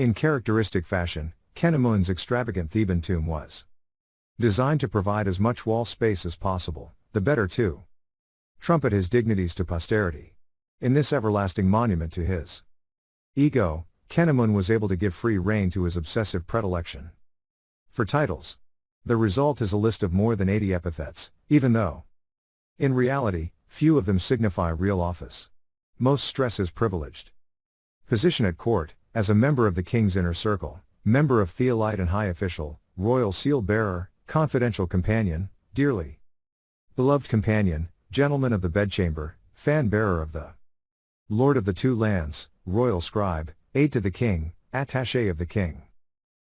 In characteristic fashion, Khenemun's extravagant Theban tomb was designed to provide as much wall space as possible, the better to trumpet his dignities to posterity. In this everlasting monument to his ego, Khenemun was able to give free rein to his obsessive predilection for titles. The result is a list of more than 80 epithets, even though, in reality, few of them signify real office. Most stress his privileged position at court, as a member of the king's inner circle, member of Theolite and high official, royal seal bearer, confidential companion, dearly beloved companion, gentleman of the bedchamber, fan bearer of the Lord of the Two Lands, royal scribe, aide to the king, attaché of the king.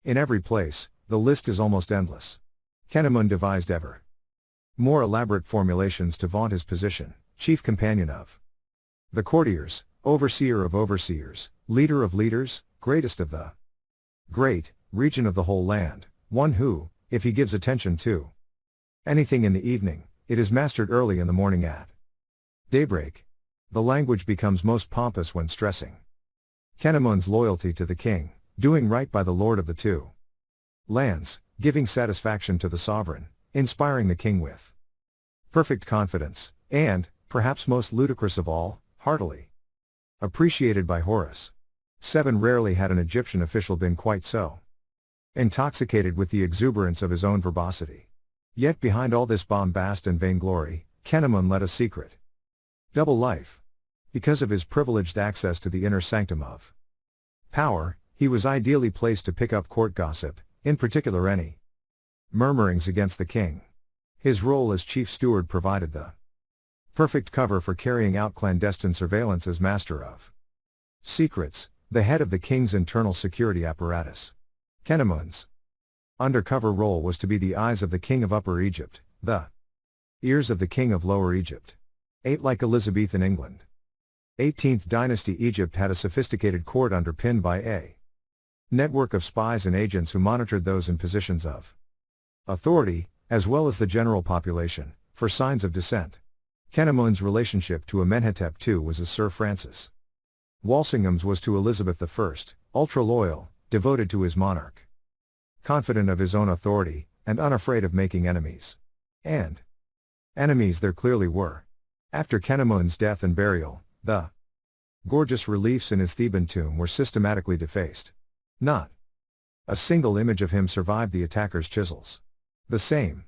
In every place, the list is almost endless. Khenemun devised ever more elaborate formulations to vaunt his position: chief companion of the courtiers, overseer of overseers, leader of leaders, greatest of the great, regent of the whole land, one who, if he gives attention to anything in the evening, it is mastered early in the morning at daybreak. The language becomes most pompous when stressing Khenemun's loyalty to the king, doing right by the Lord of the Two Lands, giving satisfaction to the sovereign, inspiring the king with perfect confidence, and, perhaps most ludicrous of all, heartily appreciated by Horus. 7 Rarely had an Egyptian official been quite so intoxicated with the exuberance of his own verbosity. Yet behind all this bombast and vainglory, Khenemun led a secret double life. Because of his privileged access to the inner sanctum of power, he was ideally placed to pick up court gossip, in particular any murmurings against the king. His role as chief steward provided the perfect cover for carrying out clandestine surveillance as master of secrets, the head of the king's internal security apparatus. Khenemun's undercover role was to be the eyes of the king of Upper Egypt, the ears of the king of Lower Egypt. 8 Like Elizabethan England. 18th dynasty Egypt had a sophisticated court underpinned by a network of spies and agents who monitored those in positions of authority, as well as the general population, for signs of dissent. Khenemun's relationship to Amenhotep II was as Sir Francis Walsingham's was to Elizabeth I, ultra-loyal, devoted to his monarch, confident of his own authority, and unafraid of making enemies. And enemies there clearly were. After Khenemun's death and burial, the gorgeous reliefs in his Theban tomb were systematically defaced. Not a single image of him survived the attacker's chisels. The same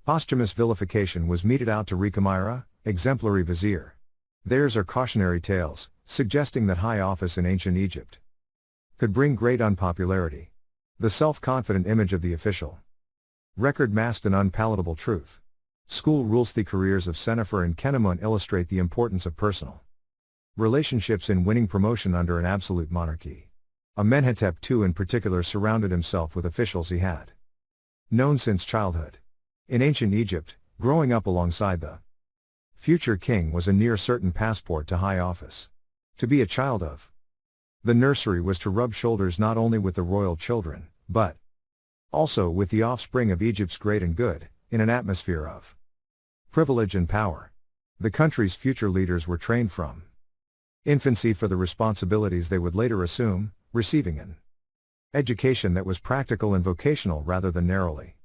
posthumous vilification was meted out to Rekhmira, exemplary vizier. Theirs are cautionary tales, suggesting that high office in ancient Egypt could bring great unpopularity. The self-confident image of the official record masked an unpalatable truth. School rules. The careers of Senefer and Khenemun illustrate the importance of personal relationships in winning promotion under an absolute monarchy. Amenhotep II in particular surrounded himself with officials he had known since childhood. In ancient Egypt, growing up alongside the future king was a near certain passport to high office. To be a child of the nursery was to rub shoulders not only with the royal children, but also with the offspring of Egypt's great and good, in an atmosphere of privilege and power. The country's future leaders were trained from infancy for the responsibilities they would later assume, receiving an education that was practical and vocational rather than narrowly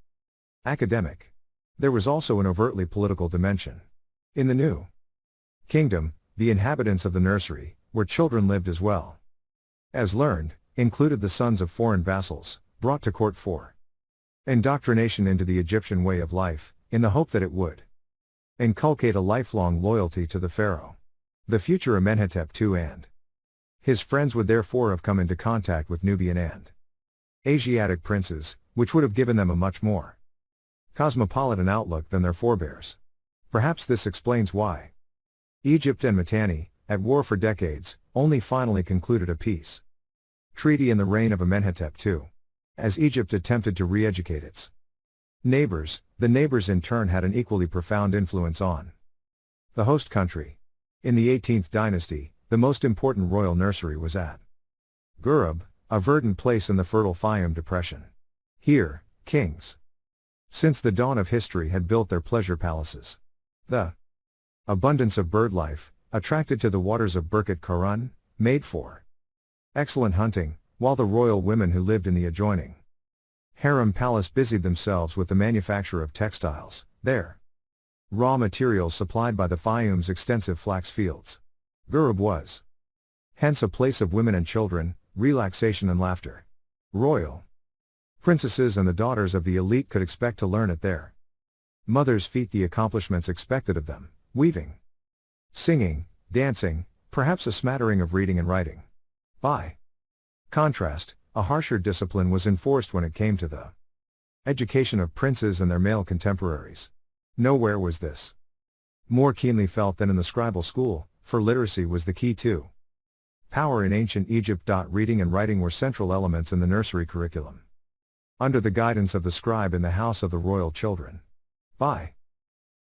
academic. There was also an overtly political dimension. In the new kingdom, the inhabitants of the nursery, where children lived as well as learned, included the sons of foreign vassals, brought to court for indoctrination into the Egyptian way of life, in the hope that it would inculcate a lifelong loyalty to the pharaoh. The future Amenhotep II and his friends would therefore have come into contact with Nubian and Asiatic princes, which would have given them a much more cosmopolitan outlook than their forebears. Perhaps this explains why Egypt and Mitanni, at war for decades, only finally concluded a peace treaty in the reign of Amenhotep II. As Egypt attempted to re-educate its neighbors, the neighbors in turn had an equally profound influence on the host country. In the 18th dynasty, the most important royal nursery was at Ghurab, a verdant place in the fertile Fayum depression. Here, kings, since the dawn of history, had built their pleasure palaces. The abundance of bird life, attracted to the waters of Birkat Karun, made for excellent hunting, while the royal women who lived in the adjoining harem palace busied themselves with the manufacture of textiles, their raw materials supplied by the Fayum's extensive flax fields. Ghurab was hence a place of women and children, relaxation and laughter. Royal princesses and the daughters of the elite could expect to learn at their mother's feet the accomplishments expected of them: weaving, singing, dancing, perhaps a smattering of reading and writing. By contrast, a harsher discipline was enforced when it came to the education of princes and their male contemporaries. Nowhere was this more keenly felt than in the scribal school, for literacy was the key to power in ancient Egypt. Reading and writing were central elements in the nursery curriculum. Under the guidance of the scribe in the house of the royal children. By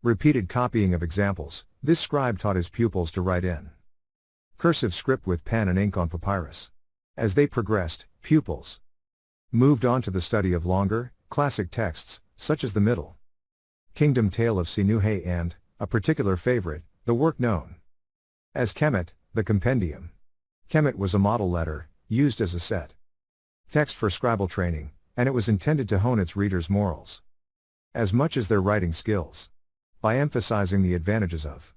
repeated copying of examples, this scribe taught his pupils to write in cursive script with pen and ink on papyrus. As they progressed, pupils moved on to the study of longer, classic texts, such as the Middle Kingdom Tale of Sinuhe and, a particular favorite, the work known as Kemet, the Compendium. Kemet was a model letter, used as a set text for scribal training, and it was intended to hone its readers' morals as much as their writing skills. By emphasizing the advantages of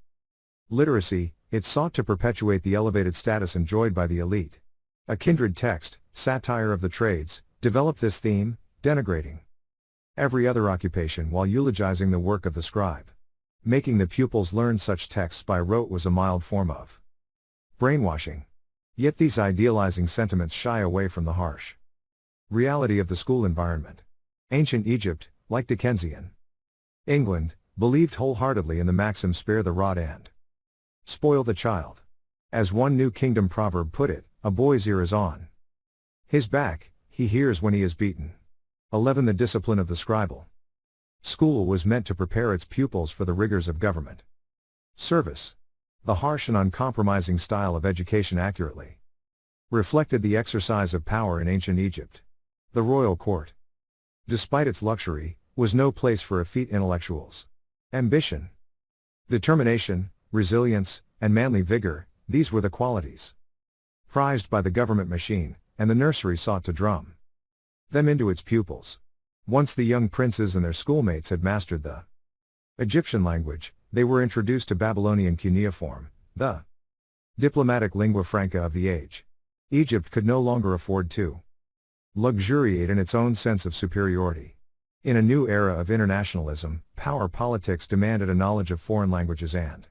literacy, it sought to perpetuate the elevated status enjoyed by the elite. A kindred text, Satire of the Trades, developed this theme, denigrating every other occupation while eulogizing the work of the scribe. Making the pupils learn such texts by rote was a mild form of brainwashing. Yet these idealizing sentiments shy away from the harsh reality of the school environment. Ancient Egypt, like Dickensian England, believed wholeheartedly in the maxim spare the rod and spoil the child. As one New Kingdom proverb put it, a boy's ear is on his back, he hears when he is beaten. 11. The discipline of the scribal school was meant to prepare its pupils for the rigors of government service. The harsh and uncompromising style of education accurately reflected the exercise of power in ancient Egypt. The royal court, despite its luxury, was no place for effete intellectuals. Ambition, determination, resilience, and manly vigor, these were the qualities prized by the government machine, and the nursery sought to drum them into its pupils. Once the young princes and their schoolmates had mastered the Egyptian language, they were introduced to Babylonian cuneiform, the diplomatic lingua franca of the age. Egypt could no longer afford to luxuriate in its own sense of superiority. In a new era of internationalism, power politics demanded a knowledge of foreign languages and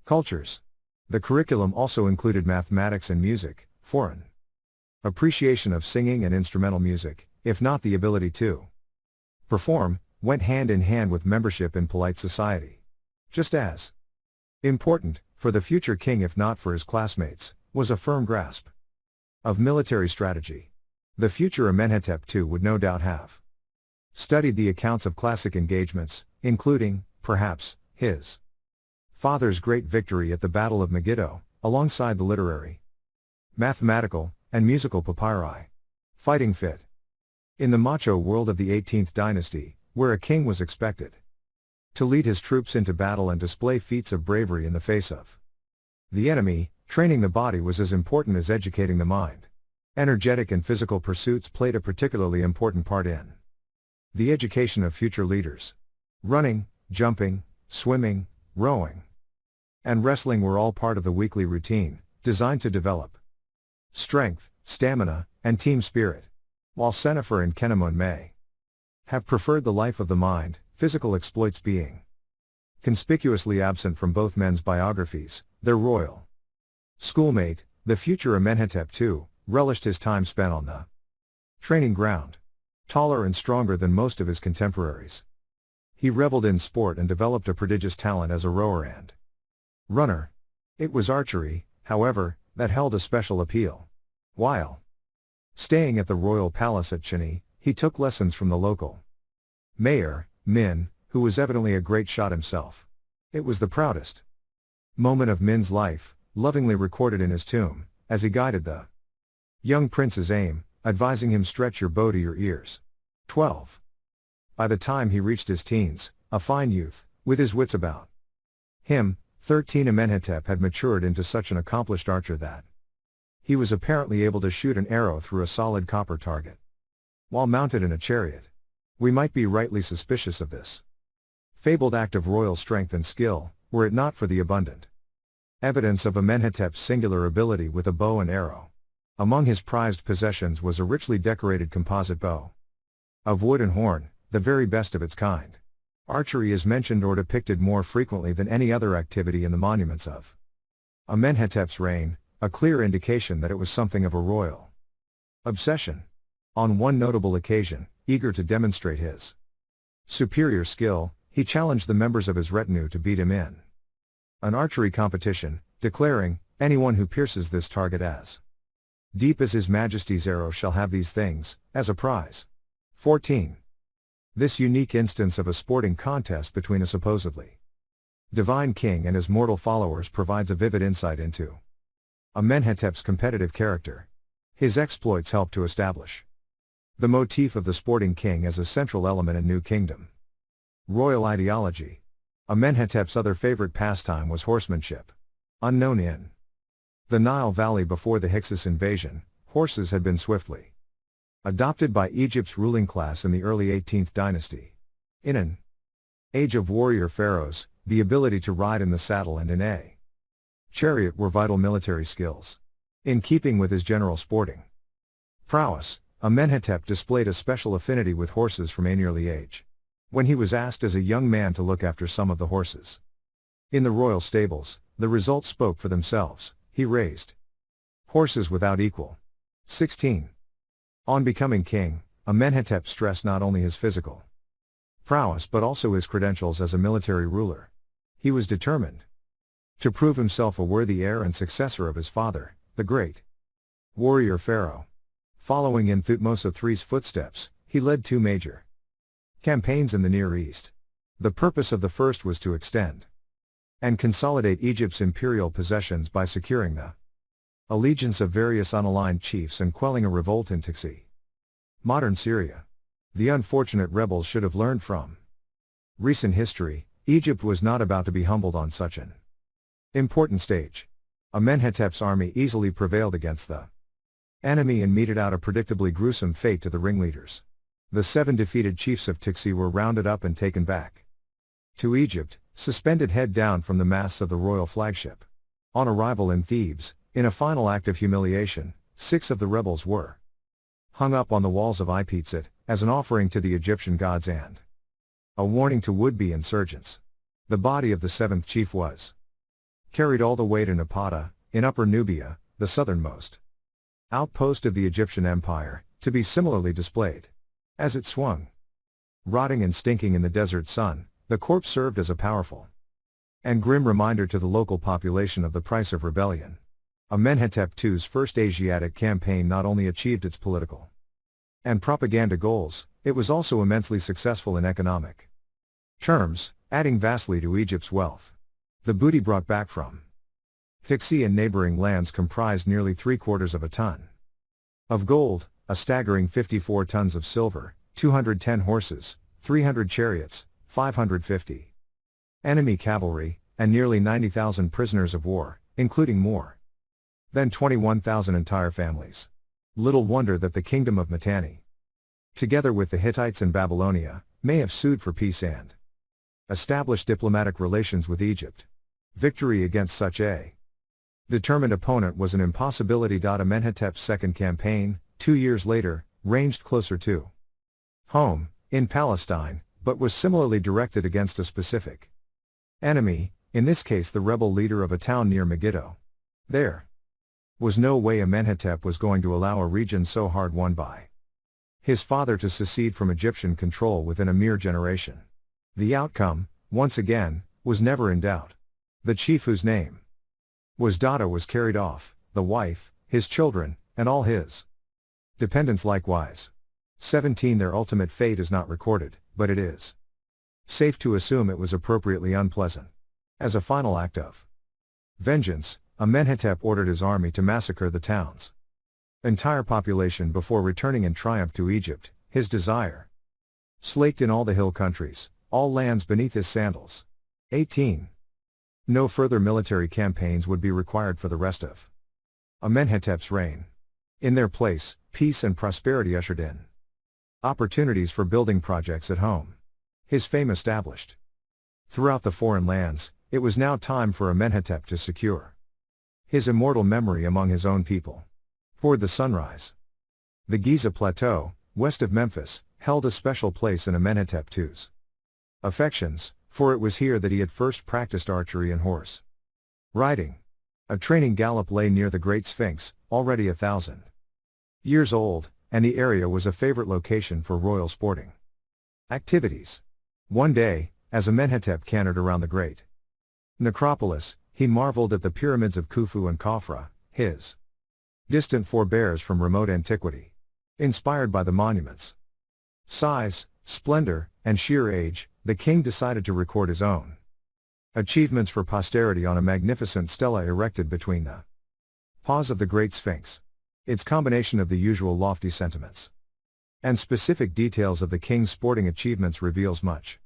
cultures. The curriculum also included mathematics and music, foreign appreciation of singing and instrumental music, if not the ability to perform, went hand in hand with membership in polite society. Just as important, for the future king if not for his classmates, was a firm grasp of military strategy. The future Amenhotep II would no doubt have studied the accounts of classic engagements, including, perhaps, his father's great victory at the Battle of Megiddo, alongside the literary, mathematical, and musical papyri. Fighting fit. In the macho world of the 18th dynasty, where a king was expected to lead his troops into battle and display feats of bravery in the face of the enemy, training the body was as important as educating the mind. Energetic and physical pursuits played a particularly important part in the education of future leaders. Running, jumping, swimming, rowing, and wrestling were all part of the weekly routine, designed to develop strength, stamina, and team spirit. While Senefer and Kenemun may have preferred the life of the mind, physical exploits being conspicuously absent from both men's biographies, their royal schoolmate, the future Amenhotep II, relished his time spent on the training ground. Taller and stronger than most of his contemporaries, he reveled in sport and developed a prodigious talent as a rower and runner. It was archery, however, that held a special appeal. While staying at the royal palace at Chini, he took lessons from the local mayor, Min, who was evidently a great shot himself. It was the proudest moment of Min's life, lovingly recorded in his tomb, as he guided the young prince's aim, advising him stretch your bow to your ears. 12. By the time he reached his teens, a fine youth, with his wits about him, 13, Amenhotep had matured into such an accomplished archer that He was apparently able to shoot an arrow through a solid copper target while mounted in a chariot. We might be rightly suspicious of this fabled act of royal strength and skill, were it not for the abundant evidence of Amenhotep's singular ability with a bow and arrow. Among his prized possessions was a richly decorated composite bow of wood and horn, the very best of its kind. Archery is mentioned or depicted more frequently than any other activity in the monuments of Amenhotep's reign, a clear indication that it was something of a royal obsession. On one notable occasion, eager to demonstrate his superior skill, he challenged the members of his retinue to beat him in an archery competition, declaring, "Anyone who pierces this target as deep as His Majesty's arrow shall have these things, as a prize." 14. This unique instance of a sporting contest between a supposedly divine king and his mortal followers provides a vivid insight into Amenhotep's competitive character. His exploits help to establish the motif of the sporting king as a central element in New Kingdom royal ideology. Amenhotep's other favorite pastime was horsemanship. Unknown in the Nile Valley before the Hyksos invasion, horses had been swiftly adopted by Egypt's ruling class in the early 18th dynasty. In an age of warrior pharaohs, the ability to ride in the saddle and in a chariot were vital military skills. In keeping with his general sporting prowess, Amenhotep displayed a special affinity with horses from an early age. When he was asked as a young man to look after some of the horses in the royal stables, the results spoke for themselves. He raised horses without equal. 16. On becoming king, Amenhotep stressed not only his physical prowess but also his credentials as a military ruler. He was determined to prove himself a worthy heir and successor of his father, the great warrior pharaoh. Following in Thutmose III's footsteps, he led two major campaigns in the Near East. The purpose of the first was to extend and consolidate Egypt's imperial possessions by securing the allegiance of various unaligned chiefs and quelling a revolt in Tixi, modern Syria. The unfortunate rebels should have learned from recent history. Egypt was not about to be humbled on such an important stage. Amenhotep's army easily prevailed against the enemy and meted out a predictably gruesome fate to the ringleaders. The 7 defeated chiefs of Tixi were rounded up and taken back to Egypt, suspended head down from the masts of the royal flagship. On arrival in Thebes, in a final act of humiliation, 6 of the rebels were hung up on the walls of Ipizit, as an offering to the Egyptian gods and a warning to would-be insurgents. The body of the 7th chief was carried all the way to Napata, in Upper Nubia, the southernmost outpost of the Egyptian Empire, to be similarly displayed. As it swung, rotting and stinking in the desert sun, the corpse served as a powerful and grim reminder to the local population of the price of rebellion. Amenhotep II's first Asiatic campaign not only achieved its political and propaganda goals, it was also immensely successful in economic terms, adding vastly to Egypt's wealth. The booty brought back from Tixi and neighboring lands comprised nearly 3/4 of a ton of gold, a staggering 54 tons of silver, 210 horses, 300 chariots, 550 enemy cavalry, and nearly 90,000 prisoners of war, including more than 21,000 entire families. Little wonder that the kingdom of Mitanni, together with the Hittites and Babylonia, may have sued for peace and established diplomatic relations with Egypt. Victory against such a determined opponent was an impossibility. Amenhotep's second campaign, 2 years later, ranged closer to home, in Palestine, but was similarly directed against a specific enemy, in this case the rebel leader of a town near Megiddo. There was no way Amenhotep was going to allow a region so hard won by his father to secede from Egyptian control within a mere generation. The outcome, once again, was never in doubt. The chief whose name was Dada was carried off, the wife, his children, and all his dependents likewise. 17 Their ultimate fate is not recorded, but it is safe to assume it was appropriately unpleasant. As a final act of vengeance, Amenhotep ordered his army to massacre the town's entire population before returning in triumph to Egypt, his desire slaked in all the hill countries, all lands beneath his sandals. 18. No further military campaigns would be required for the rest of Amenhotep's reign. In their place, peace and prosperity ushered in. Opportunities for building projects at home. His fame established. Throughout the foreign lands, it was now time for Amenhotep to secure his immortal memory among his own people. Toward the sunrise. The Giza Plateau, west of Memphis, held a special place in Amenhotep II's affections, for it was here that he had first practiced archery and horse riding. A training gallop lay near the Great Sphinx, already 1,000 years old, and the area was a favorite location for royal sporting activities. One day, as Amenhotep cantered around the great necropolis, he marveled at the pyramids of Khufu and Khafra, his distant forebears from remote antiquity. Inspired by the monument's size, splendor, and sheer age, the king decided to record his own achievements for posterity on a magnificent stela erected between the paws of the Great Sphinx. Its combination of the usual lofty sentiments and specific details of the king's sporting achievements reveals much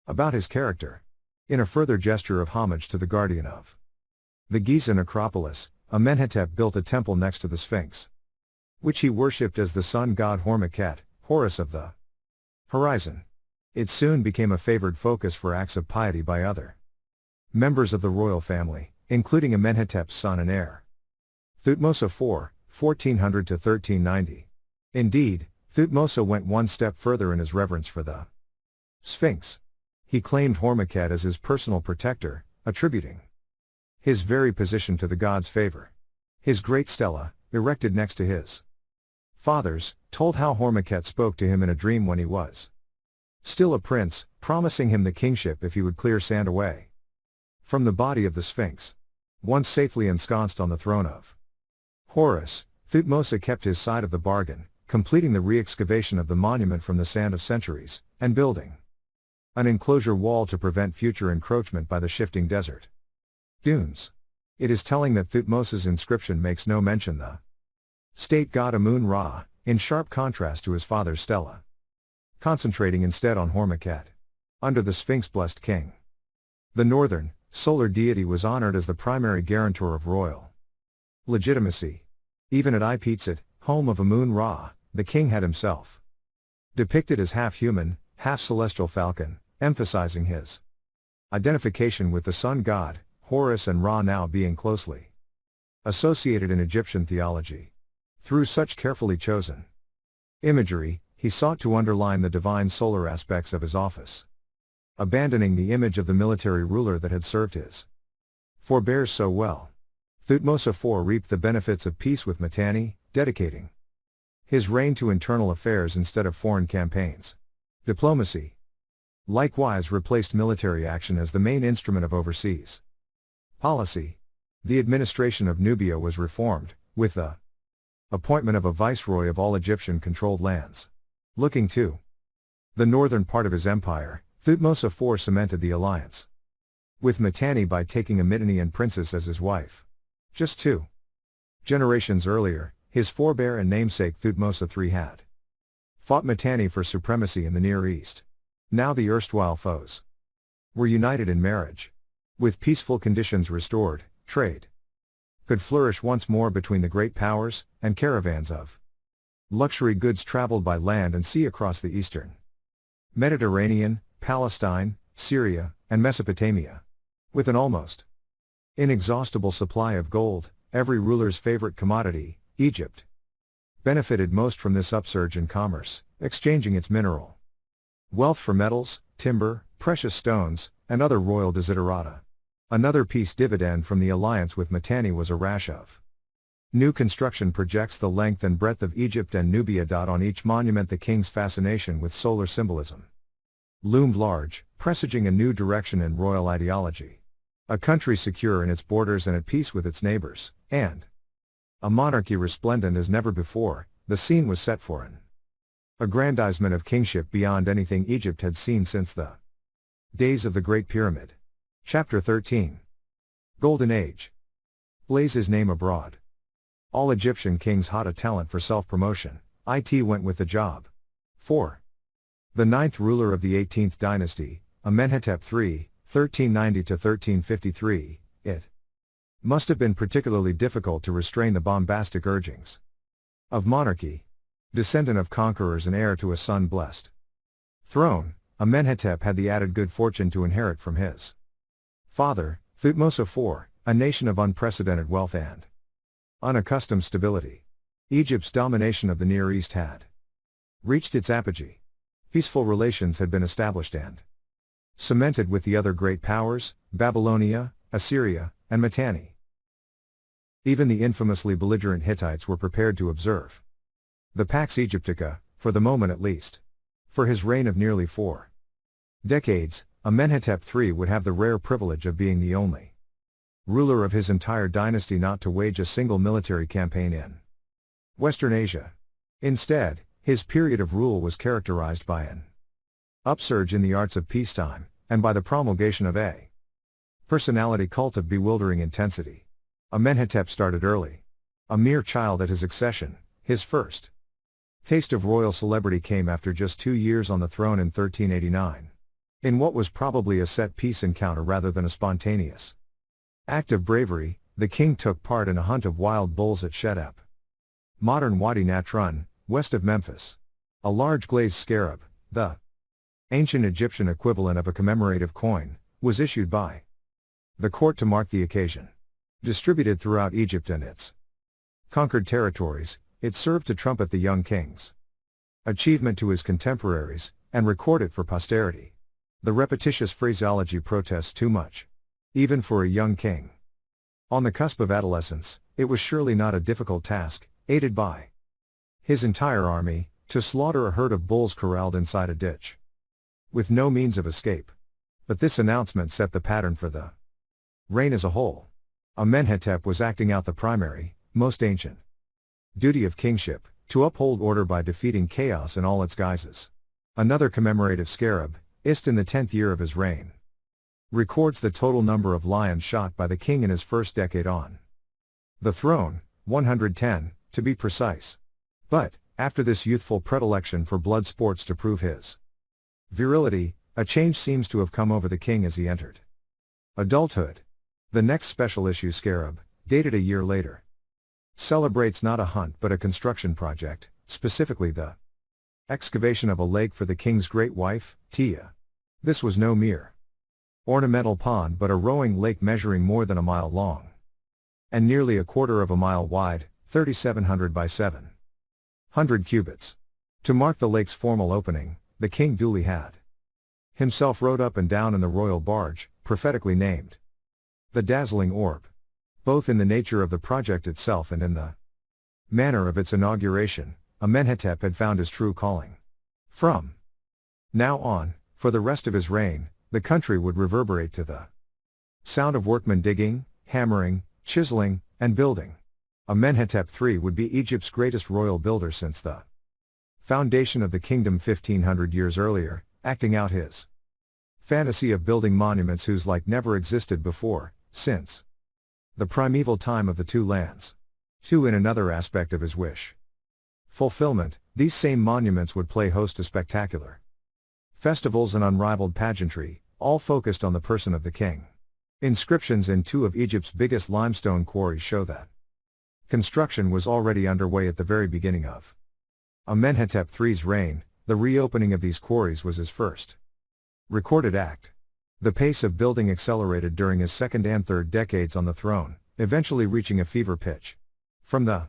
about his character. In a further gesture of homage to the guardian of the Giza necropolis, Amenhotep built a temple next to the Sphinx, which he worshipped as the sun god Hormukhet, Horus of the horizon. It soon became a favored focus for acts of piety by other members of the royal family, including Amenhotep's son and heir, Thutmose IV, 1400 to 1390. Indeed, Thutmose went one step further in his reverence for the Sphinx. He claimed Hormukhet as his personal protector, attributing his very position to the god's favor. His great stela, erected next to his father's, told how Hormukhet spoke to him in a dream when he was still a prince, promising him the kingship if he would clear sand away from the body of the Sphinx. Once safely ensconced on the throne of Horus, Thutmose kept his side of the bargain, completing the re-excavation of the monument from the sand of centuries, and building an enclosure wall to prevent future encroachment by the shifting desert dunes. It is telling that Thutmose's inscription makes no mention the state god Amun-Ra, in sharp contrast to his father's stela, concentrating instead on Hormukhet. Under the Sphinx-blessed king, the northern, solar deity was honored as the primary guarantor of royal legitimacy. Even at Ipizit, home of Amun-Ra, the king had himself depicted as half-human, half-celestial falcon, emphasizing his identification with the sun god, Horus and Ra now being closely associated in Egyptian theology. Through such carefully chosen imagery, he sought to underline the divine solar aspects of his office, abandoning the image of the military ruler that had served his forebears so well. Thutmose IV reaped the benefits of peace with Mitanni, dedicating his reign to internal affairs instead of foreign campaigns. Diplomacy likewise replaced military action as the main instrument of overseas policy. The administration of Nubia was reformed, with the appointment of a viceroy of all Egyptian-controlled lands. Looking to the northern part of his empire, Thutmose IV cemented the alliance with Mitanni by taking a Mitannian princess as his wife. Just 2 generations earlier, his forebear and namesake Thutmose III had fought Mitanni for supremacy in the Near East. Now the erstwhile foes were united in marriage. With peaceful conditions restored, trade could flourish once more between the great powers, and caravans of luxury goods traveled by land and sea across the eastern Mediterranean, Palestine, Syria, and Mesopotamia. With an almost inexhaustible supply of gold, every ruler's favorite commodity, Egypt benefited most from this upsurge in commerce, exchanging its mineral wealth for metals, timber, precious stones, and other royal desiderata. Another peace dividend from the alliance with Mitanni was a rash of new construction projects. The length and breadth of Egypt and Nubia. On each monument the king's fascination with solar symbolism loomed large, presaging a new direction in royal ideology. A country secure in its borders and at peace with its neighbors, and a monarchy resplendent as never before, the scene was set for an aggrandizement of kingship beyond anything Egypt had seen since the days of the Great Pyramid. Chapter 13. Golden Age. Blaze his name abroad. All Egyptian kings had a talent for self-promotion. It went with the job. 4. The ninth ruler of the 18th dynasty, Amenhotep III, 1390 to 1353, it Must have been particularly difficult to restrain the bombastic urgings of monarchy. Descendant of conquerors and heir to a sun-blessed throne, Amenhotep had the added good fortune to inherit from his father, Thutmose IV, a nation of unprecedented wealth and unaccustomed stability. Egypt's domination of the Near East had reached its apogee. Peaceful relations had been established and cemented with the other great powers, Babylonia, Assyria, and Mitanni. Even the infamously belligerent Hittites were prepared to observe the Pax Aegyptica, for the moment at least. For his reign of nearly 4 decades, Amenhotep III would have the rare privilege of being the only ruler of his entire dynasty not to wage a single military campaign in Western Asia. Instead, his period of rule was characterized by an upsurge in the arts of peacetime, and by the promulgation of a personality cult of bewildering intensity. Amenhotep started early. A mere child at his accession, his first taste of royal celebrity came after just 2 years on the throne in 1389. In what was probably a set-piece encounter rather than a spontaneous act of bravery, the king took part in a hunt of wild bulls at Shedep, modern Wadi Natrun, west of Memphis. A large glazed scarab, the ancient Egyptian equivalent of a commemorative coin, was issued by the court to mark the occasion. Distributed throughout Egypt and its conquered territories, it served to trumpet the young king's achievement to his contemporaries, and record it for posterity. The repetitious phraseology protests too much, even for a young king. On the cusp of adolescence, it was surely not a difficult task, aided by his entire army, to slaughter a herd of bulls corralled inside a ditch, with no means of escape. But this announcement set the pattern for the reign as a whole. Amenhotep was acting out the primary, most ancient duty of kingship, to uphold order by defeating chaos in all its guises. Another commemorative scarab, issued in the 10th year of his reign, records the total number of lions shot by the king in his first decade on the throne, 110, to be precise. But, after this youthful predilection for blood sports to prove his virility, a change seems to have come over the king as he entered adulthood. The next special issue scarab, dated a year later, celebrates not a hunt but a construction project, specifically the excavation of a lake for the king's great wife, Tia. This was no mere ornamental pond but a rowing lake measuring more than a mile long and nearly a quarter of a mile wide, 3,700 by 700 cubits. To mark the lake's formal opening, the king duly had himself rowed up and down in the royal barge, prophetically named the Dazzling Orb. Both in the nature of the project itself and in the manner of its inauguration, Amenhotep had found his true calling. From now on, for the rest of his reign, the country would reverberate to the sound of workmen digging, hammering, chiseling, and building. Amenhotep III would be Egypt's greatest royal builder since the foundation of the kingdom 1500 years earlier, acting out his fantasy of building monuments whose like never existed before, since the primeval time of the two lands. 2. In another aspect of his wish fulfillment, these same monuments would play host to spectacular festivals and unrivaled pageantry, all focused on the person of the king. Inscriptions in 2 of Egypt's biggest limestone quarries show that construction was already underway at the very beginning of Amenhotep III's reign. The reopening of these quarries was his first recorded act. The pace of building accelerated during his second and third decades on the throne, eventually reaching a fever pitch. From the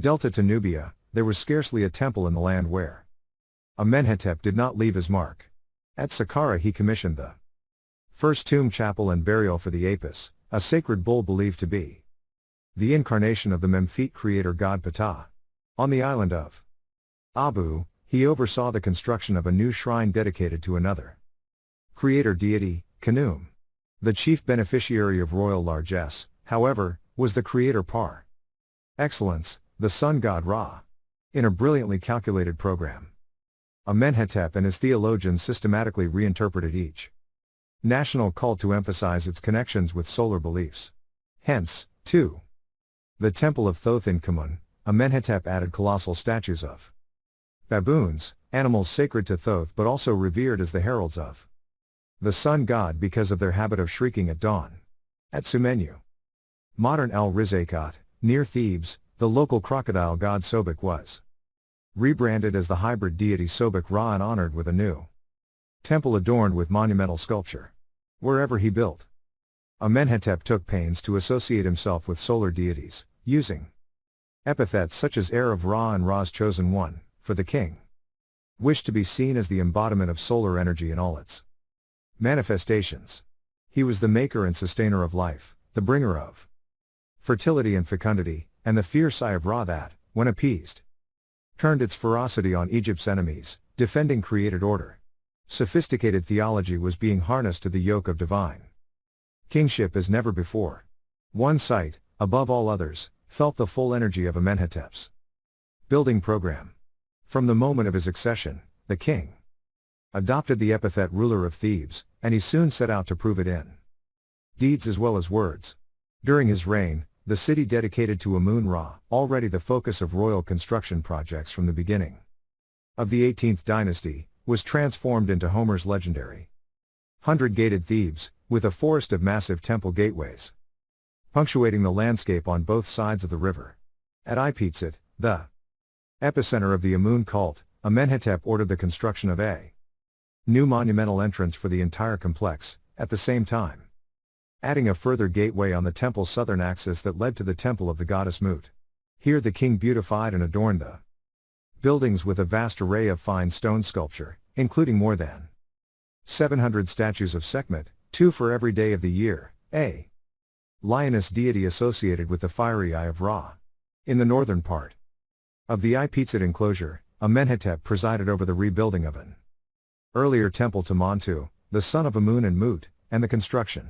Delta to Nubia, there was scarcely a temple in the land where Amenhotep did not leave his mark. At Saqqara he commissioned the first tomb chapel and burial for the Apis, a sacred bull believed to be the incarnation of the Memphite creator god Ptah. On the island of Abu, he oversaw the construction of a new shrine dedicated to another creator deity, Khnum. The chief beneficiary of royal largesse, however, was the creator par excellence, the sun god Ra. In a brilliantly calculated program, Amenhotep and his theologians systematically reinterpreted each national cult to emphasize its connections with solar beliefs. Hence, to the temple of Thoth in Khnum, Amenhotep added colossal statues of baboons, animals sacred to Thoth but also revered as the heralds of the sun god because of their habit of shrieking at dawn. At Sumenu, Modern Al-Rizaiqat, near Thebes, the local crocodile god Sobek was rebranded as the hybrid deity Sobek Ra and honored with a new temple adorned with monumental sculpture. Wherever he built, Amenhotep took pains to associate himself with solar deities, using epithets such as heir of Ra and Ra's chosen one, for the king wished to be seen as the embodiment of solar energy in all its manifestations. He was the maker and sustainer of life, the bringer of fertility and fecundity, and the fierce eye of Ra that, when appeased, turned its ferocity on Egypt's enemies, defending created order. Sophisticated theology was being harnessed to the yoke of divine kingship as never before. One site, above all others, felt the full energy of Amenhotep's building program. From the moment of his accession, the king adopted the epithet ruler of Thebes, and he soon set out to prove it in deeds as well as words. During his reign, the city dedicated to Amun-Ra, already the focus of royal construction projects from the beginning of the 18th dynasty, was transformed into Homer's legendary 100-gated Thebes, with a forest of massive temple gateways punctuating the landscape on both sides of the river. At Reimposed, the epicenter of the Amun cult, Amenhotep ordered the construction of a new monumental entrance for the entire complex, at the same time adding a further gateway on the temple's southern axis that led to the temple of the goddess Mut. Here the king beautified and adorned the buildings with a vast array of fine stone sculpture, including more than 700 statues of Sekhmet, 2 for every day of the year, a lioness deity associated with the fiery eye of Ra. In the northern part of the Reimposed enclosure, Amenhotep presided over the rebuilding of an earlier temple to Montu, the son of Amun and Mut, and the construction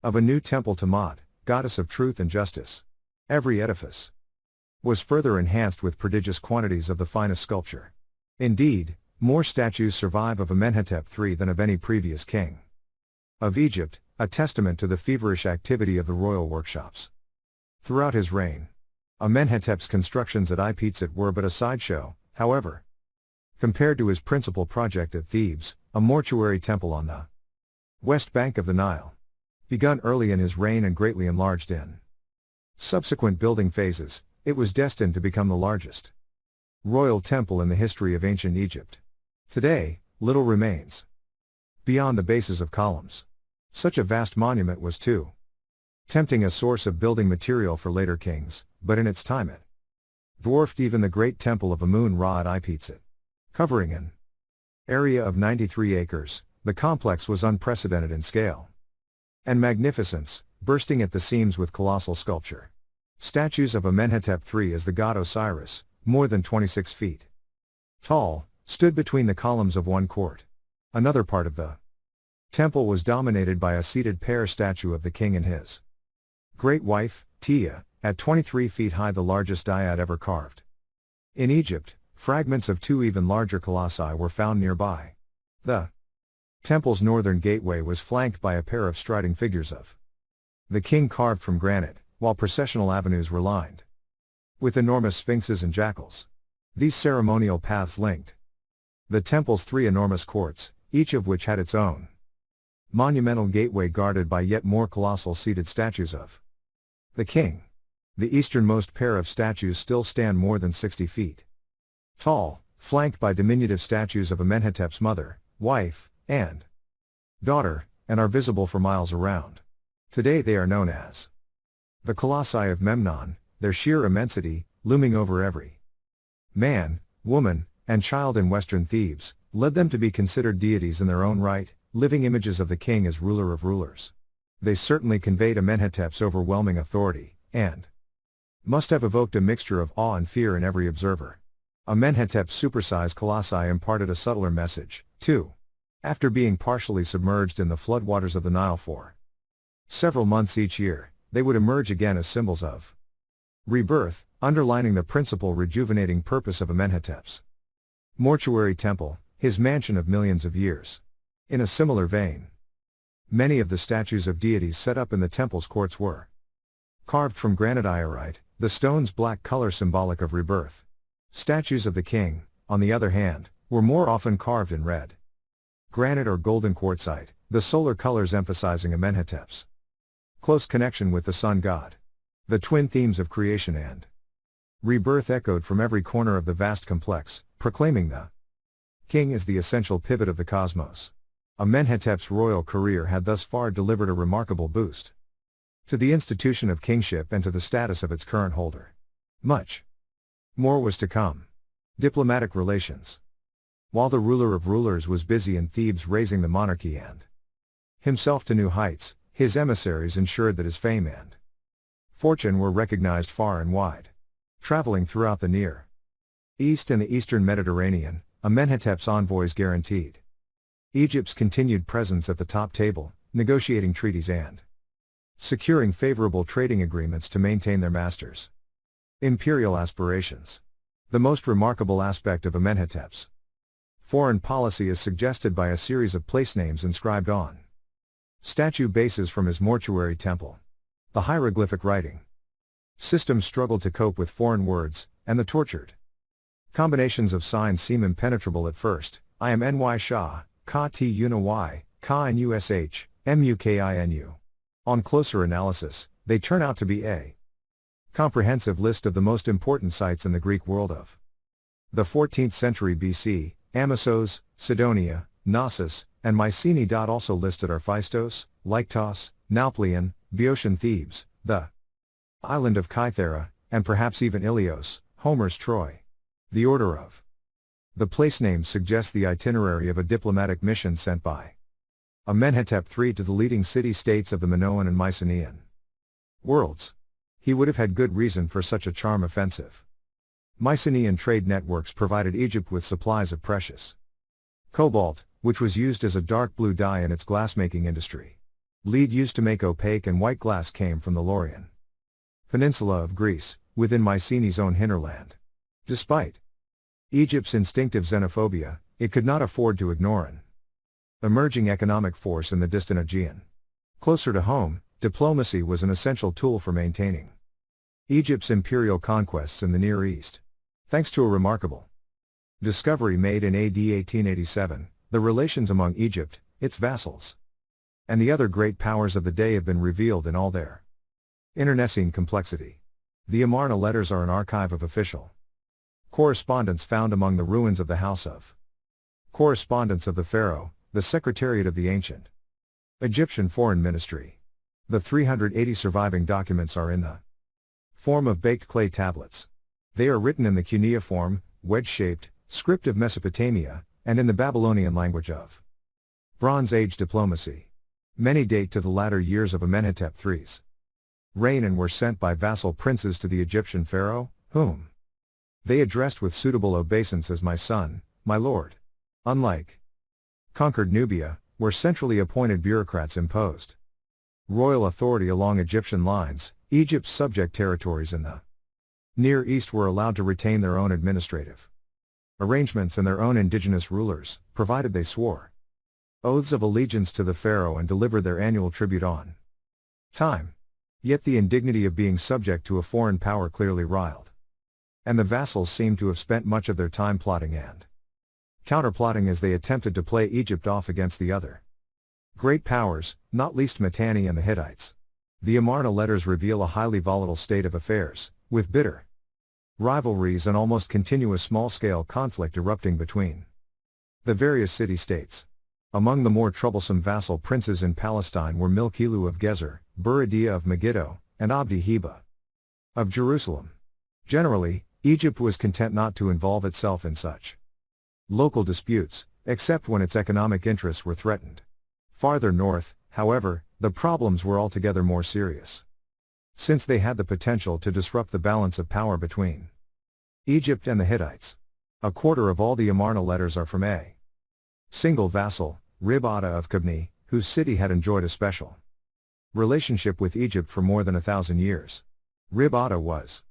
of a new temple to Ma'at, goddess of truth and justice. Every edifice was further enhanced with prodigious quantities of the finest sculpture. Indeed, more statues survive of Amenhotep III than of any previous king of Egypt, a testament to the feverish activity of the royal workshops. Throughout his reign, Amenhotep's constructions at Reimposed were but a sideshow, however, compared to his principal project at Thebes, a mortuary temple on the west bank of the Nile. Begun early in his reign and greatly enlarged in subsequent building phases, it was destined to become the largest royal temple in the history of ancient Egypt. Today, little remains beyond the bases of columns. Such a vast monument was too tempting a source of building material for later kings, but in its time it dwarfed even the great temple of Amun-Ra at Reimposed. Covering an area of 93 acres, the complex was unprecedented in scale and magnificence, bursting at the seams with colossal sculpture. Statues of Amenhotep III as the god Osiris, more than 26 feet tall, stood between the columns of one court. Another part of the temple was dominated by a seated pair statue of the king and his great wife, Tia, at 23 feet high, the largest dyad ever carved. In Egypt, fragments of 2 even larger colossi were found nearby. The temple's northern gateway was flanked by a pair of striding figures of the king carved from granite, while processional avenues were lined with enormous sphinxes and jackals. These ceremonial paths linked the temple's 3 enormous courts, each of which had its own monumental gateway guarded by yet more colossal seated statues of the king. The easternmost pair of statues still stand more than 60 feet tall, flanked by diminutive statues of Amenhotep's mother, wife, and daughter, and are visible for miles around. Today they are known as the Colossi of Memnon, their sheer immensity, looming over every man, woman, and child in western Thebes, led them to be considered deities in their own right, living images of the king as ruler of rulers. They certainly conveyed Amenhotep's overwhelming authority, and must have evoked a mixture of awe and fear in every observer. Amenhotep's supersized colossi imparted a subtler message, too. After being partially submerged in the floodwaters of the Nile for several months each year, they would emerge again as symbols of rebirth, underlining the principal rejuvenating purpose of Amenhotep's mortuary temple, his mansion of millions of years. In a similar vein, many of the statues of deities set up in the temple's courts were carved from granite iorite, the stone's black color symbolic of rebirth. Statues of the king, on the other hand, were more often carved in red granite or golden quartzite, the solar colors emphasizing Amenhotep's close connection with the sun god. The twin themes of creation and rebirth echoed from every corner of the vast complex, proclaiming the king as the essential pivot of the cosmos. Amenhotep's royal career had thus far delivered a remarkable boost to the institution of kingship and to the status of its current holder. Much more was to come. Diplomatic relations. While the ruler of rulers was busy in Thebes raising the monarchy and himself to new heights, his emissaries ensured that his fame and fortune were recognized far and wide. Traveling throughout the Near East and the Eastern Mediterranean, Amenhotep's envoys guaranteed Egypt's continued presence at the top table, negotiating treaties and securing favorable trading agreements to maintain their masters' imperial aspirations. The most remarkable aspect of Amenhotep's foreign policy is suggested by a series of place names inscribed on statue bases from his mortuary temple. The hieroglyphic writing system struggled to cope with foreign words, and the tortured combinations of signs seem impenetrable at first. I am Ny Shah, Ka T Una Y, Ka Nush, Mukinu. On closer analysis, they turn out to be a comprehensive list of the most important sites in the Greek world of the 14th century BC. Amissos, Sidonia, Knossos, and Mycenae. Also listed are Phaistos, Lyktos, Nauplion, Boeotian Thebes, the island of Kythera, and perhaps even Ilios, Homer's Troy. The order of the place names suggests the itinerary of a diplomatic mission sent by Amenhotep III to the leading city-states of the Minoan and Mycenaean worlds. He would have had good reason for such a charm offensive. Mycenaean trade networks provided Egypt with supplies of precious cobalt, which was used as a dark blue dye in its glassmaking industry. Lead used to make opaque and white glass came from the Laurian Peninsula of Greece, within Mycenae's own hinterland. Despite Egypt's instinctive xenophobia, it could not afford to ignore an emerging economic force in the distant Aegean. Closer to home, diplomacy was an essential tool for maintaining Egypt's imperial conquests in the Near East. Thanks to a remarkable discovery made in AD 1887, the relations among Egypt, its vassals, and the other great powers of the day have been revealed in all their internecine complexity. The Amarna letters are an archive of official correspondence found among the ruins of the house of correspondence of the pharaoh, the secretariat of the ancient Egyptian foreign ministry. The 380 surviving documents are in the form of baked clay tablets. They are written in the cuneiform, wedge-shaped, script of Mesopotamia, and in the Babylonian language of Bronze Age diplomacy. Many date to the latter years of Amenhotep III's reign and were sent by vassal princes to the Egyptian pharaoh, whom they addressed with suitable obeisance as my son, my lord. Unlike conquered Nubia, where centrally appointed bureaucrats imposed royal authority along Egyptian lines, Egypt's subject territories in the Near East were allowed to retain their own administrative arrangements and their own indigenous rulers, provided they swore oaths of allegiance to the pharaoh and delivered their annual tribute on time. Yet the indignity of being subject to a foreign power clearly riled, and the vassals seem to have spent much of their time plotting and counterplotting as they attempted to play Egypt off against the other great powers, not least Mitanni and the Hittites. The Amarna letters reveal a highly volatile state of affairs, with bitter rivalries and almost continuous small-scale conflict erupting between the various city-states. Among the more troublesome vassal princes in Palestine were Milkilu of Gezer, Buridiya of Megiddo, and Abdi Heba of Jerusalem. Generally, Egypt was content not to involve itself in such local disputes, except when its economic interests were threatened. Farther north, however, the problems were altogether more serious, since they had the potential to disrupt the balance of power between Egypt and the Hittites. A quarter of all the Amarna letters are from a single vassal, Rib-Ada of Kabni, whose city had enjoyed a special relationship with Egypt for more than 1,000 years. Rib-Ada was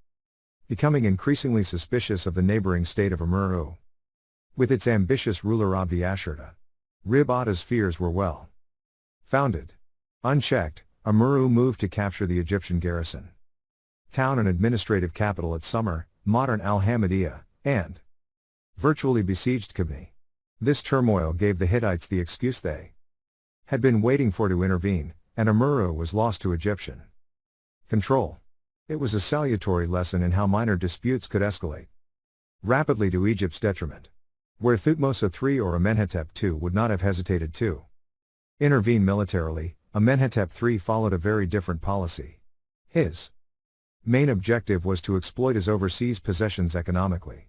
becoming increasingly suspicious of the neighboring state of Amurru, with its ambitious ruler Abdi Ashurta. Rib-Ada's fears were well founded. Unchecked, Amurru moved to capture the Egyptian garrison town and administrative capital at Sumer, modern Al-Hamidiyya, and virtually besieged Kabni. This turmoil gave the Hittites the excuse they had been waiting for to intervene, and Amurru was lost to Egyptian control. It was a salutary lesson in how minor disputes could escalate rapidly to Egypt's detriment, where Thutmose III or Amenhotep II would not have hesitated to intervene militarily. Amenhotep III followed a very different policy. His main objective was to exploit his overseas possessions economically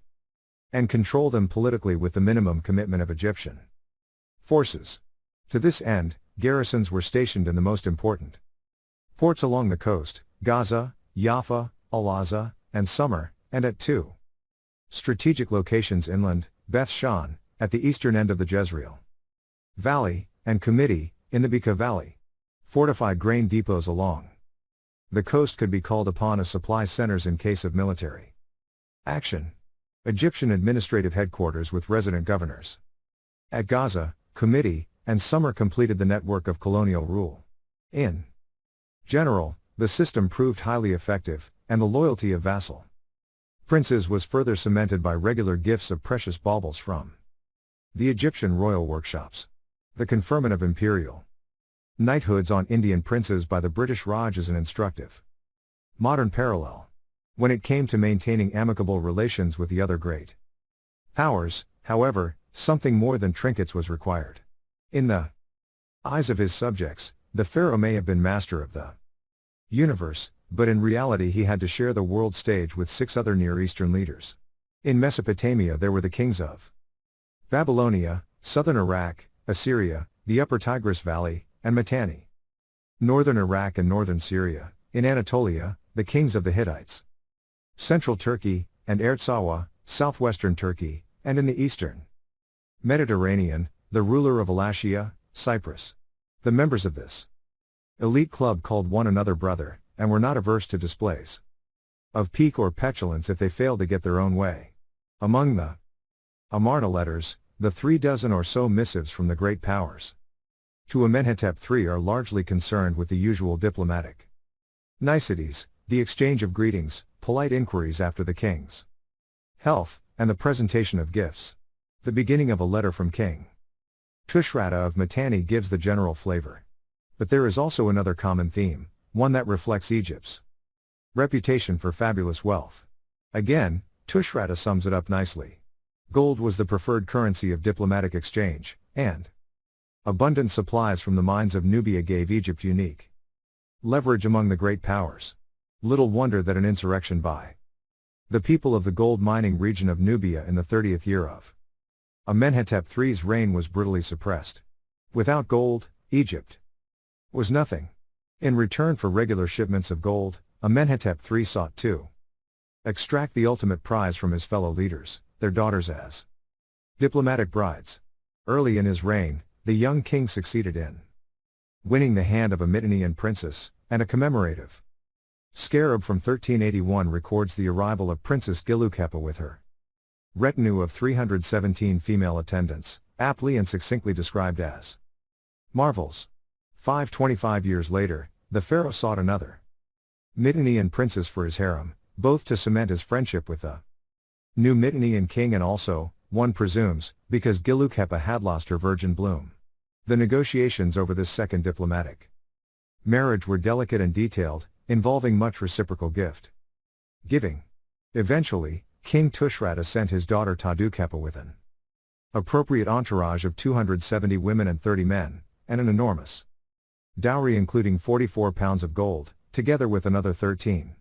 and control them politically with the minimum commitment of Egyptian forces. To this end, garrisons were stationed in the most important ports along the coast, Gaza, Jaffa, Al-Azza, and Sumer, and at two strategic locations inland, Beth Shan, at the eastern end of the Jezreel Valley, and Kumiti, in the Bekaa Valley. Fortified grain depots along the coast could be called upon as supply centers in case of military action. Egyptian administrative headquarters with resident governors at Gaza, Kumiti, and Sumer completed the network of colonial rule. In general, the system proved highly effective, and the loyalty of vassal princes was further cemented by regular gifts of precious baubles from the Egyptian royal workshops. The conferment of imperial knighthoods on Indian princes by the British Raj is an instructive modern parallel. When it came to maintaining amicable relations with the other great powers, however, something more than trinkets was required. In the eyes of his subjects, the pharaoh may have been master of the universe, but in reality he had to share the world stage with 6 other Near Eastern leaders. In Mesopotamia there were the kings of Babylonia, southern Iraq, Assyria, the upper Tigris Valley, and Mitanni. Northern Iraq and northern Syria, in Anatolia, the kings of the Hittites. Central Turkey, and Ertsawa, southwestern Turkey, and in the eastern Mediterranean, the ruler of Elashia, Cyprus. The members of this elite club called one another brother, and were not averse to displays of pique or petulance if they failed to get their own way. Among the Amarna letters, the 36 or so missives from the great powers to Amenhotep III are largely concerned with the usual diplomatic niceties, the exchange of greetings, polite inquiries after the king's health, and the presentation of gifts. The beginning of a letter from King Tushratta of Mitanni gives the general flavor. But there is also another common theme, one that reflects Egypt's reputation for fabulous wealth. Again, Tushratta sums it up nicely. Gold was the preferred currency of diplomatic exchange, and abundant supplies from the mines of Nubia gave Egypt unique leverage among the great powers. Little wonder that an insurrection by the people of the gold mining region of Nubia in the 30th year of Amenhotep III's reign was brutally suppressed. Without gold, Egypt was nothing. In return for regular shipments of gold, Amenhotep III sought to extract the ultimate prize from his fellow leaders, their daughters as diplomatic brides. Early in his reign, the young king succeeded in winning the hand of a Mitannian princess, and a commemorative scarab from 1381 records the arrival of Princess Gilukhepa with her retinue of 317 female attendants, aptly and succinctly described as marvels. 525 years later, the pharaoh sought another Mitannian princess for his harem, both to cement his friendship with the new Mitannian king and also, one presumes, because Gilukhepa had lost her virgin bloom. The negotiations over this second diplomatic marriage were delicate and detailed, involving much reciprocal gift-giving. Eventually, King Tushratta sent his daughter Tadukhepa with an appropriate entourage of 270 women and 30 men, and an enormous dowry including 44 pounds of gold, together with another 13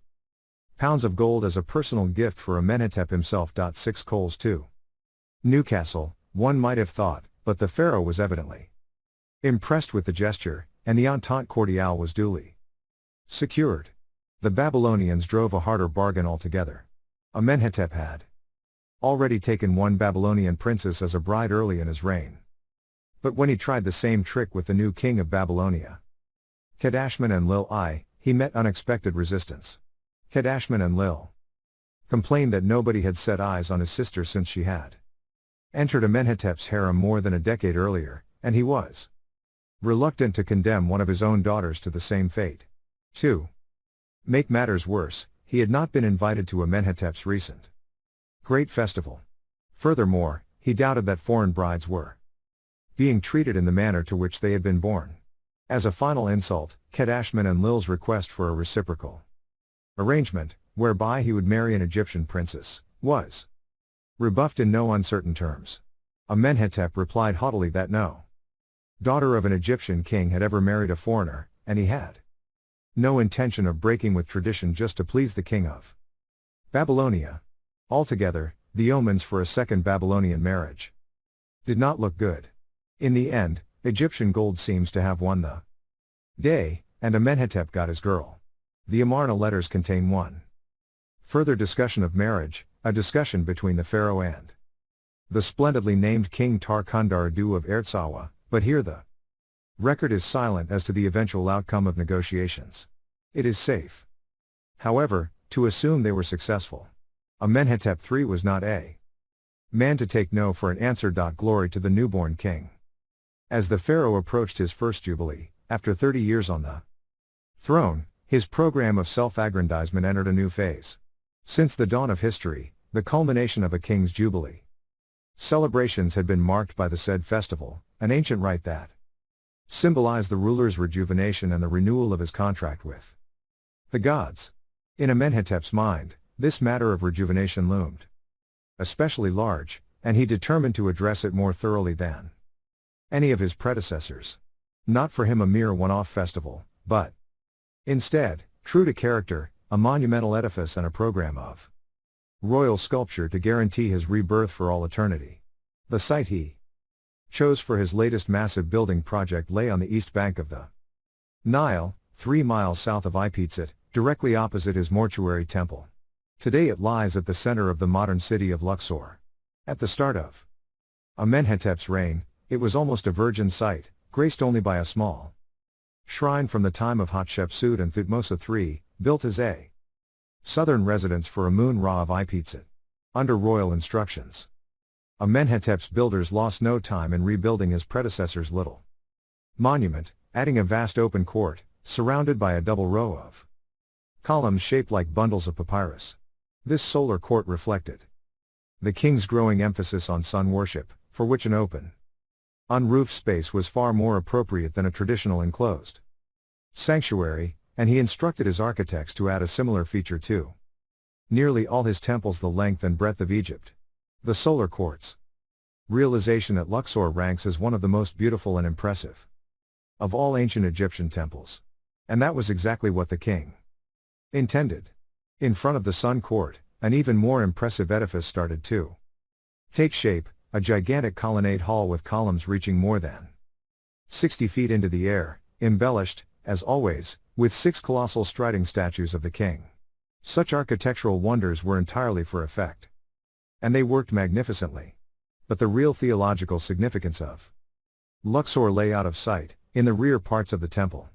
pounds of gold as a personal gift for Amenhotep himself. 6 coals to Newcastle, one might have thought, but the pharaoh was evidently impressed with the gesture, and the entente cordiale was duly secured. The Babylonians drove a harder bargain altogether. Amenhotep had already taken one Babylonian princess as a bride early in his reign. But when he tried the same trick with the new king of Babylonia, Kadashman and Lil-I, he met unexpected resistance. Kadashman and Lil complained that nobody had set eyes on his sister since she had entered Amenhotep's harem more than a decade earlier, and he was reluctant to condemn one of his own daughters to the same fate. To make matters worse, he had not been invited to Amenhotep's recent great festival. Furthermore, he doubted that foreign brides were being treated in the manner to which they had been born. As a final insult, Kedashman and Lil's request for a reciprocal arrangement, whereby he would marry an Egyptian princess, was rebuffed in no uncertain terms. Amenhotep replied haughtily that no daughter of an Egyptian king had ever married a foreigner, and he had no intention of breaking with tradition just to please the king of Babylonia. Altogether, the omens for a second Babylonian marriage did not look good. In the end, Egyptian gold seems to have won the day, and Amenhotep got his girl. The Amarna letters contain one further discussion of marriage, a discussion between the pharaoh and the splendidly named King Tarkandar II of Ertsawa, but here the record is silent as to the eventual outcome of negotiations. It is safe, however, to assume they were successful. Amenhotep III was not a man to take no for an answer. Glory to the newborn king. As the pharaoh approached his first jubilee, after 30 years on the throne, his program of self-aggrandizement entered a new phase. Since the dawn of history, the culmination of a king's jubilee celebrations had been marked by the said festival, an ancient rite that symbolized the ruler's rejuvenation and the renewal of his contract with the gods. In Amenhotep's mind, this matter of rejuvenation loomed especially large, and he determined to address it more thoroughly than any of his predecessors. Not for him a mere one-off festival, but instead, true to character, a monumental edifice and a program of royal sculpture to guarantee his rebirth for all eternity. The site he chose for his latest massive building project lay on the east bank of the Nile, 3 miles south of Reimposed, directly opposite his mortuary temple. Today it lies at the center of the modern city of Luxor. At the start of Amenhotep's reign, it was almost a virgin site, graced only by a small shrine from the time of Hatshepsut and Thutmose III, built as a southern residence for Amun-Ra of Reimposed. Under royal instructions, Amenhotep's builders lost no time in rebuilding his predecessor's little monument, adding a vast open court, surrounded by a double row of columns shaped like bundles of papyrus. This solar court reflected the king's growing emphasis on sun worship, for which an open, unroofed space was far more appropriate than a traditional enclosed sanctuary, and he instructed his architects to add a similar feature to nearly all his temples the length and breadth of Egypt. The solar court's realization at Luxor ranks as one of the most beautiful and impressive of all ancient Egyptian temples. And that was exactly what the king intended. In front of the sun court, an even more impressive edifice started to take shape, a gigantic colonnade hall with columns reaching more than 60 feet into the air, embellished, as always, with 6 colossal striding statues of the king. Such architectural wonders were entirely for effect. And they worked magnificently. But the real theological significance of Luxor lay out of sight, in the rear parts of the temple.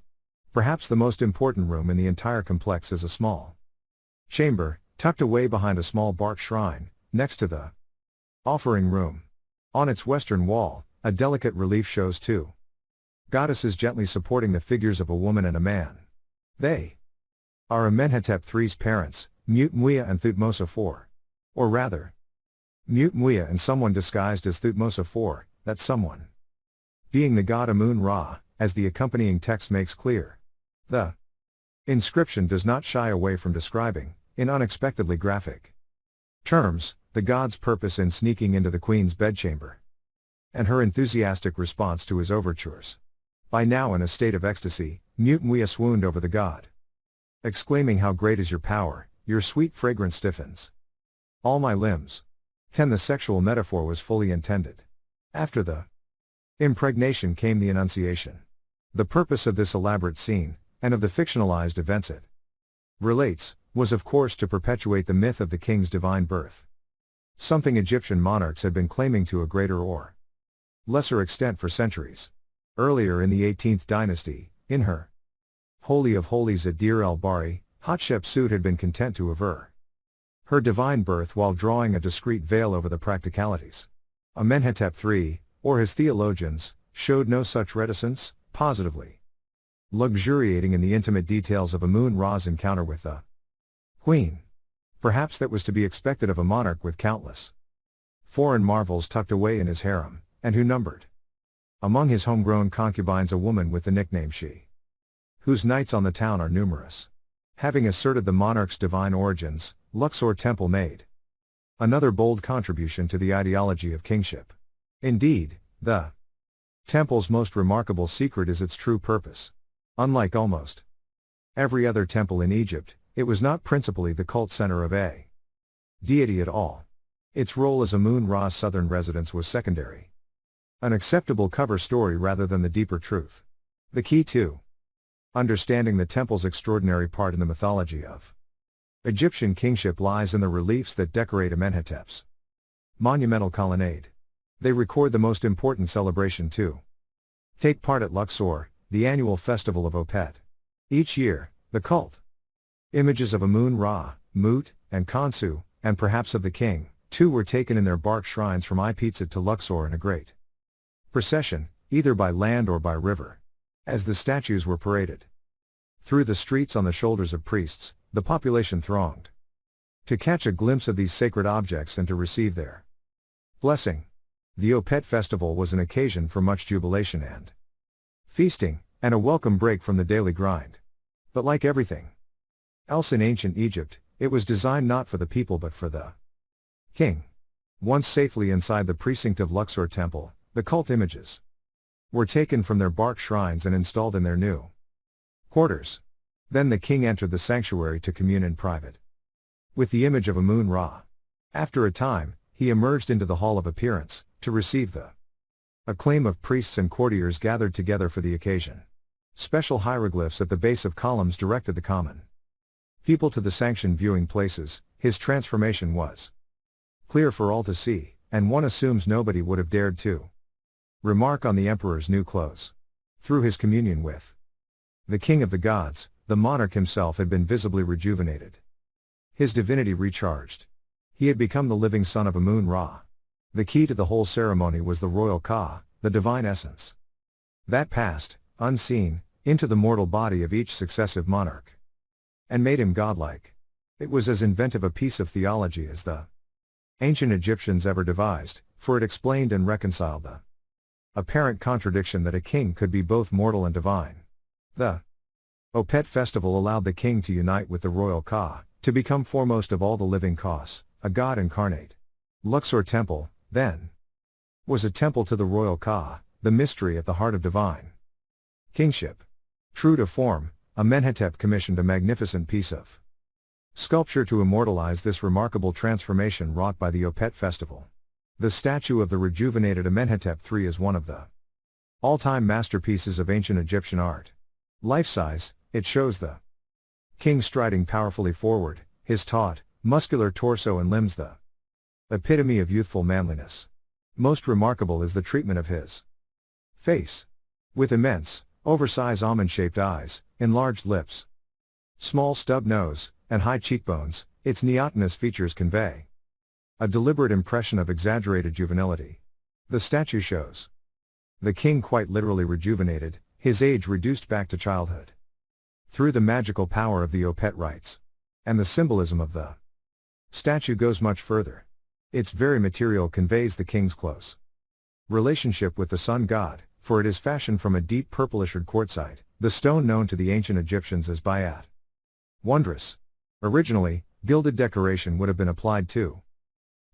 Perhaps the most important room in the entire complex is a small chamber, tucked away behind a small bark shrine, next to the offering room. On its western wall, a delicate relief shows 2 goddesses gently supporting the figures of a woman and a man. They are Amenhotep III's parents, Mutmuia and Thutmose IV. Or rather, Mutmuia and someone disguised as Thutmose IV, that someone being the god Amun-Ra, as the accompanying text makes clear. The inscription does not shy away from describing, in unexpectedly graphic terms, the god's purpose in sneaking into the queen's bedchamber, and her enthusiastic response to his overtures. By now in a state of ecstasy, Mutmuia swooned over the god, exclaiming, "How great is your power, your sweet fragrance stiffens all my limbs." And the sexual metaphor was fully intended. After the impregnation came the Annunciation. The purpose of this elaborate scene, and of the fictionalized events it relates, was of course to perpetuate the myth of the king's divine birth. Something Egyptian monarchs had been claiming to a greater or lesser extent for centuries. Earlier in the 18th dynasty, in her Holy of Holies at Deir el-Bahri, Hatshepsut had been content to aver her divine birth while drawing a discreet veil over the practicalities. Amenhotep III, or his theologians, showed no such reticence, positively luxuriating in the intimate details of Amun-Ra's encounter with the queen. Perhaps that was to be expected of a monarch with countless foreign marvels tucked away in his harem, and who numbered Among his homegrown concubines a woman with the nickname She, whose knights on the town are numerous. Having asserted the monarch's divine origins, Luxor Temple made another bold contribution to the ideology of kingship. Indeed, the temple's most remarkable secret is its true purpose. Unlike almost every other temple in Egypt, it was not principally the cult center of a deity at all. Its role as Amun-Ra's southern residence was secondary. An acceptable cover story rather than the deeper truth. The key to understanding the temple's extraordinary part in the mythology of Egyptian kingship lies in the reliefs that decorate Amenhotep's monumental colonnade. They record the most important celebration to take part at Luxor, the annual festival of Opet. Each year, the cult images of Amun-Ra, Mut, and Khonsu, and perhaps of the king, too, were taken in their bark shrines from Ipizit to Luxor in a great procession, either by land or by river. As the statues were paraded through the streets on the shoulders of priests, the population thronged to catch a glimpse of these sacred objects and to receive their blessing. The Opet festival was an occasion for much jubilation and feasting, and a welcome break from the daily grind. But like everything else in ancient Egypt, it was designed not for the people but for the king. Once safely inside the precinct of Luxor Temple, the cult images were taken from their bark shrines and installed in their new quarters. Then the king entered the sanctuary to commune in private with the image of Amun-Ra. After a time, he emerged into the hall of appearance, to receive the acclaim of priests and courtiers gathered together for the occasion. Special hieroglyphs at the base of columns directed the common people to the sanctioned viewing places. His transformation was clear for all to see, and one assumes nobody would have dared to remark on the emperor's new clothes. Through his communion with the king of the gods, the monarch himself had been visibly rejuvenated. His divinity recharged. He had become the living son of Amun-Ra. The key to the whole ceremony was the royal Ka, the divine essence that passed, unseen, into the mortal body of each successive monarch and made him godlike. It was as inventive a piece of theology as the ancient Egyptians ever devised, for it explained and reconciled the apparent contradiction that a king could be both mortal and divine. The Opet festival allowed the king to unite with the royal Ka, to become foremost of all the living Kas, a god incarnate. Luxor Temple, then, was a temple to the royal Ka, the mystery at the heart of divine kingship. True to form, Amenhotep commissioned a magnificent piece of sculpture to immortalize this remarkable transformation wrought by the Opet festival. The statue of the rejuvenated Amenhotep III is one of the all-time masterpieces of ancient Egyptian art. Life-size, it shows the king striding powerfully forward, his taut, muscular torso and limbs the epitome of youthful manliness. Most remarkable is the treatment of his face. With immense, oversized almond-shaped eyes, enlarged lips, small stub nose, and high cheekbones, its neotenous features convey a deliberate impression of exaggerated juvenility. The statue shows the king quite literally rejuvenated, his age reduced back to childhood. Through the magical power of the Opet rites. And the symbolism of the statue goes much further. Its very material conveys the king's close relationship with the sun god, for it is fashioned from a deep purplish quartzite, the stone known to the ancient Egyptians as Bayat. Wondrous. Originally, gilded decoration would have been applied to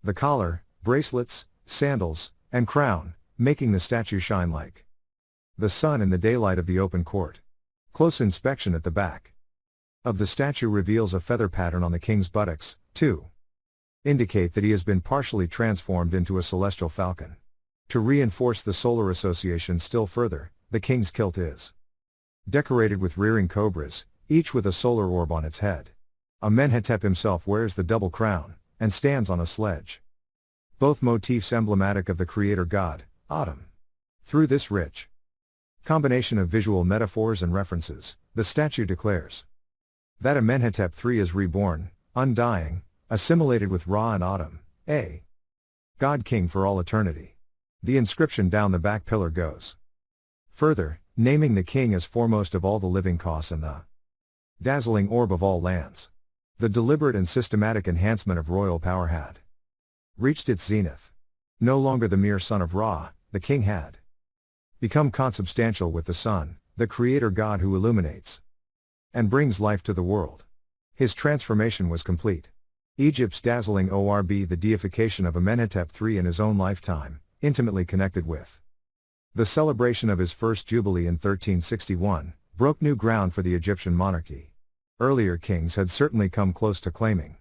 the collar, bracelets, sandals, and crown, making the statue shine like the sun in the daylight of the open court. Close inspection at the back of the statue reveals a feather pattern on the king's buttocks, to indicate that he has been partially transformed into a celestial falcon. To reinforce the solar association still further, the king's kilt is decorated with rearing cobras, each with a solar orb on its head. Amenhotep himself wears the double crown, and stands on a sledge. Both motifs emblematic of the creator god, Atum. Through this rich combination of visual metaphors and references, the statue declares that Amenhotep III is reborn, undying, assimilated with Ra and Atum, a god king for all eternity. The inscription down the back pillar goes further, naming the king as foremost of all the living Kas and the dazzling orb of all lands. The deliberate and systematic enhancement of royal power had reached its zenith. No longer the mere son of Ra, the king had become consubstantial with the sun, the creator God who illuminates and brings life to the world. His transformation was complete. Egypt's dazzling orb, the deification of Amenhotep III in his own lifetime, intimately connected with the celebration of his first jubilee in 1361, broke new ground for the Egyptian monarchy. Earlier kings had certainly come close to claiming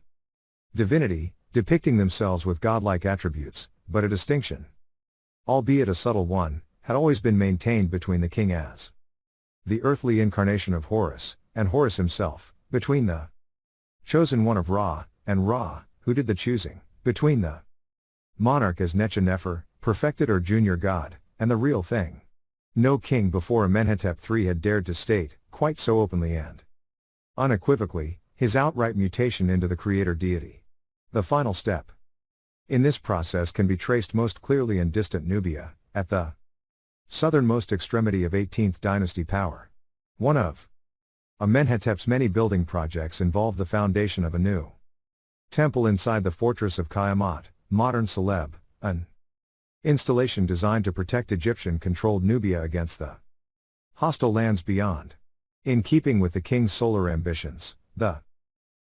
divinity, depicting themselves with godlike attributes, but a distinction, albeit a subtle one, had always been maintained between the king as the earthly incarnation of Horus, and Horus himself, between the chosen one of Ra, and Ra, who did the choosing, between the monarch as Necha-Nefer, perfected or junior god, and the real thing. No king before Amenhotep III had dared to state, quite so openly and unequivocally, his outright mutation into the creator deity. The final step in this process can be traced most clearly in distant Nubia, at the southernmost extremity of 18th dynasty power. One of Amenhotep's many building projects involved the foundation of a new temple inside the fortress of Qayamat, modern Celeb, an installation designed to protect Egyptian-controlled Nubia against the hostile lands beyond. In keeping with the king's solar ambitions, the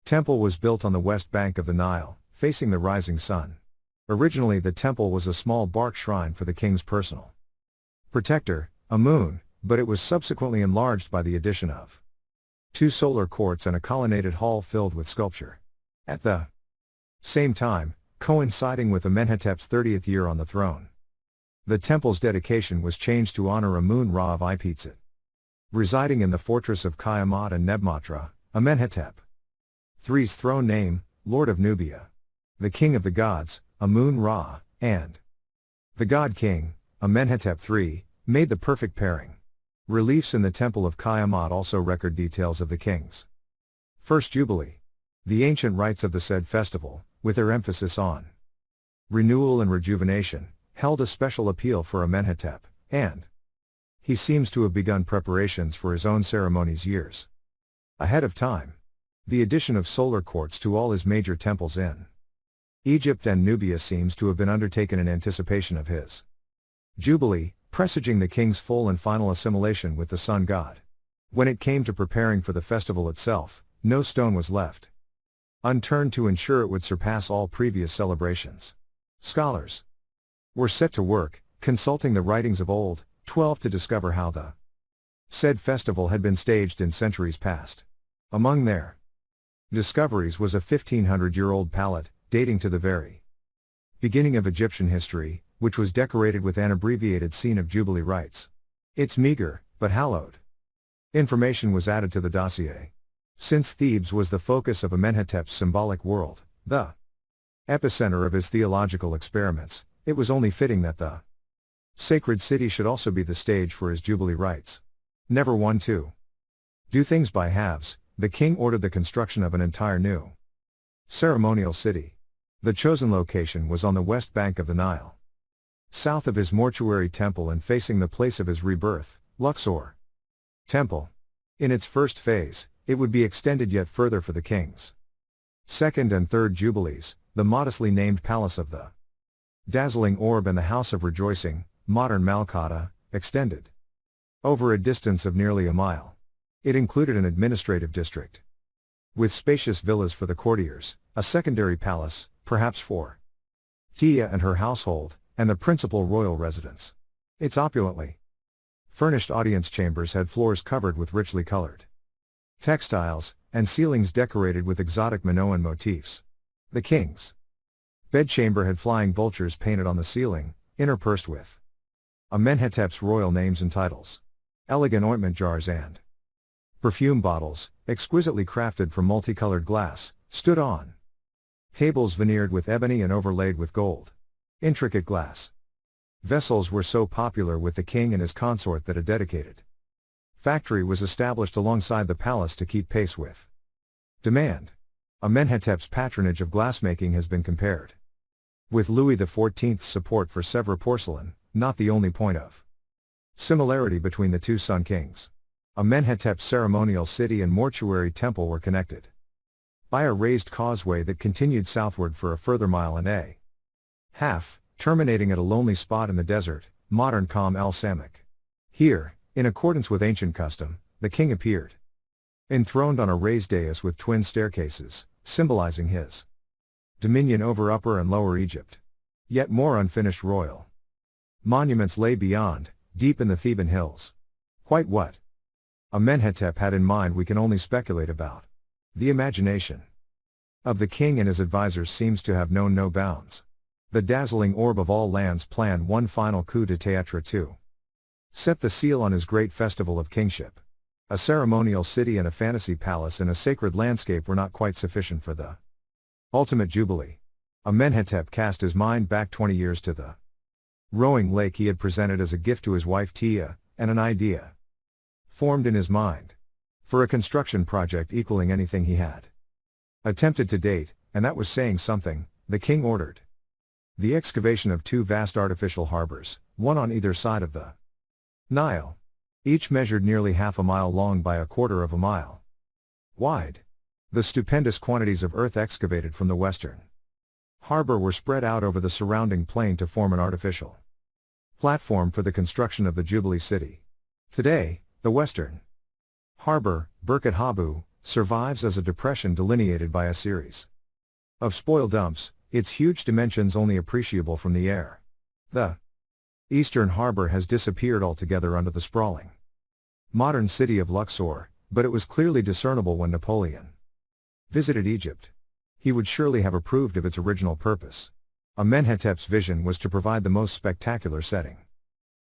temple was built on the west bank of the Nile, facing the rising sun. Originally the temple was a small bark shrine for the king's personal protector, Amun, but it was subsequently enlarged by the addition of 2 solar courts and a colonnaded hall filled with sculpture. At the same time, coinciding with Amenhotep's 30th year on the throne, the temple's dedication was changed to honor Amun-Ra of Ipitzit. Residing in the fortress of Qayamat and Nebmatra, Amenhotep III's throne name, Lord of Nubia, the King of the Gods, Amun-Ra, and the God King, Amenhotep III, made the perfect pairing. Reliefs in the Temple of Qayamat also record details of the king's first jubilee. The ancient rites of the said festival, with their emphasis on renewal and rejuvenation, held a special appeal for Amenhotep, and he seems to have begun preparations for his own ceremonies years ahead of time. The addition of solar courts to all his major temples in Egypt and Nubia seems to have been undertaken in anticipation of his jubilee, presaging the king's full and final assimilation with the sun god. When it came to preparing for the festival itself, no stone was left unturned to ensure it would surpass all previous celebrations. Scholars were set to work, consulting the writings of old, 12 to discover how the said festival had been staged in centuries past. Among their discoveries was a 1500-year-old palette, dating to the very beginning of Egyptian history, which was decorated with an abbreviated scene of Jubilee rites. Its meager, but hallowed information was added to the dossier. Since Thebes was the focus of Amenhotep's symbolic world, the epicenter of his theological experiments, it was only fitting that the sacred city should also be the stage for his Jubilee rites. Never one to do things by halves, the king ordered the construction of an entire new ceremonial city. The chosen location was on the west bank of the Nile, south of his mortuary temple and facing the place of his rebirth, Luxor Temple. In its first phase, it would be extended yet further for the king's second and third jubilees, the modestly named Palace of the Dazzling Orb and the House of Rejoicing, modern Malkata, extended over a distance of nearly a mile. It included an administrative district with spacious villas for the courtiers, a secondary palace, perhaps for Tia and her household, and the principal royal residence. Its opulently furnished audience chambers had floors covered with richly colored textiles, and ceilings decorated with exotic Minoan motifs. The king's bedchamber had flying vultures painted on the ceiling, interspersed with Amenhotep's royal names and titles. Elegant ointment jars and perfume bottles, exquisitely crafted from multicolored glass, stood on tables veneered with ebony and overlaid with gold. Intricate glass vessels were so popular with the king and his consort that a dedicated factory was established alongside the palace to keep pace with demand. Amenhotep's patronage of glassmaking has been compared with Louis XIV's support for Sèvres porcelain, not the only point of similarity between the two Sun Kings. Amenhotep's ceremonial city and mortuary temple were connected by a raised causeway that continued southward for a further mile and a half, terminating at a lonely spot in the desert, modern Qam el-Samak. Here, in accordance with ancient custom, the king appeared. Enthroned on a raised dais with twin staircases, symbolizing his dominion over Upper and Lower Egypt. Yet more unfinished royal monuments lay beyond, deep in the Theban hills. Quite what Amenhotep had in mind we can only speculate about. The imagination of the king and his advisors seems to have known no bounds. The dazzling orb of all lands planned one final coup d'état to set the seal on his great festival of kingship. A ceremonial city and a fantasy palace in a sacred landscape were not quite sufficient for the ultimate jubilee. Amenhotep cast his mind back 20 years to the rowing lake he had presented as a gift to his wife Tia, and an idea formed in his mind for a construction project equaling anything he had attempted to date, and that was saying something. The king ordered the excavation of two vast artificial harbors, one on either side of the Nile. Each measured nearly half a mile long by a quarter of a mile wide. The stupendous quantities of earth excavated from the western harbor were spread out over the surrounding plain to form an artificial platform for the construction of the Jubilee City. Today, the western harbor, Birket Habu, survives as a depression delineated by a series of spoil dumps, its huge dimensions only appreciable from the air. The eastern harbor has disappeared altogether under the sprawling modern city of Luxor, but it was clearly discernible when Napoleon visited Egypt. He would surely have approved of its original purpose. Amenhotep's vision was to provide the most spectacular setting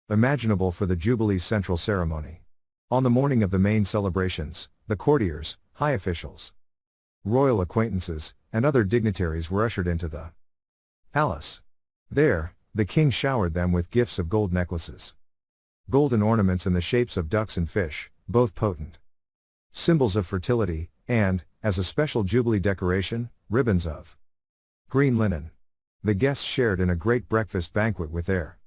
imaginable for the Jubilee's central ceremony. On the morning of the main celebrations, the courtiers, high officials, royal acquaintances, and other dignitaries were ushered into the palace. There, the king showered them with gifts of gold necklaces, golden ornaments in the shapes of ducks and fish, both potent symbols of fertility, and, as a special jubilee decoration, ribbons of green linen. The guests shared in a great breakfast banquet with their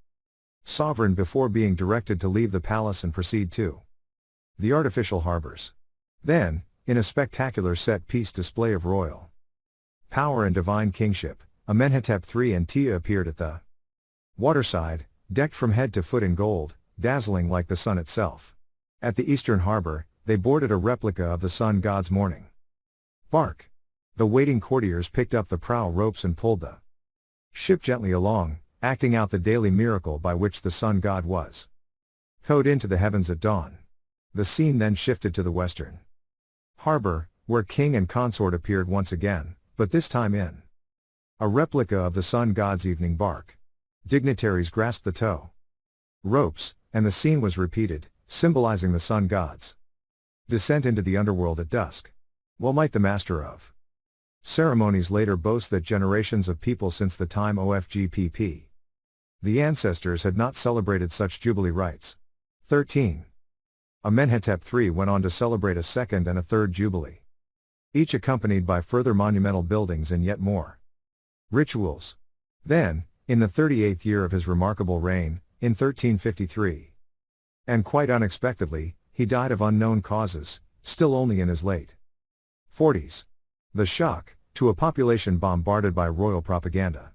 sovereign before being directed to leave the palace and proceed to the artificial harbors. Then, in a spectacular set-piece display of royal power and divine kingship, Amenhotep III and Tia appeared at the waterside, decked from head to foot in gold, dazzling like the sun itself. At the eastern harbor, they boarded a replica of the sun god's morning bark. The waiting courtiers picked up the prow ropes and pulled the ship gently along, acting out the daily miracle by which the sun god was towed into the heavens at dawn. The scene then shifted to the western harbor, where king and consort appeared once again, but this time in a replica of the sun god's evening bark. Dignitaries grasped the tow ropes, and the scene was repeated, symbolizing the sun god's descent into the underworld at dusk. Well might the master of ceremonies later boast that generations of people since the time OFGPP, the ancestors, had not celebrated such jubilee rites. 13. Amenhotep III went on to celebrate a second and a third jubilee, each accompanied by further monumental buildings and yet more rituals. Then, in the 38th year of his remarkable reign, in 1353, and quite unexpectedly, he died of unknown causes, still only in his late 40s. The shock, to a population bombarded by royal propaganda,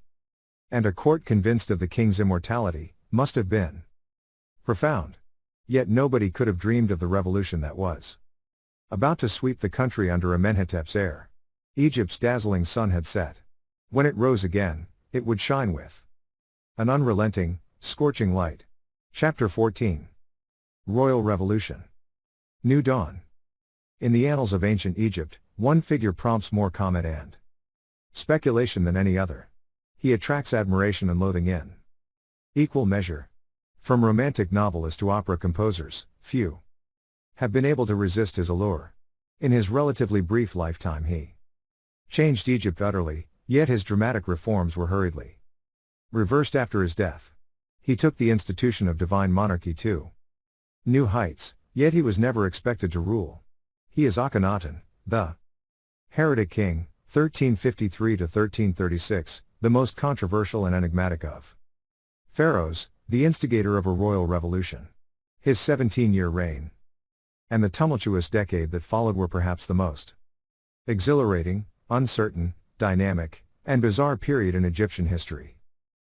and a court convinced of the king's immortality, must have been profound. Yet nobody could have dreamed of the revolution that was about to sweep the country under Amenhotep's heir. Egypt's dazzling sun had set. When it rose again, it would shine with an unrelenting, scorching light. Chapter 14. Royal Revolution. New Dawn. In the annals of ancient Egypt, one figure prompts more comment and speculation than any other. He attracts admiration and loathing in equal measure. From romantic novelists to opera composers, few have been able to resist his allure. In his relatively brief lifetime he changed Egypt utterly, yet his dramatic reforms were hurriedly reversed after his death. He took the institution of divine monarchy to new heights, yet he was never expected to rule. He is Akhenaten, the heretic king, 1353 to 1336, the most controversial and enigmatic of pharaohs, the instigator of a royal revolution. His 17-year reign and the tumultuous decade that followed were perhaps the most exhilarating, uncertain, dynamic, and bizarre period in Egyptian history.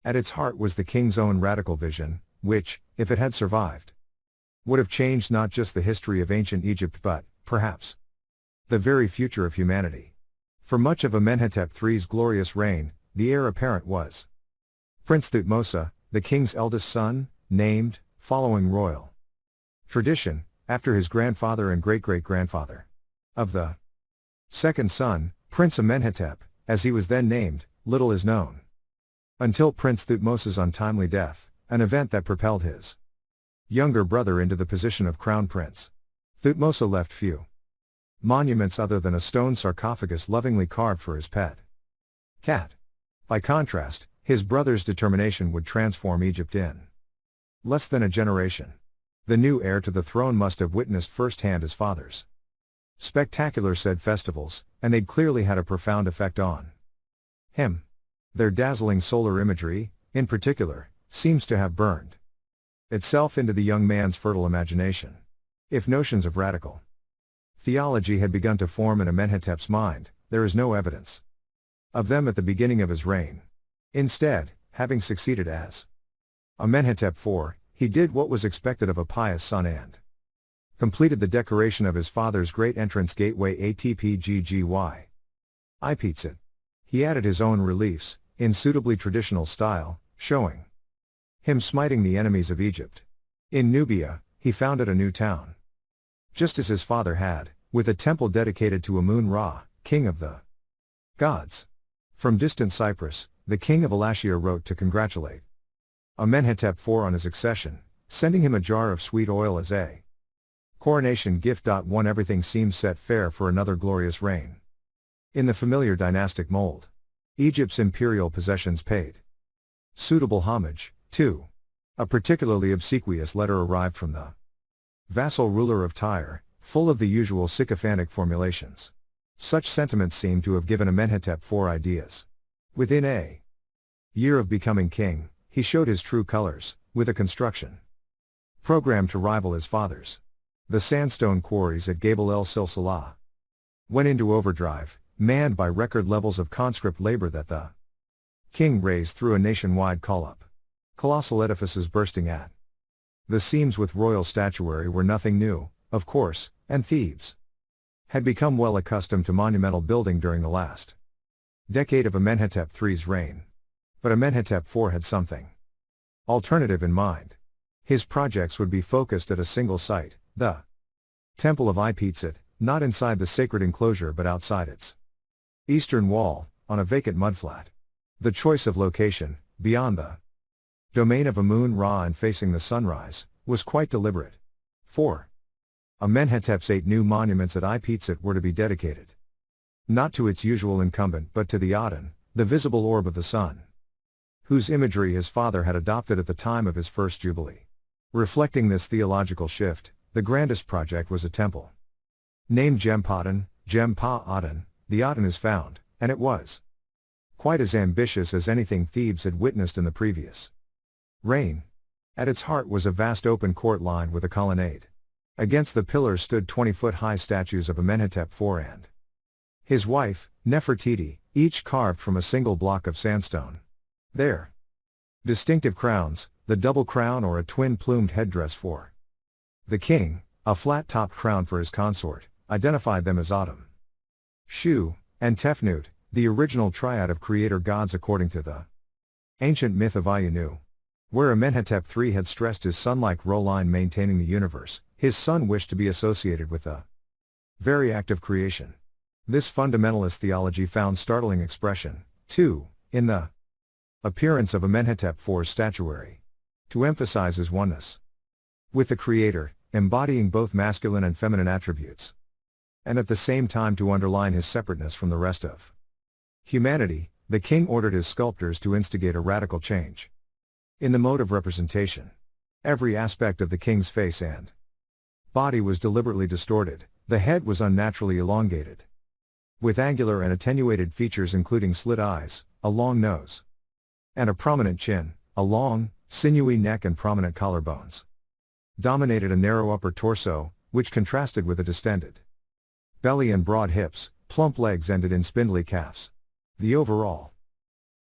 At its heart was the king's own radical vision, which, if it had survived, would have changed not just the history of ancient Egypt but, perhaps, the very future of humanity. For much of Amenhotep III's glorious reign, the heir apparent was Prince Thutmose, the king's eldest son, named, following royal tradition, after his grandfather and great-great-grandfather. Of the second son, Prince Amenhotep, as he was then named, little is known. Until Prince Thutmose's untimely death, an event that propelled his younger brother into the position of crown prince. Thutmose left few monuments other than a stone sarcophagus lovingly carved for his pet cat. By contrast, his brother's determination would transform Egypt in less than a generation. The new heir to the throne must have witnessed firsthand his father's spectacular said festivals, and they'd clearly had a profound effect on him. Their dazzling solar imagery, in particular, seems to have burned itself into the young man's fertile imagination. If notions of radical theology had begun to form in Amenhotep's mind, there is no evidence of them at the beginning of his reign. Instead, having succeeded as Amenhotep IV, he did what was expected of a pious son and completed the decoration of his father's great entrance gateway Atpggy. Ipizit. He added his own reliefs, in suitably traditional style, showing him smiting the enemies of Egypt. In Nubia, he founded a new town, just as his father had, with a temple dedicated to Amun-Ra, king of the gods. From distant Cyprus, the king of Elashia wrote to congratulate Amenhotep IV on his accession, sending him a jar of sweet oil as a coronation gift. One Everything seems set fair for another glorious reign. In the familiar dynastic mold, Egypt's imperial possessions paid suitable homage, too. A particularly obsequious letter arrived from the vassal ruler of Tyre, full of the usual sycophantic formulations. Such sentiments seem to have given Amenhotep IV ideas. Within a year of becoming king, he showed his true colors, with a construction program to rival his father's. The sandstone quarries at Gabel el Silsilah went into overdrive, manned by record levels of conscript labor that the king raised through a nationwide call-up. Colossal edifices bursting at the seams with royal statuary were nothing new, of course, and Thebes had become well accustomed to monumental building during the last decade of Amenhotep III's reign. But Amenhotep IV had something alternative in mind. His projects would be focused at a single site, the Temple of Ipizit, not inside the sacred enclosure but outside its eastern wall, on a vacant mudflat. The choice of location, beyond the domain of Amun-Ra and facing the sunrise, was quite deliberate. 4. Amenhotep's 8 new monuments at Ipizit were to be dedicated not to its usual incumbent but to the Aten, the visible orb of the sun, whose imagery his father had adopted at the time of his first jubilee. Reflecting this theological shift, the grandest project was a temple named Gem-Pa-Aten, Gem-Pa-Aten. The Aten is found, and it was quite as ambitious as anything Thebes had witnessed in the previous reign. At its heart was a vast open court lined with a colonnade. Against the pillars stood 20-foot-high statues of Amenhotep IV and his wife, Nefertiti, each carved from a single block of sandstone. Their distinctive crowns, the double crown or a twin-plumed headdress for the king, a flat-topped crown for his consort, identified them as Atum, Shu, and Tefnut, the original triad of creator gods according to the ancient myth of Ayanu. Where Amenhotep III had stressed his sun-like role line maintaining the universe, his son wished to be associated with the very act of creation. This fundamentalist theology found startling expression, too, in the appearance of Amenhotep IV's statuary. To emphasize his oneness with the Creator, embodying both masculine and feminine attributes, and at the same time to underline his separateness from the rest of humanity, the king ordered his sculptors to instigate a radical change in the mode of representation. Every aspect of the king's face and body was deliberately distorted. The head was unnaturally elongated, with angular and attenuated features including slit eyes, a long nose, and a prominent chin. A long, sinewy neck and prominent collarbones dominated a narrow upper torso, which contrasted with a distended belly and broad hips. Plump legs ended in spindly calves. The overall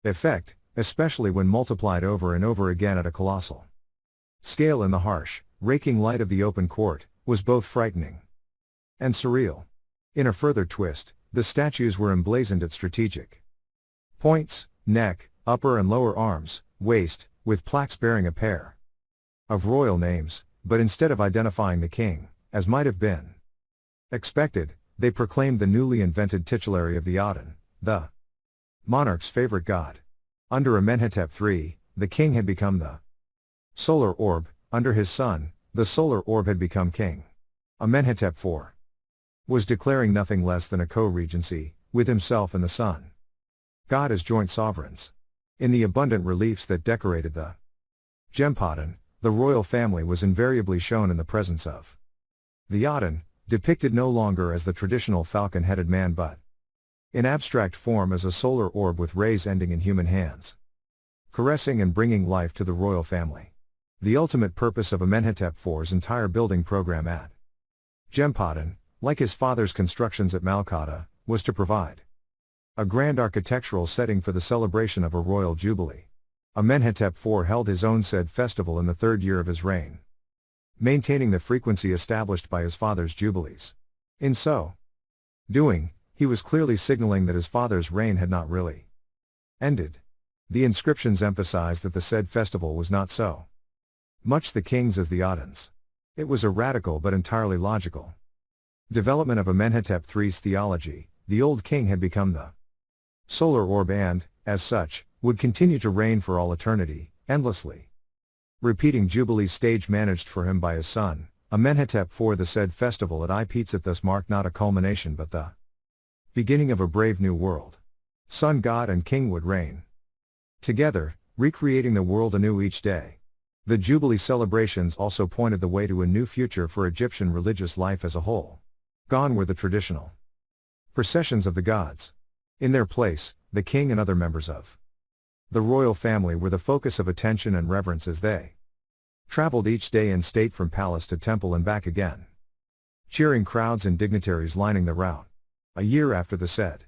effect, especially when multiplied over and over again at a colossal scale in the harsh, raking light of the open court, was both frightening and surreal. In a further twist, the statues were emblazoned at strategic points: neck, upper and lower arms, waist, with plaques bearing a pair of royal names, but instead of identifying the king, as might have been expected, they proclaimed the newly invented titulary of the Aten, the monarch's favorite god. Under Amenhotep III, the king had become the solar orb; under his son, the solar orb had become king. Amenhotep IV was declaring nothing less than a co-regency, with himself and the sun god as joint sovereigns. In the abundant reliefs that decorated the Gempatan, the royal family was invariably shown in the presence of the Aten, depicted no longer as the traditional falcon-headed man but in abstract form as a solar orb with rays ending in human hands, caressing and bringing life to the royal family. The ultimate purpose of Amenhotep IV's entire building program at Gempatan, like his father's constructions at Malkata, was to provide a grand architectural setting for the celebration of a royal jubilee. Amenhotep IV held his own said festival in the third year of his reign, maintaining the frequency established by his father's jubilees. In so doing, he was clearly signaling that his father's reign had not really ended. The inscriptions emphasized that the said festival was not so much the king's as the Aten's. It was a radical but entirely logical development of Amenhotep III's theology. The old king had become the solar orb and, as such, would continue to reign for all eternity, endlessly. Repeating jubilee stage managed for him by his son, Amenhotep IV. The said festival at Ipizet thus marked not a culmination but the beginning of a brave new world. Sun god and king would reign together, recreating the world anew each day. The jubilee celebrations also pointed the way to a new future for Egyptian religious life as a whole. Gone were the traditional processions of the gods. In their place, the king and other members of the royal family were the focus of attention and reverence as they traveled each day in state from palace to temple and back again. Cheering crowds and dignitaries lining the route. A year after the said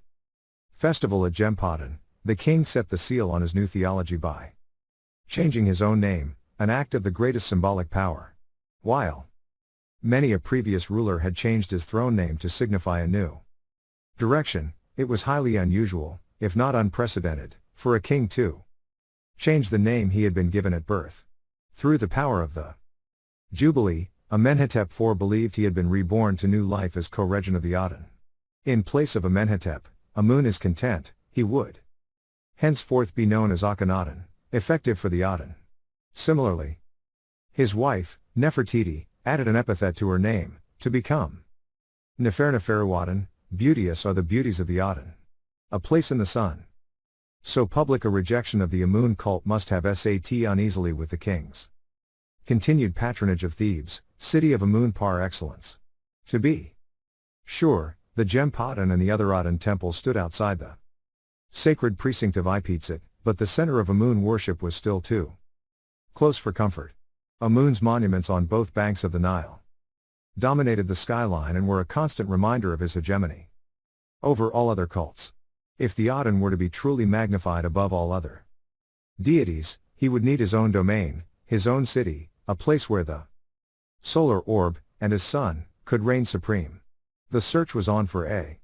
festival at Gempatan, the king set the seal on his new theology by changing his own name, an act of the greatest symbolic power. While many a previous ruler had changed his throne name to signify a new direction, it was highly unusual, if not unprecedented, for a king to change the name he had been given at birth. Through the power of the Jubilee, Amenhotep IV believed he had been reborn to new life as co-regent of the Aten. In place of Amenhotep, Amun is content, he would henceforth be known as Akhenaten, effective for the Aten. Similarly, his wife, Nefertiti, added an epithet to her name, to become Neferneferuaten, beauteous are the beauties of the Aten. A place in the sun. So public a rejection of the Amun cult must have sat uneasily with the king's continued patronage of Thebes, city of Amun par excellence. To be sure, the Gempatan and the other Aten temples stood outside the sacred precinct of Ipizet, but the center of Amun worship was still too close for comfort. Amun's monuments on both banks of the Nile dominated the skyline and were a constant reminder of his hegemony over all other cults. If the Aten were to be truly magnified above all other deities, he would need his own domain, his own city, a place where the solar orb, and his son, could reign supreme. The search was on for a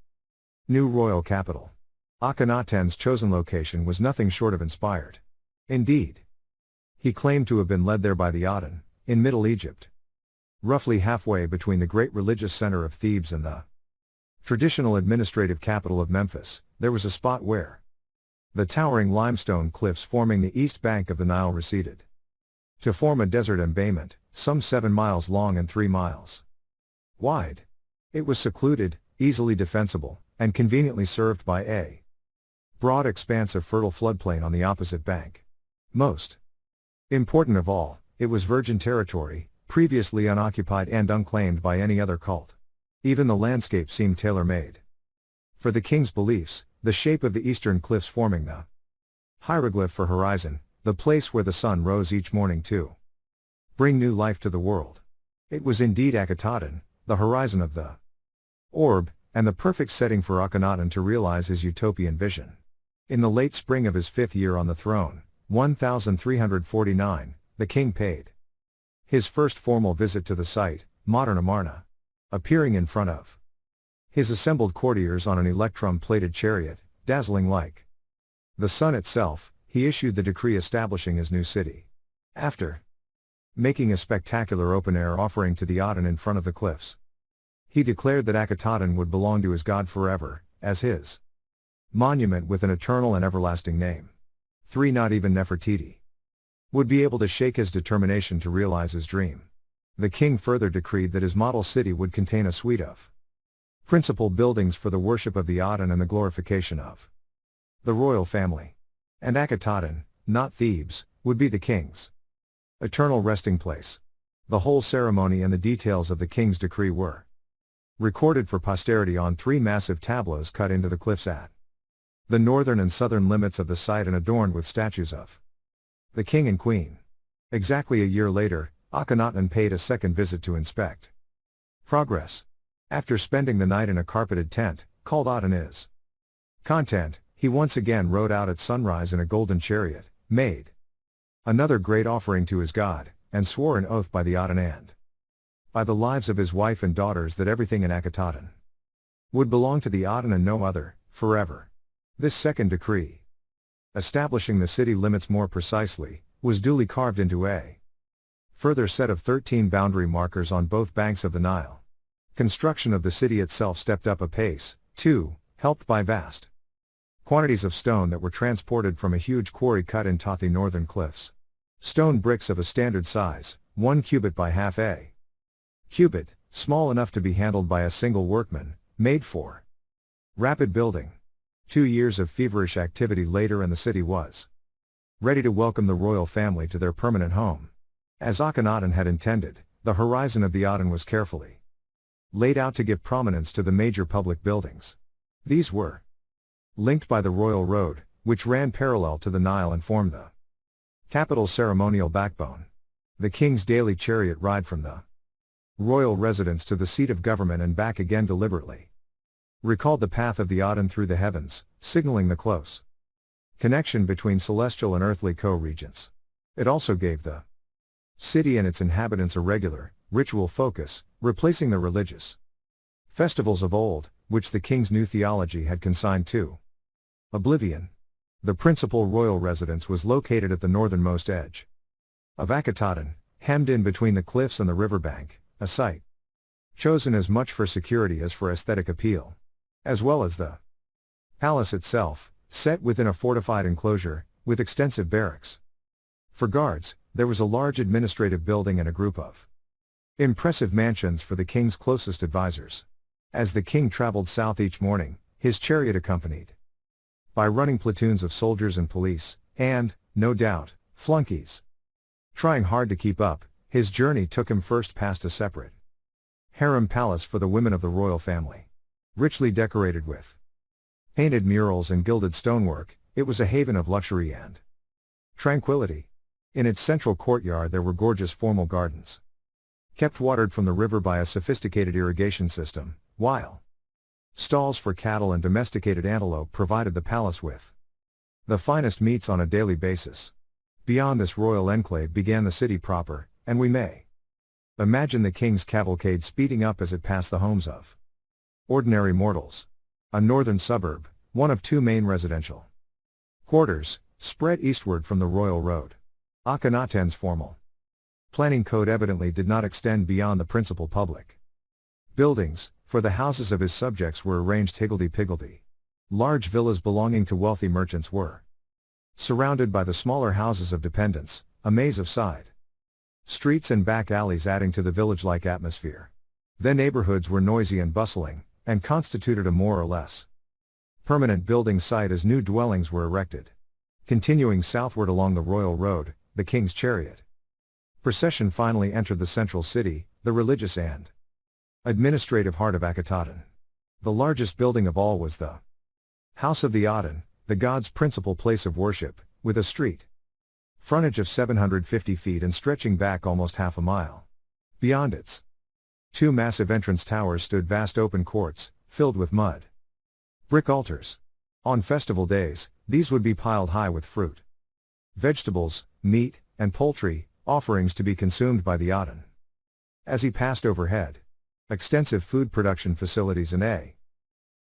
new royal capital. Akhenaten's chosen location was nothing short of inspired. Indeed, he claimed to have been led there by the Aten, in Middle Egypt. Roughly halfway between the great religious center of Thebes and the traditional administrative capital of Memphis, there was a spot where the towering limestone cliffs forming the east bank of the Nile receded to form a desert embayment, some 7 miles long and 3 miles wide. It was secluded, easily defensible, and conveniently served by a broad expanse of fertile floodplain on the opposite bank. Most important of all, it was virgin territory, previously unoccupied and unclaimed by any other cult. Even the landscape seemed tailor-made for the king's beliefs, the shape of the eastern cliffs forming the hieroglyph for horizon, the place where the sun rose each morning to bring new life to the world. It was indeed Akhenaten, the horizon of the orb, and the perfect setting for Akhenaten to realize his utopian vision. In the late spring of his 5th year on the throne, 1349, the king paid His first formal visit to the site, modern Amarna. Appearing in front of his assembled courtiers on an electrum-plated chariot, dazzling like the sun itself, he issued the decree establishing his new city. After making a spectacular open-air offering to the Aten in front of the cliffs, he declared that Akhetaten would belong to his god forever, as his monument with an eternal and everlasting name. 3. Not even Nefertiti would be able to shake his determination to realize his dream. The king further decreed that his model city would contain a suite of principal buildings for the worship of the Aten and the glorification of the royal family. And Akhetaten, not Thebes, would be the king's eternal resting place. The whole ceremony and the details of the king's decree were recorded for posterity on 3 massive tableaus cut into the cliffs at the northern and southern limits of the site and adorned with statues of the king and queen. Exactly a year later, Akhenaten paid a second visit to inspect progress. After spending the night in a carpeted tent, called Aten is content, he once again rode out at sunrise in a golden chariot, made another great offering to his god, and swore an oath by the Aten and by the lives of his wife and daughters that everything in Akhetaten would belong to the Aten and no other, forever. This second decree, establishing the city limits more precisely, was duly carved into a further set of 13 boundary markers on both banks of the Nile. Construction of the city itself stepped up a pace, too, helped by vast quantities of stone that were transported from a huge quarry cut in Tathi northern cliffs. Stone bricks of a standard size, 1 cubit by half a cubit, small enough to be handled by a single workman, made for rapid building. 2 years of feverish activity later and the city was ready to welcome the royal family to their permanent home. As Akhenaten had intended, the horizon of the Aten was carefully laid out to give prominence to the major public buildings. These were linked by the royal road, which ran parallel to the Nile and formed the capital's ceremonial backbone. The king's daily chariot ride from the royal residence to the seat of government and back again deliberately recalled the path of the Aten through the heavens, signaling the close connection between celestial and earthly co-regents. It also gave the city and its inhabitants a regular, ritual focus, replacing the religious festivals of old, which the king's new theology had consigned to oblivion. The principal royal residence was located at the northernmost edge of Akhetaten, hemmed in between the cliffs and the riverbank, a site chosen as much for security as for aesthetic appeal, as well as the palace itself, set within a fortified enclosure, with extensive barracks for guards. There was a large administrative building and a group of impressive mansions for the king's closest advisors. As the king traveled south each morning, his chariot accompanied by running platoons of soldiers and police, and, no doubt, flunkies. Trying hard to keep up, his journey took him first past a separate harem palace for the women of the royal family. Richly decorated with painted murals and gilded stonework, it was a haven of luxury and tranquility. In its central courtyard there were gorgeous formal gardens, kept watered from the river by a sophisticated irrigation system, while stalls for cattle and domesticated antelope provided the palace with the finest meats on a daily basis. Beyond this royal enclave began the city proper, and we may imagine the king's cavalcade speeding up as it passed the homes of ordinary mortals. A northern suburb, one of 2 main residential quarters, spread eastward from the royal road. Akhenaten's formal planning code evidently did not extend beyond the principal public buildings, for the houses of his subjects were arranged higgledy-piggledy. Large villas belonging to wealthy merchants were surrounded by the smaller houses of dependents, a maze of side streets and back alleys adding to the village-like atmosphere. The neighborhoods were noisy and bustling, and constituted a more or less permanent building site as new dwellings were erected. Continuing southward along the royal road, the king's chariot procession finally entered the central city, the religious and administrative heart of Akhetaten. The largest building of all was the House of the Aten, the god's principal place of worship, with a street frontage of 750 feet and stretching back almost half a mile. Beyond its 2 massive entrance towers stood vast open courts, filled with mud brick altars. On festival days, these would be piled high with fruit, vegetables, meat, and poultry, offerings to be consumed by the Aten. As he passed overhead, extensive food production facilities and a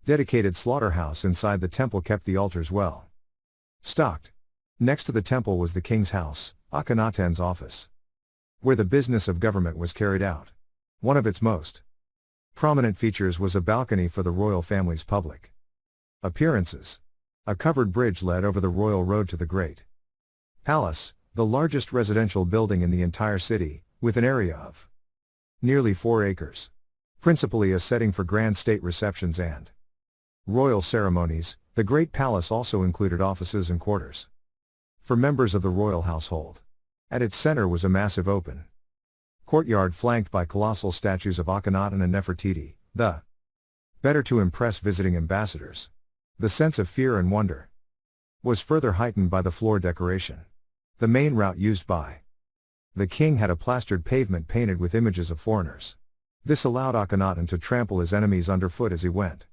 dedicated slaughterhouse inside the temple kept the altars well stocked. Next to the temple was the king's house, Akhenaten's office, where the business of government was carried out. One of its most prominent features was a balcony for the royal family's public appearances. A covered bridge led over the royal road to the Great Palace, the largest residential building in the entire city, with an area of nearly 4 acres. Principally a setting for grand state receptions and royal ceremonies, the Great Palace also included offices and quarters for members of the royal household. At its center was a massive open courtyard flanked by colossal statues of Akhenaten and Nefertiti, the better to impress visiting ambassadors. The sense of fear and wonder was further heightened by the floor decoration. The main route used by the king had a plastered pavement painted with images of foreigners. This allowed Akhenaten to trample his enemies underfoot as he went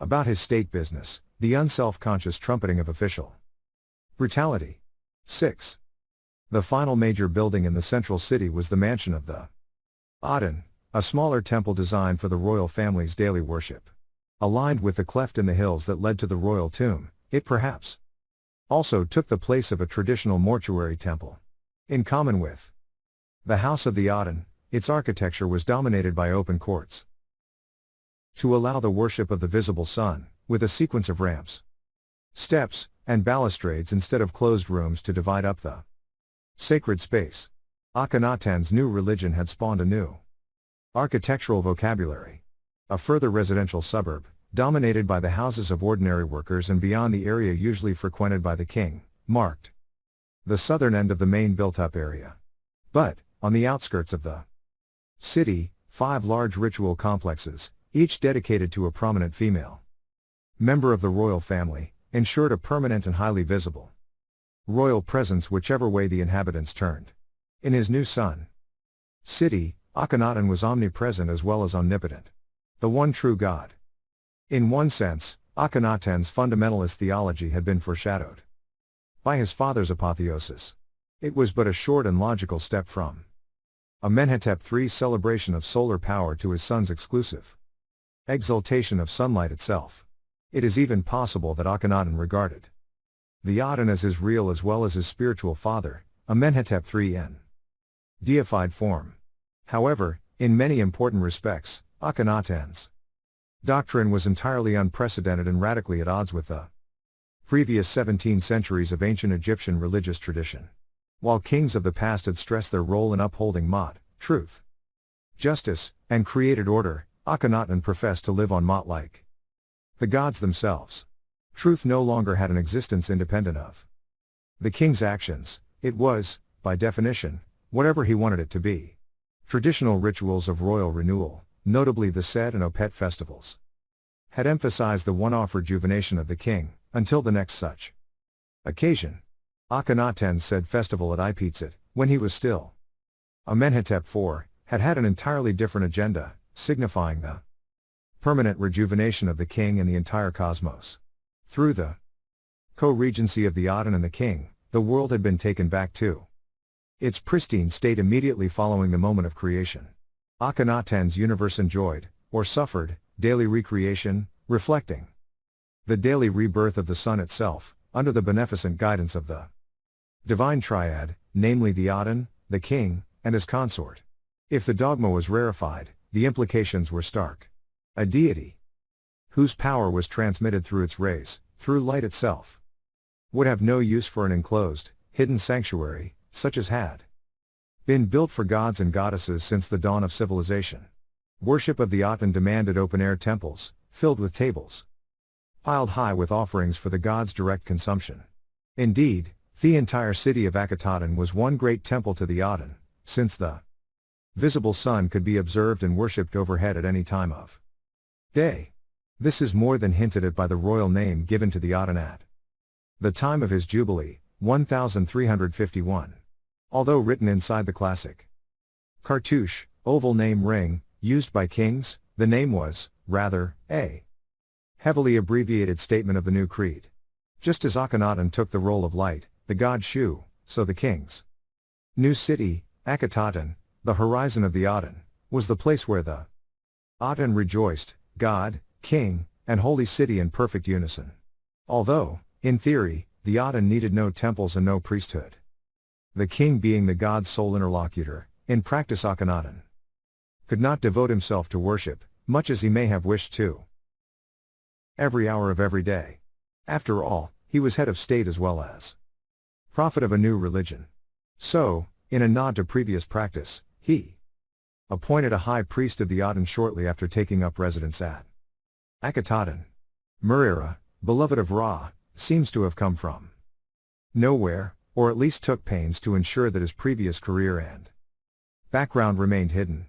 about his state business, the unself-conscious trumpeting of official brutality. 6. The final major building in the central city was the mansion of the Aten, a smaller temple designed for the royal family's daily worship. Aligned with the cleft in the hills that led to the royal tomb, it perhaps also took the place of a traditional mortuary temple. In common with the House of the Aten, its architecture was dominated by open courts to allow the worship of the visible sun, with a sequence of ramps, steps, and balustrades instead of closed rooms to divide up the sacred space. Akhenaten's new religion had spawned a new architectural vocabulary. A further residential suburb, dominated by the houses of ordinary workers and beyond the area usually frequented by the king, marked the southern end of the main built-up area. But, on the outskirts of the city, 5 large ritual complexes, each dedicated to a prominent female member of the royal family, ensured a permanent and highly visible royal presence whichever way the inhabitants turned. In his new sun city, Akhenaten was omnipresent as well as omnipotent. The one true God. In one sense, Akhenaten's fundamentalist theology had been foreshadowed by his father's apotheosis. It was but a short and logical step from Amenhotep III's celebration of solar power to his son's exclusive exaltation of sunlight itself. It is even possible that Akhenaten regarded the Aten as his real as well as his spiritual father, Amenhotep III in deified form. However, in many important respects, Akhenaten's doctrine was entirely unprecedented and radically at odds with the previous 17 centuries of ancient Egyptian religious tradition. While kings of the past had stressed their role in upholding Ma'at, truth, justice, and created order, Akhenaten professed to live on Ma'at like the gods themselves. Truth no longer had an existence independent of the king's actions. It was, by definition, whatever he wanted it to be. Traditional rituals of royal renewal, notably the Sed and Opet festivals, had emphasized the one-off rejuvenation of the king, until the next such occasion. Akhenaten's Sed festival at Ipizit, when he was still Amenhotep IV, had had an entirely different agenda, signifying the permanent rejuvenation of the king and the entire cosmos. Through the co-regency of the Aten and the king, the world had been taken back to its pristine state immediately following the moment of creation. Akhenaten's universe enjoyed, or suffered, daily recreation, reflecting the daily rebirth of the sun itself, under the beneficent guidance of the divine triad, namely the Aten, the king, and his consort. If the dogma was rarefied, the implications were stark. A deity whose power was transmitted through its rays, through light itself, would have no use for an enclosed, hidden sanctuary, such as had been built for gods and goddesses since the dawn of civilization. Worship of the Aten demanded open-air temples, filled with tables piled high with offerings for the gods' direct consumption. Indeed, the entire city of Akhetaten was one great temple to the Aten, since the visible sun could be observed and worshipped overhead at any time of day. This is more than hinted at by the royal name given to the Aten at the time of his jubilee, 1351. Although written inside the classic cartouche, oval name ring, used by kings, the name was, rather, a heavily abbreviated statement of the new creed. Just as Akhenaten took the role of light, the god Shu, so the kings New city, Akhetaten, the horizon of the Aten, was the place where the Aten rejoiced, God, King, and Holy City in perfect unison. Although, in theory, the Aten needed no temples and no priesthood. The king being the god's sole interlocutor, in practice Akhenaten could not devote himself to worship, much as he may have wished to. Every hour of every day. After all, he was head of state as well as prophet of a new religion. So, in a nod to previous practice, he appointed a high priest of the Aten shortly after taking up residence at Akhetaten. Murira, beloved of Ra, seems to have come from nowhere, or at least took pains to ensure that his previous career and background remained hidden.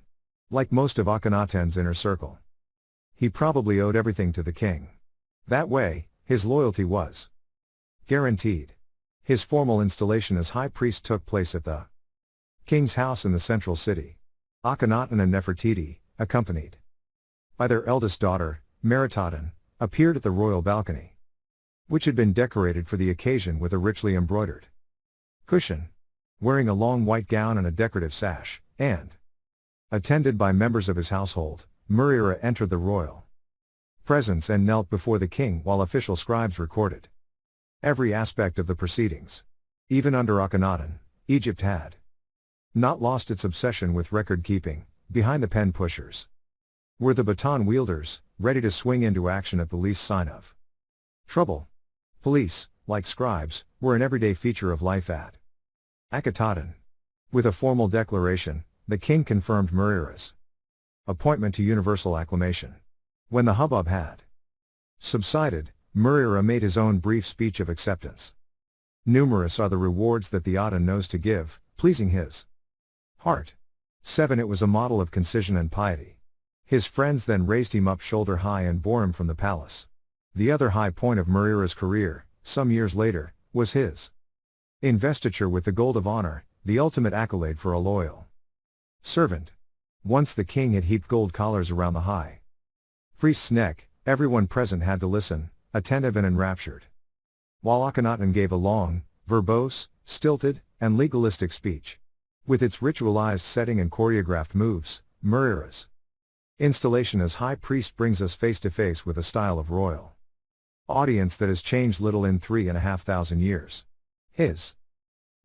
Like most of Akhenaten's inner circle, he probably owed everything to the king. That way, his loyalty was guaranteed. His formal installation as high priest took place at the king's house in the central city. Akhenaten and Nefertiti, accompanied by their eldest daughter, Meritaten, appeared at the royal balcony, which had been decorated for the occasion with a richly embroidered cushion. Wearing a long white gown and a decorative sash, and attended by members of his household, Murira entered the royal presence and knelt before the king while official scribes recorded every aspect of the proceedings. Even under Akhenaten, Egypt had not lost its obsession with record-keeping. Behind the pen pushers were the baton wielders, ready to swing into action at the least sign of trouble. Police, like scribes, were an everyday feature of life at Akhetaten. With a formal declaration, the king confirmed Murira's appointment to universal acclamation. When the hubbub had subsided, Murira made his own brief speech of acceptance. Numerous are the rewards that the Aten knows to give, pleasing his heart. 7. It was a model of concision and piety. His friends then raised him up shoulder high and bore him from the palace. The other high point of Murira's career, some years later, was his investiture with the Gold of Honor, the ultimate accolade for a loyal servant. Once the king had heaped gold collars around the high priest's neck, everyone present had to listen, attentive and enraptured, while Akhenaten gave a long, verbose, stilted, and legalistic speech. With its ritualized setting and choreographed moves, Murira's installation as high priest brings us face to face with a style of royal audience that has changed little in 3,500 years. His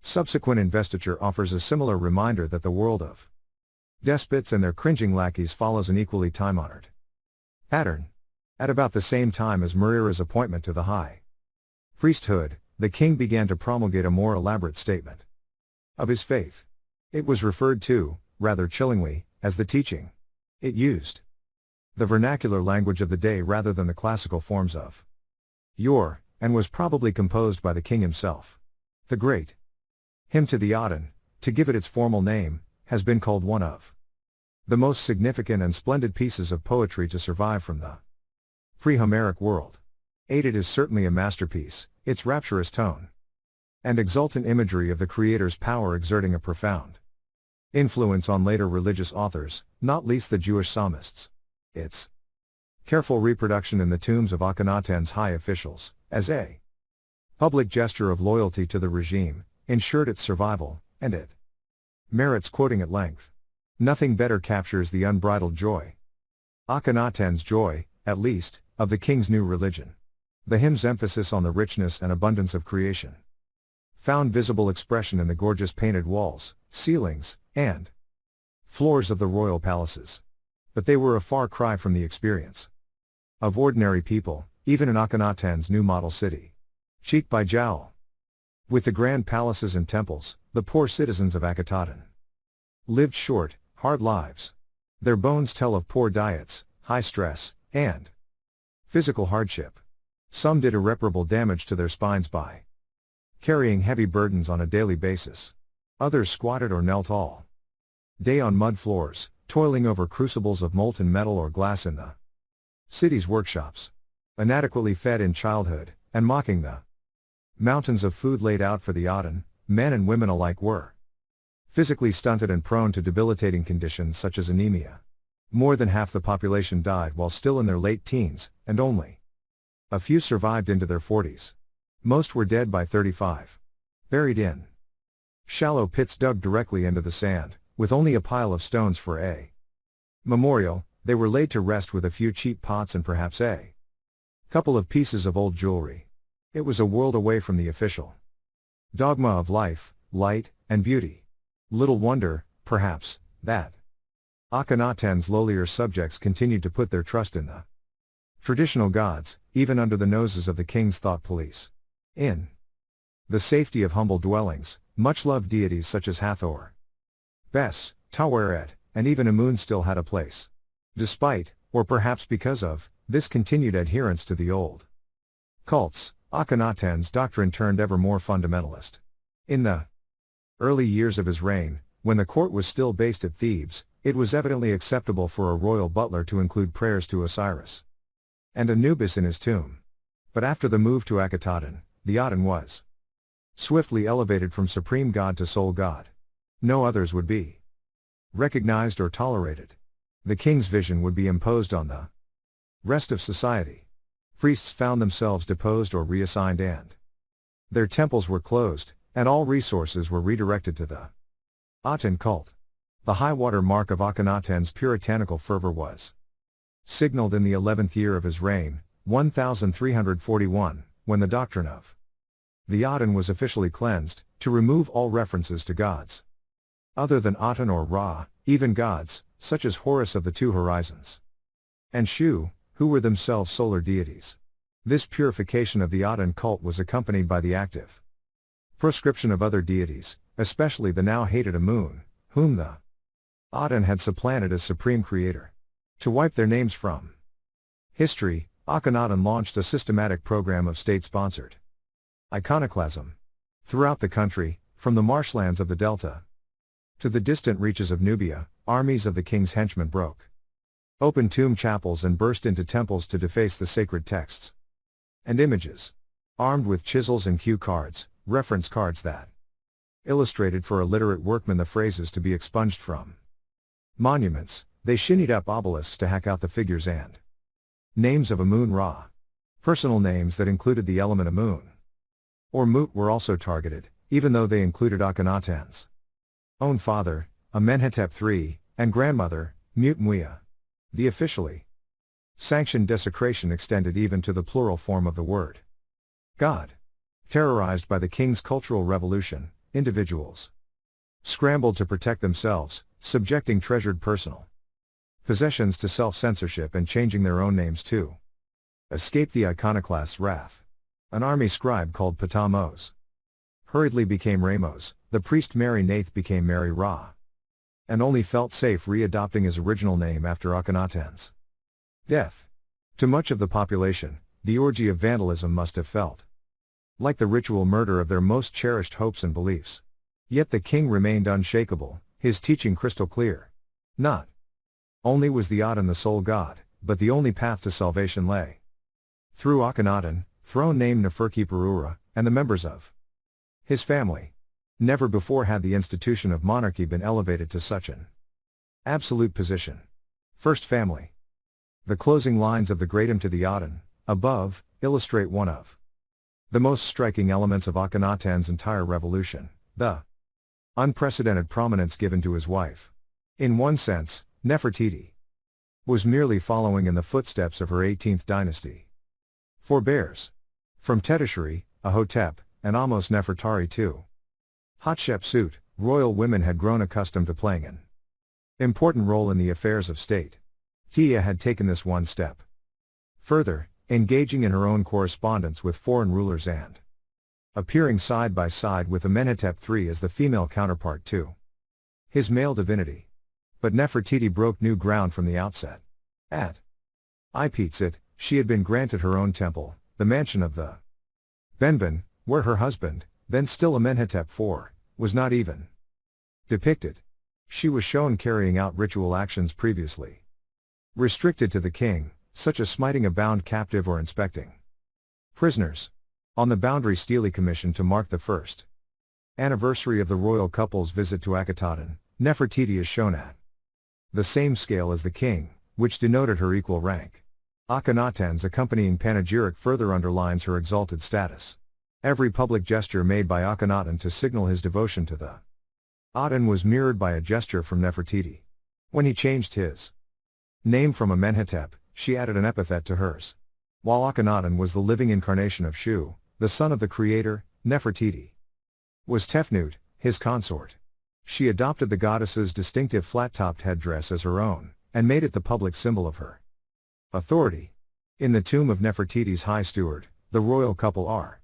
subsequent investiture offers a similar reminder that the world of despots and their cringing lackeys follows an equally time-honored pattern. At about the same time as Murira's appointment to the high priesthood, the king began to promulgate a more elaborate statement of his faith. It was referred to, rather chillingly, as the teaching. It used the vernacular language of the day rather than the classical forms of yore, and was probably composed by the king himself. The great hymn to the Aten, to give it its formal name, has been called one of the most significant and splendid pieces of poetry to survive from the pre-Homeric world. 8. It is certainly a masterpiece, its rapturous tone and exultant imagery of the creator's power exerting a profound influence on later religious authors, not least the Jewish psalmists. Its careful reproduction in the tombs of Akhenaten's high officials, as a public gesture of loyalty to the regime, ensured its survival, and it merits quoting at length. Nothing better captures the unbridled joy, Akhenaten's joy, at least, of the king's new religion. The hymn's emphasis on the richness and abundance of creation found visible expression in the gorgeous painted walls, ceilings, and floors of the royal palaces. But they were a far cry from the experience of ordinary people, even in Akhenaten's new model city. Cheek by jowl with the grand palaces and temples, the poor citizens of Akhetaten lived short, hard lives. Their bones tell of poor diets, high stress, and physical hardship. Some did irreparable damage to their spines by carrying heavy burdens on a daily basis. Others squatted or knelt all day on mud floors, toiling over crucibles of molten metal or glass in the city's workshops. Inadequately fed in childhood, and mocking the mountains of food laid out for the Aten, men and women alike were physically stunted and prone to debilitating conditions such as anemia. More than half the population died while still in their late teens, and only a few survived into their 40s. Most were dead by 35. Buried in Shallow pits dug directly into the sand, with only a pile of stones for a memorial. They were laid to rest with a few cheap pots and perhaps a couple of pieces of old jewelry. It was a world away from the official dogma of life, light, and beauty. Little wonder, perhaps, that Akhenaten's lowlier subjects continued to put their trust in the traditional gods, even under the noses of the king's thought police. In the safety of humble dwellings, much-loved deities such as Hathor, Bes, Taweret, and even Amun still had a place. Despite, or perhaps because of, this continued adherence to the old cults, Akhenaten's doctrine turned ever more fundamentalist. In the early years of his reign, when the court was still based at Thebes, it was evidently acceptable for a royal butler to include prayers to Osiris and Anubis in his tomb. But after the move to Akhetaten, the Aten was swiftly elevated from supreme god to sole god. No others would be recognized or tolerated. The king's vision would be imposed on the rest of society. Priests found themselves deposed or reassigned, and their temples were closed, and all resources were redirected to the Aten cult. The high-water mark of Akhenaten's puritanical fervor was signaled in the 11th year of his reign, 1341, when the doctrine of the Aten was officially cleansed, to remove all references to gods other than Aten or Ra, even gods, such as Horus of the Two Horizons, and Shu, who were themselves solar deities. This purification of the Aten cult was accompanied by the active proscription of other deities, especially the now hated Amun, whom the Aten had supplanted as supreme creator. To wipe their names from history, Akhenaten launched a systematic program of state-sponsored iconoclasm. Throughout the country, from the marshlands of the Delta to the distant reaches of Nubia, armies of the king's henchmen broke open tomb chapels and burst into temples to deface the sacred texts and images. Armed with chisels and cue cards, reference cards that illustrated for illiterate workmen the phrases to be expunged from monuments, they shinnied up obelisks to hack out the figures and names of Amun-Ra. Personal names that included the element Amun or Mut were also targeted, even though they included Akhenaten's own father, Amenhotep III, and grandmother, Mut-Muia. The officially sanctioned desecration extended even to the plural form of the word God. Terrorized by the king's cultural revolution, individuals scrambled to protect themselves, subjecting treasured personal possessions to self-censorship and changing their own names to escape the iconoclast's wrath. An army scribe called Patamos hurriedly became Ramos, the priest Mary Nath became Mary Ra, and only felt safe re-adopting his original name after Akhenaten's death. To much of the population, the orgy of vandalism must have felt like the ritual murder of their most cherished hopes and beliefs. Yet the king remained unshakable, his teaching crystal clear. Not only was the Aten the sole god, but the only path to salvation lay through Akhenaten, throne named Nefertiti-Perura, and the members of his family. Never before had the institution of monarchy been elevated to such an absolute position. First family. The closing lines of the Great Hymn to the Aten, above, illustrate one of the most striking elements of Akhenaten's entire revolution, the unprecedented prominence given to his wife. In one sense, Nefertiti was merely following in the footsteps of her 18th dynasty forebears. From Tetisheri, Ahotep, and Amos Nefertari II, Hatshepsut, royal women had grown accustomed to playing an important role in the affairs of state. Tia had taken this one step further, engaging in her own correspondence with foreign rulers and appearing side by side with Amenhotep III as the female counterpart to his male divinity. But Nefertiti broke new ground from the outset. At Ipitsit, she had been granted her own temple, the mansion of the Benben, where her husband, then still Amenhotep IV, was not even depicted. She was shown carrying out ritual actions previously restricted to the king, such as smiting a bound captive or inspecting prisoners. On the boundary Stele Commission to mark the first anniversary of the royal couple's visit to Akhetaten, Nefertiti is shown at the same scale as the king, which denoted her equal rank. Akhenaten's accompanying panegyric further underlines her exalted status. Every public gesture made by Akhenaten to signal his devotion to the Aten was mirrored by a gesture from Nefertiti. When he changed his name from Amenhotep, she added an epithet to hers. While Akhenaten was the living incarnation of Shu, the son of the creator, Nefertiti was Tefnut, his consort. She adopted the goddess's distinctive flat-topped headdress as her own, and made it the public symbol of her authority. In the tomb of Nefertiti's high steward, the royal couple are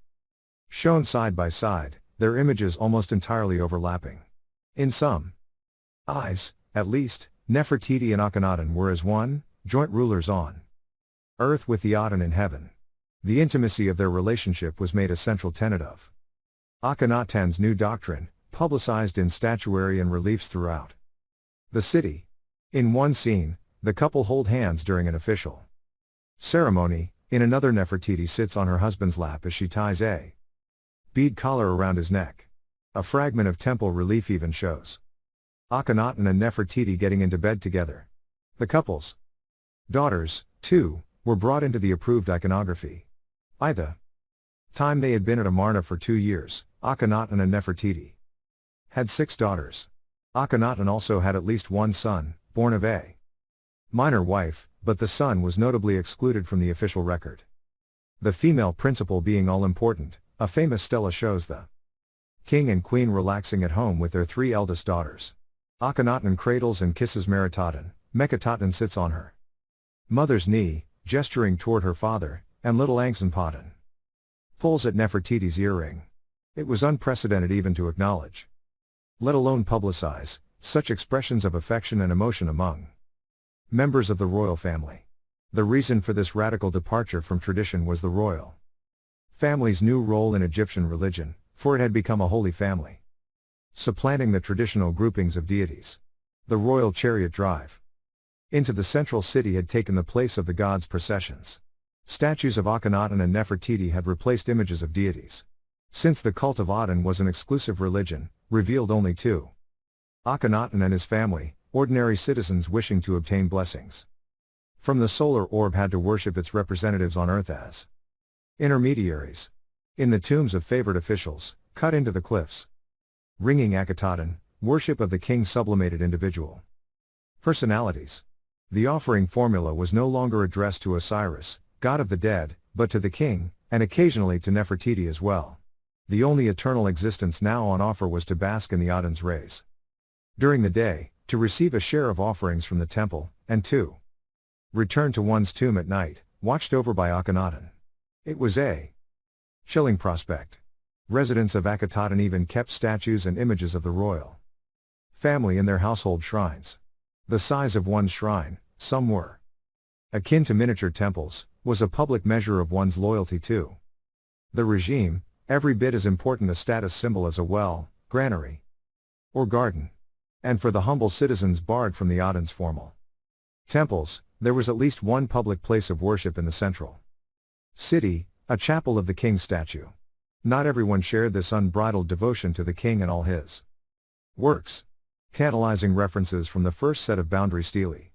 shown side by side, their images almost entirely overlapping. In some eyes, at least, Nefertiti and Akhenaten were as one, joint rulers on earth with the Aten in heaven. The intimacy of their relationship was made a central tenet of Akhenaten's new doctrine, publicized in statuary and reliefs throughout the city. In one scene, the couple hold hands during an official ceremony. In another, Nefertiti sits on her husband's lap as she ties a bead collar around his neck. A fragment of temple relief even shows Akhenaten and Nefertiti getting into bed together. The couple's daughters, too, were brought into the approved iconography. By the time they had been at Amarna for 2 years, Akhenaten and Nefertiti had 6 daughters. Akhenaten also had at least one son, born of a minor wife, but the son was notably excluded from the official record. The female principle being all-important, a famous stela shows the king and queen relaxing at home with their 3 eldest daughters. Akhenaten cradles and kisses Meritaten, Meketaten sits on her mother's knee, gesturing toward her father, and little Angsenpaten pulls at Nefertiti's earring. It was unprecedented even to acknowledge, let alone publicize, such expressions of affection and emotion among members of the royal family. The reason for this radical departure from tradition was the royal family's new role in Egyptian religion, for it had become a holy family, supplanting the traditional groupings of deities. The royal chariot drive into the central city had taken the place of the gods' processions. Statues of Akhenaten and Nefertiti had replaced images of deities. Since the cult of Aten was an exclusive religion, revealed only to Akhenaten and his family, ordinary citizens wishing to obtain blessings from the solar orb had to worship its representatives on earth as intermediaries. In the tombs of favored officials, cut into the cliffs ringing Akhetaten, worship of the king's sublimated individual personalities. The offering formula was no longer addressed to Osiris, god of the dead, but to the king, and occasionally to Nefertiti as well. The only eternal existence now on offer was to bask in the Aten's rays during the day, to receive a share of offerings from the temple, and to return to one's tomb at night, watched over by Akhenaten. It was a chilling prospect. Residents of Akhetaten even kept statues and images of the royal family in their household shrines. The size of one's shrine, some were akin to miniature temples, was a public measure of one's loyalty to the regime, every bit as important a status symbol as a well, granary, or garden. And for the humble citizens barred from the Aten's formal temples, there was at least one public place of worship in the central city, a chapel of the king's statue. Not everyone shared this unbridled devotion to the king and all his works. Canalizing references from the first set of boundary stelae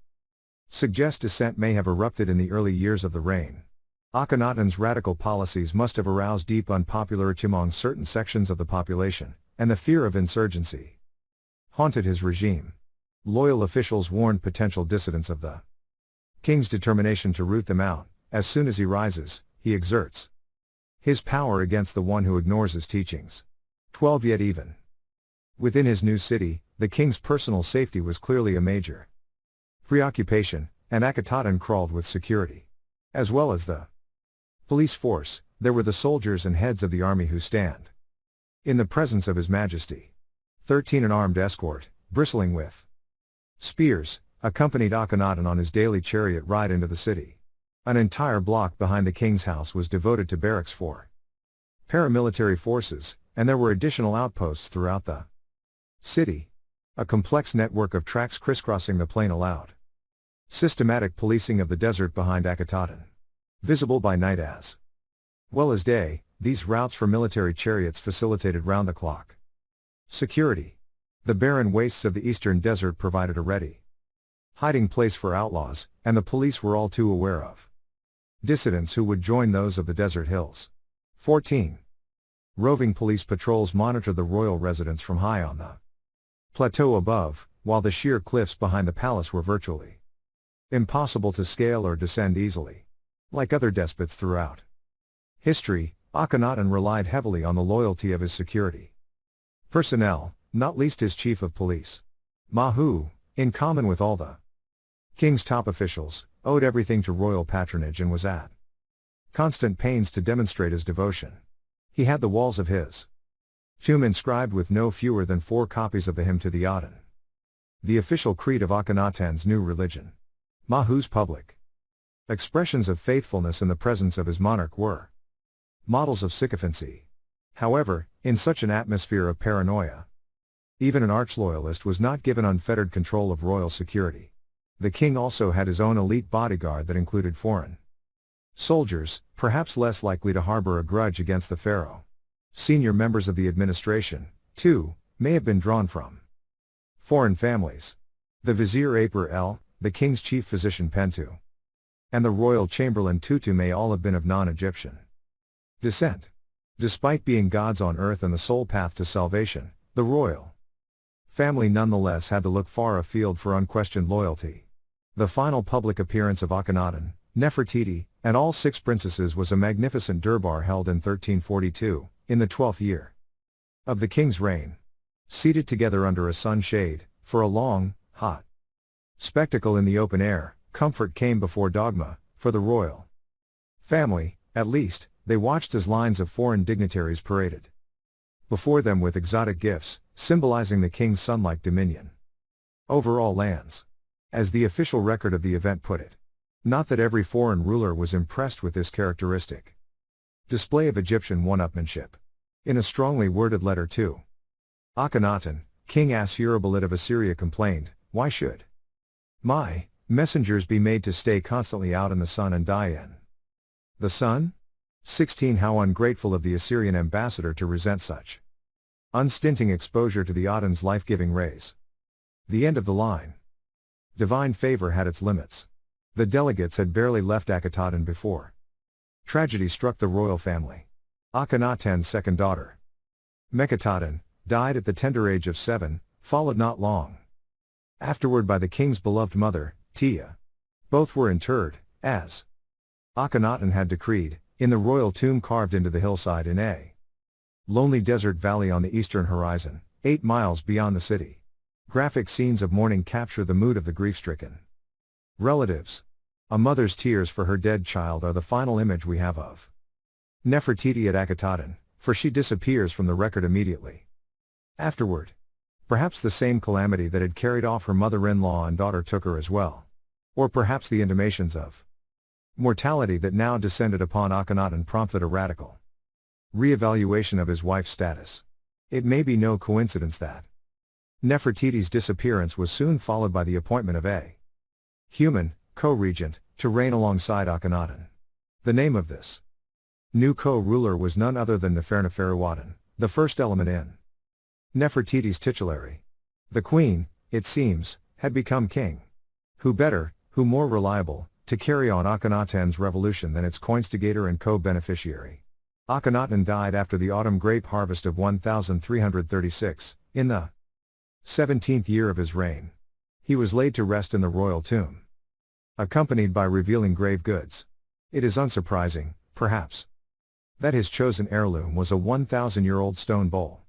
suggest dissent may have erupted in the early years of the reign. Akhenaten's radical policies must have aroused deep unpopularity among certain sections of the population, and the fear of insurgency haunted his regime. Loyal officials warned potential dissidents of the king's determination to root them out. As soon as he rises, he exerts his power against the one who ignores his teachings. 12 Yet even within his new city, the king's personal safety was clearly a major preoccupation, and Akhetaten crawled with security. As well as the police force, there were the soldiers and heads of the army who stand in the presence of His Majesty. 13 An armed escort, bristling with spears, accompanied Akhenaten on his daily chariot ride into the city. An entire block behind the king's house was devoted to barracks for paramilitary forces, and there were additional outposts throughout the city. A complex network of tracks crisscrossing the plain allowed systematic policing of the desert behind Akhetaten. Visible by night as well as day, these routes for military chariots facilitated round-the-clock security. The barren wastes of the eastern desert provided a ready hiding place for outlaws, and the police were all too aware of dissidents who would join those of the desert hills. 14. Roving police patrols monitored the royal residence from high on the plateau above, while the sheer cliffs behind the palace were virtually impossible to scale or descend easily. Like other despots throughout history, Akhenaten relied heavily on the loyalty of his security personnel, not least his chief of police. Mahu, in common with all the king's top officials, owed everything to royal patronage and was at constant pains to demonstrate his devotion. He had the walls of his tomb inscribed with no fewer than 4 copies of the hymn to the Aten, the official creed of Akhenaten's new religion. Mahu's public expressions of faithfulness in the presence of his monarch were models of sycophancy. However, in such an atmosphere of paranoia, even an arch-loyalist was not given unfettered control of royal security. The king also had his own elite bodyguard that included foreign soldiers, perhaps less likely to harbor a grudge against the pharaoh. Senior members of the administration, too, may have been drawn from foreign families. The vizier Aper the king's chief physician Pentu, and the royal chamberlain Tutu may all have been of non-Egyptian descent. Despite being gods on earth and the sole path to salvation, the royal family nonetheless had to look far afield for unquestioned loyalty. The final public appearance of Akhenaten, Nefertiti, and all 6 princesses was a magnificent durbar held in 1342, in the 12th year of the king's reign. Seated together under a sunshade, for a long, hot spectacle in the open air, comfort came before dogma, for the royal family, at least. They watched as lines of foreign dignitaries paraded before them with exotic gifts, symbolizing the king's sun-like dominion over all lands. As the official record of the event put it, not that every foreign ruler was impressed with this characteristic display of Egyptian one-upmanship. In a strongly worded letter to Akhenaten, King Ashurbanipal of Assyria complained, "Why should my messengers be made to stay constantly out in the sun and die in the sun?" 16 How ungrateful of the Assyrian ambassador to resent such unstinting exposure to the Aten's life-giving rays. The end of the line. Divine favor had its limits. The delegates had barely left Akhenaten before tragedy struck the royal family. Akhenaten's second daughter, Meketaten, died at the tender age of 7, followed not long afterward by the king's beloved mother, Tia. Both were interred, as Akhenaten had decreed, in the royal tomb carved into the hillside in a lonely desert valley on the eastern horizon, 8 miles beyond the city. Graphic scenes of mourning capture the mood of the grief-stricken relatives. A mother's tears for her dead child are the final image we have of Nefertiti at Akhenaten, for she disappears from the record immediately afterward. Perhaps the same calamity that had carried off her mother-in-law and daughter took her as well. Or perhaps the intimations of mortality that now descended upon Akhenaten prompted a radical re-evaluation of his wife's status. It may be no coincidence that Nefertiti's disappearance was soon followed by the appointment of a human co-regent to reign alongside Akhenaten. The name of this new co-ruler was none other than Neferneferuaten, the first element in Nefertiti's titulary. The queen, it seems, had become king. Who better, who more reliable, to carry on Akhenaten's revolution than its coinstigator and co-beneficiary? Akhenaten died after the autumn grape harvest of 1336, in the 17th year of his reign. He was laid to rest in the royal tomb, accompanied by revealing grave goods. It is unsurprising, perhaps, that his chosen heirloom was a 1,000-year-old stone bowl,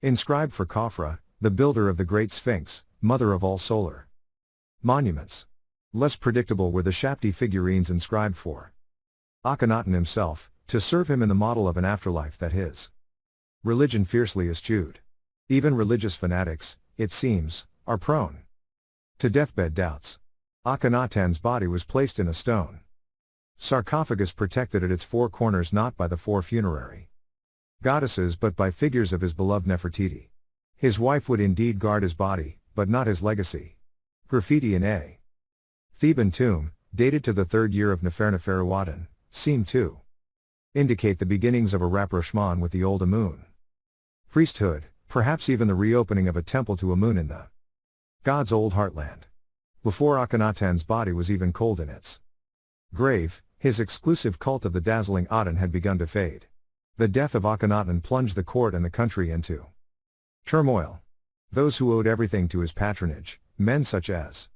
inscribed for Khafra, the builder of the Great Sphinx, mother of all solar monuments. Less predictable were the Shapti figurines inscribed for Akhenaten himself, to serve him in the model of an afterlife that his religion fiercely eschewed. Even religious fanatics, it seems, are prone to deathbed doubts. Akhenaten's body was placed in a stone sarcophagus protected at its 4 corners not by the 4 funerary goddesses but by figures of his beloved Nefertiti. His wife would indeed guard his body, but not his legacy. Graffiti in a Theban tomb, dated to the 3rd year of Neferneferuaten, seem to indicate the beginnings of a rapprochement with the old Amun priesthood, perhaps even the reopening of a temple to Amun in the god's old heartland. Before Akhenaten's body was even cold in its grave, his exclusive cult of the dazzling Aten had begun to fade. The death of Akhenaten plunged the court and the country into turmoil. Those who owed everything to his patronage, men such as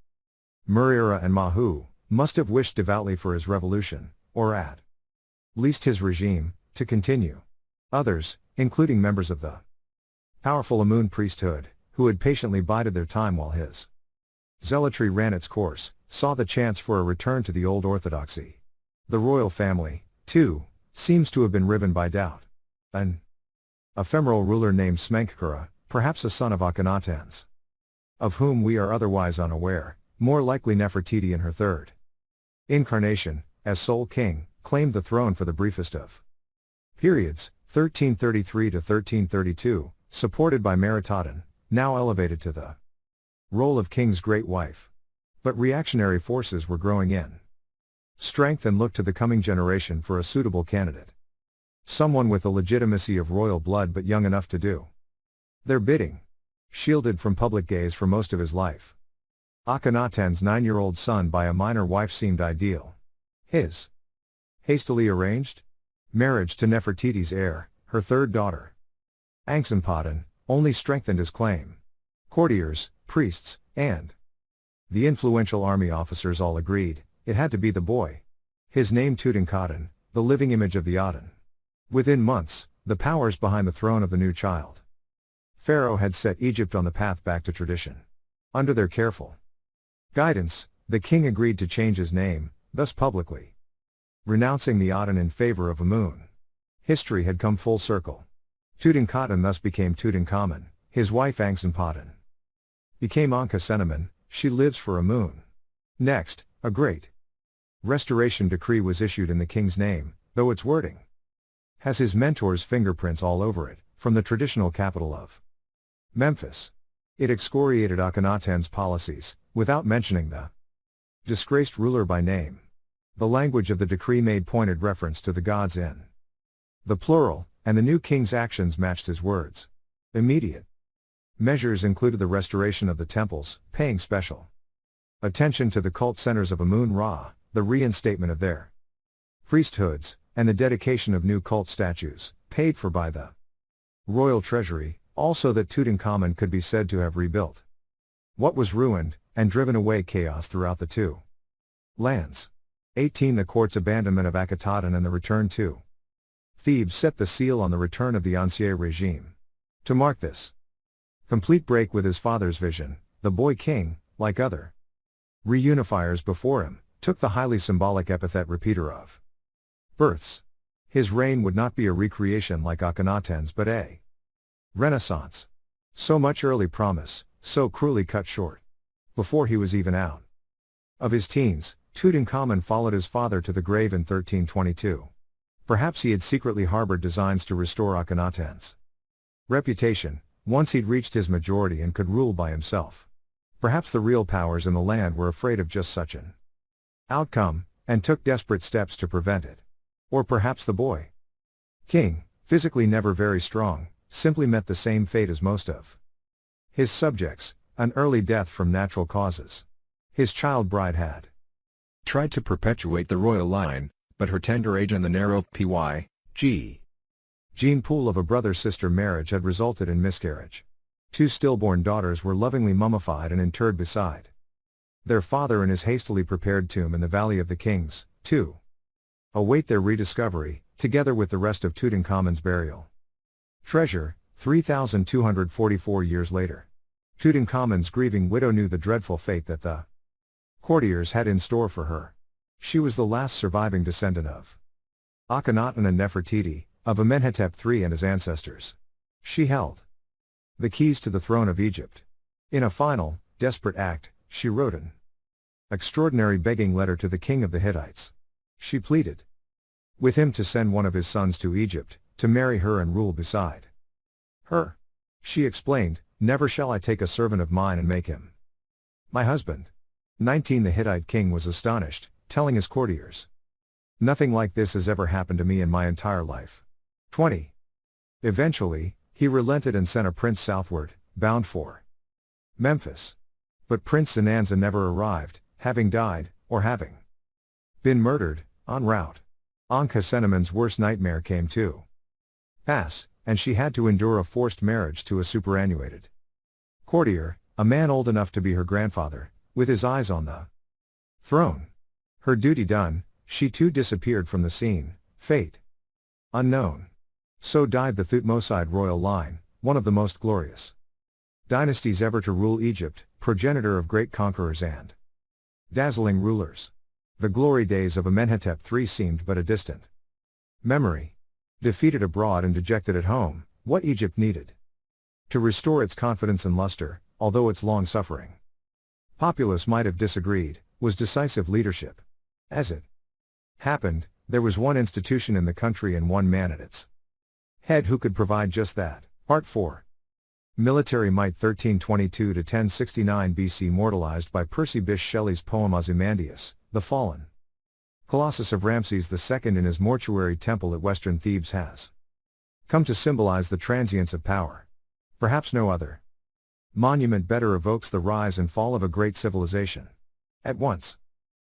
Murira and Mahu, must have wished devoutly for his revolution, or at least his regime, to continue. Others, including members of the powerful Amun priesthood, who had patiently bided their time while his zealotry ran its course, saw the chance for a return to the old orthodoxy. The royal family, too, seems to have been riven by doubt. An ephemeral ruler named Smenkhkara, perhaps a son of Akhenaten's, of whom we are otherwise unaware, more likely Nefertiti in her third incarnation, as sole king, claimed the throne for the briefest of periods, 1333 to 1332, supported by Meritaten, now elevated to the role of king's great wife. But reactionary forces were growing in strength and looked to the coming generation for a suitable candidate. Someone with the legitimacy of royal blood but young enough to do their bidding. Shielded from public gaze for most of his life, Akhenaten's 9-year-old son by a minor wife seemed ideal. His hastily arranged marriage to Nefertiti's heir, her third daughter, Anxenpaten, only strengthened his claim. Courtiers, priests, and the influential army officers all agreed, it had to be the boy. His name Tutankhaten, the living image of the Aten. Within months, the powers behind the throne of the new child Pharaoh had set Egypt on the path back to tradition. Under their careful guidance, the king agreed to change his name, thus publicly renouncing the Aten in favor of Amun. History had come full circle. Tutankhaten thus became Tutankhamen, his wife Anxenpaten became Ankhesenemen, she lives for Amun. Next, a great restoration decree was issued in the king's name, though its wording has his mentor's fingerprints all over it, from the traditional capital of Memphis. It excoriated Akhenaten's policies, without mentioning the disgraced ruler by name. The language of the decree made pointed reference to the gods in the plural, and the new king's actions matched his words. Immediate measures included the restoration of the temples, paying special attention to the cult centers of Amun-Ra, the reinstatement of their priesthoods, and the dedication of new cult statues, paid for by the royal treasury, also that Tutankhamen could be said to have rebuilt what was ruined, and driven away chaos throughout the two lands. 18 The court's abandonment of Akhenaten and the return to Thebes set the seal on the return of the Ancien regime. To mark this complete break with his father's vision, the boy king, like other reunifiers before him, took the highly symbolic epithet repeater of births. His reign would not be a recreation like Akhenaten's but a renaissance. So much early promise, so cruelly cut short. Before he was even out of his teens, Tutankhamen followed his father to the grave in 1322. Perhaps he had secretly harbored designs to restore Akhenaten's reputation, once he'd reached his majority and could rule by himself. Perhaps the real powers in the land were afraid of just such an outcome, and took desperate steps to prevent it. Or perhaps the boy king, physically never very strong, simply met the same fate as most of his subjects, an early death from natural causes. His child bride had tried to perpetuate the royal line, but her tender age and the narrow gene pool of a brother-sister marriage had resulted in miscarriage. 2 stillborn daughters were lovingly mummified and interred beside their father in his hastily prepared tomb in the Valley of the Kings, to await their rediscovery, together with the rest of Tutankhamen's burial treasure, 3,244 years later. Tutankhamen's grieving widow knew the dreadful fate that the courtiers had in store for her. She was the last surviving descendant of Akhenaten and Nefertiti, of Amenhotep III and his ancestors. She held the keys to the throne of Egypt. In a final, desperate act, she wrote an extraordinary begging letter to the king of the Hittites. She pleaded with him to send one of his sons to Egypt, to marry her and rule beside her. She explained, "Never shall I take a servant of mine and make him my husband." 19 The Hittite king was astonished, telling his courtiers, "Nothing like this has ever happened to me in my entire life." 20. Eventually, he relented and sent a prince southward, bound for Memphis. But Prince Zenanza never arrived, having died, or having been murdered, en route. Ankhesenemen's worst nightmare came too pass, and she had to endure a forced marriage to a superannuated courtier, a man old enough to be her grandfather, with his eyes on the throne. Her duty done, she too disappeared from the scene, fate unknown. So died the Thutmoside royal line, one of the most glorious dynasties ever to rule Egypt, progenitor of great conquerors and dazzling rulers. The glory days of Amenhotep III seemed but a distant memory. Defeated abroad and dejected at home, what Egypt needed to restore its confidence and luster, although its long-suffering populace might have disagreed, was decisive leadership. As it happened, there was one institution in the country and one man at its head who could provide just that. Part 4. Military might 1322–1069 BC immortalized by Percy Bysshe Shelley's poem Ozymandias, the fallen Colossus of Ramses II in his mortuary temple at western Thebes has come to symbolize the transience of power. Perhaps no other monument better evokes the rise and fall of a great civilization. At once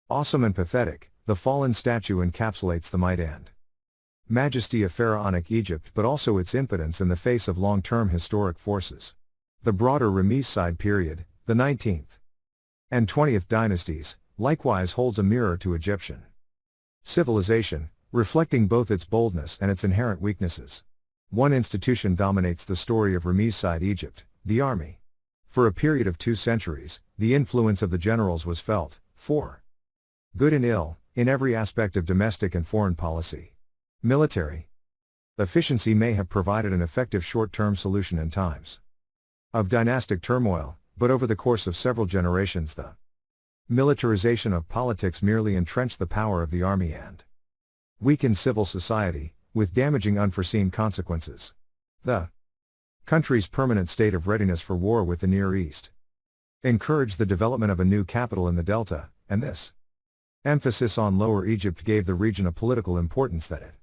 awesome and pathetic, the fallen statue encapsulates the might and majesty of pharaonic Egypt, but also its impotence in the face of long-term historic forces. The broader Reimposed period, the 19th and 20th dynasties, likewise holds a mirror to Egyptian civilization, reflecting both its boldness and its inherent weaknesses. One institution dominates the story of Reimposed Egypt, the army. For a period of 2 centuries, the influence of the generals was felt, for good and ill, in every aspect of domestic and foreign policy. Military efficiency may have provided an effective short-term solution in times of dynastic turmoil, but over the course of several generations the militarization of politics merely entrenched the power of the army and weakened civil society, with damaging unforeseen consequences. The country's permanent state of readiness for war with the Near East encouraged the development of a new capital in the Delta, and this emphasis on Lower Egypt gave the region a political importance that it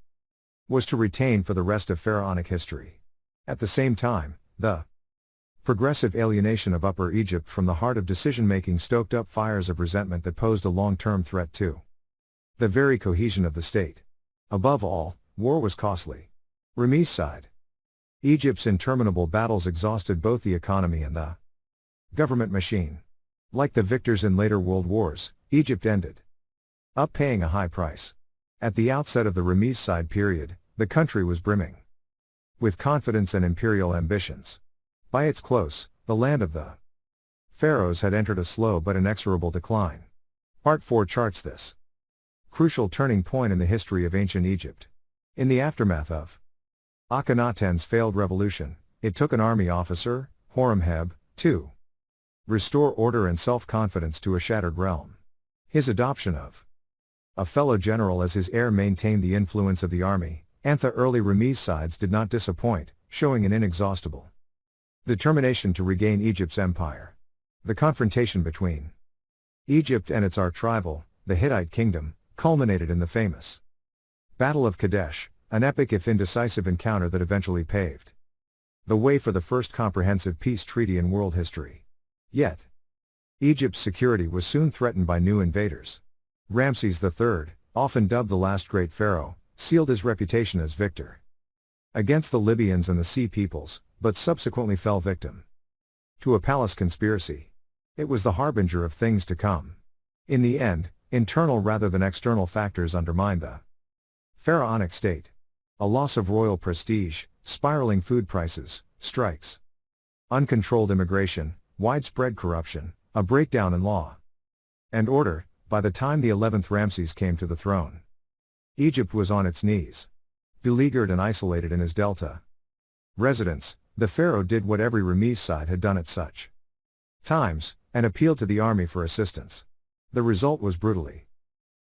was to retain for the rest of pharaonic history. At the same time, the progressive alienation of Upper Egypt from the heart of decision-making stoked up fires of resentment that posed a long-term threat to the very cohesion of the state. Above all, war was costly. Reimposed Egypt's interminable battles exhausted both the economy and the government machine. Like the victors in later world wars, Egypt ended up paying a high price. At the outset of the Reimposed period, the country was brimming with confidence and imperial ambitions. By its close, the land of the pharaohs had entered a slow but inexorable decline. Part 4 charts this crucial turning point in the history of ancient Egypt. In the aftermath of Akhenaten's failed revolution, it took an army officer, Horemheb, to restore order and self-confidence to a shattered realm. His adoption of a fellow general as his heir maintained the influence of the army, and the early Reimposides did not disappoint, showing an inexhaustible determination to regain Egypt's empire. The confrontation between Egypt and its arch-rival, the Hittite kingdom, culminated in the famous Battle of Kadesh, an epic if indecisive encounter that eventually paved the way for the first comprehensive peace treaty in world history. Yet, Egypt's security was soon threatened by new invaders. Ramses III, often dubbed the last great pharaoh, sealed his reputation as victor against the Libyans and the Sea Peoples, but subsequently fell victim to a palace conspiracy. It was the harbinger of things to come. In the end, internal rather than external factors undermined the pharaonic state. A loss of royal prestige, spiraling food prices, strikes, uncontrolled immigration, widespread corruption, a breakdown in law and order. By the time the 11th Ramses came to the throne, Egypt was on its knees. Beleaguered and isolated in his delta residence, the pharaoh did what every Reimposed had done at such times, and appealed to the army for assistance. The result was brutally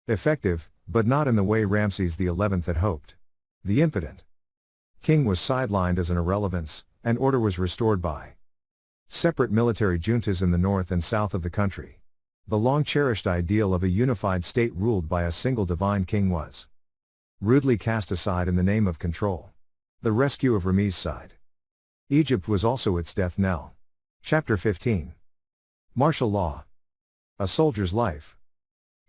effective, but not in the way Ramses XI had hoped. The impotent king was sidelined as an irrelevance, and order was restored by separate military juntas in the north and south of the country. The long-cherished ideal of a unified state ruled by a single divine king was rudely cast aside in the name of control. The rescue of Reimposed Egypt was also its death knell. Chapter 15. Martial law. A soldier's life.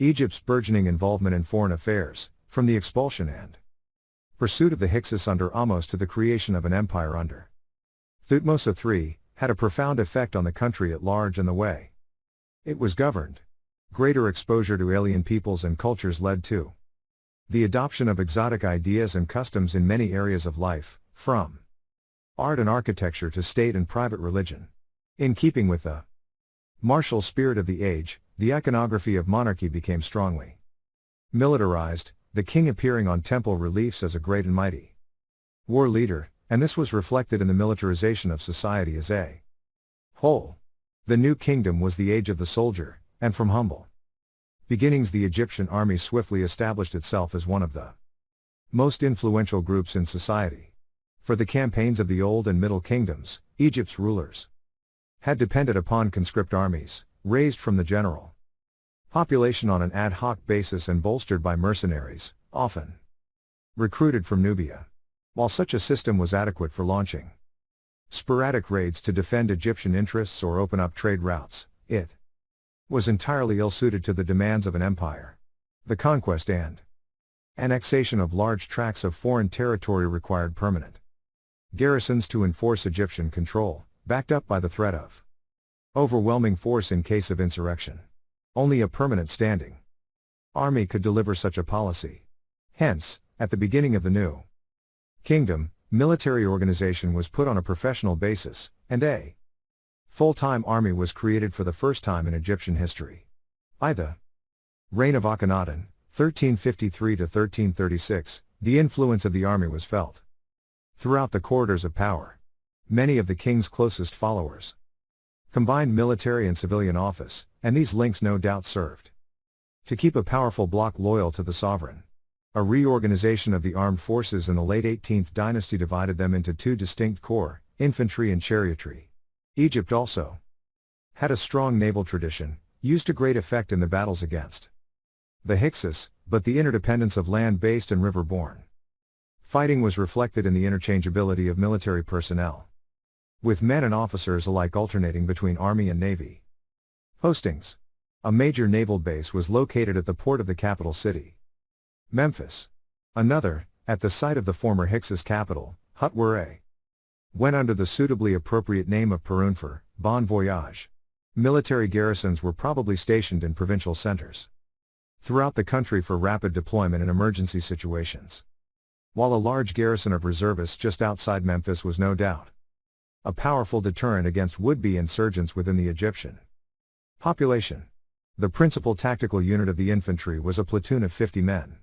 Egypt's burgeoning involvement in foreign affairs, from the expulsion and Pursuit of the Hyksos under Ahmose to the creation of an empire under Thutmose III, had a profound effect on the country at large and the way it was governed. Greater exposure to alien peoples and cultures led to the adoption of exotic ideas and customs in many areas of life, from art and architecture to state and private religion. In keeping with the martial spirit of the age, the iconography of monarchy became strongly militarized, the king appearing on temple reliefs as a great and mighty war leader, and this was reflected in the militarization of society as a whole. The new kingdom was the age of the soldier, and from humble beginnings the Egyptian army swiftly established itself as one of the most influential groups in society. For the campaigns of the Old and Middle Kingdoms, Egypt's rulers had depended upon conscript armies, raised from the general population on an ad hoc basis and bolstered by mercenaries, often recruited from Nubia. While such a system was adequate for launching sporadic raids to defend Egyptian interests or open up trade routes, it was entirely ill-suited to the demands of an empire. The conquest and annexation of large tracts of foreign territory required permanent garrisons to enforce Egyptian control, backed up by the threat of overwhelming force in case of insurrection. Only a permanent standing army could deliver such a policy. Hence, at the beginning of the new kingdom, military organization was put on a professional basis, and a full-time army was created for the first time in Egyptian history. By the reign of Akhenaten, 1353 to 1336, the influence of the army was felt throughout the corridors of power. Many of the king's closest followers combined military and civilian office, and these links no doubt served to keep a powerful bloc loyal to the sovereign. A reorganization of the armed forces in the late 18th dynasty divided them into two distinct corps, infantry and chariotry. Egypt also had a strong naval tradition, used to great effect in the battles against the Hyksos, but the interdependence of land-based and river-borne fighting was reflected in the interchangeability of military personnel, with men and officers alike alternating between army and navy postings. A major naval base was located at the port of the capital city, Memphis. Another, at the site of the former Hyksos capital, Hut-Were, went under the suitably appropriate name of Perunfer, Bon Voyage. Military garrisons were probably stationed in provincial centers throughout the country for rapid deployment in emergency situations. While a large garrison of reservists just outside Memphis was no doubt a powerful deterrent against would-be insurgents within the Egyptian population. The principal tactical unit of the infantry was a platoon of 50 men.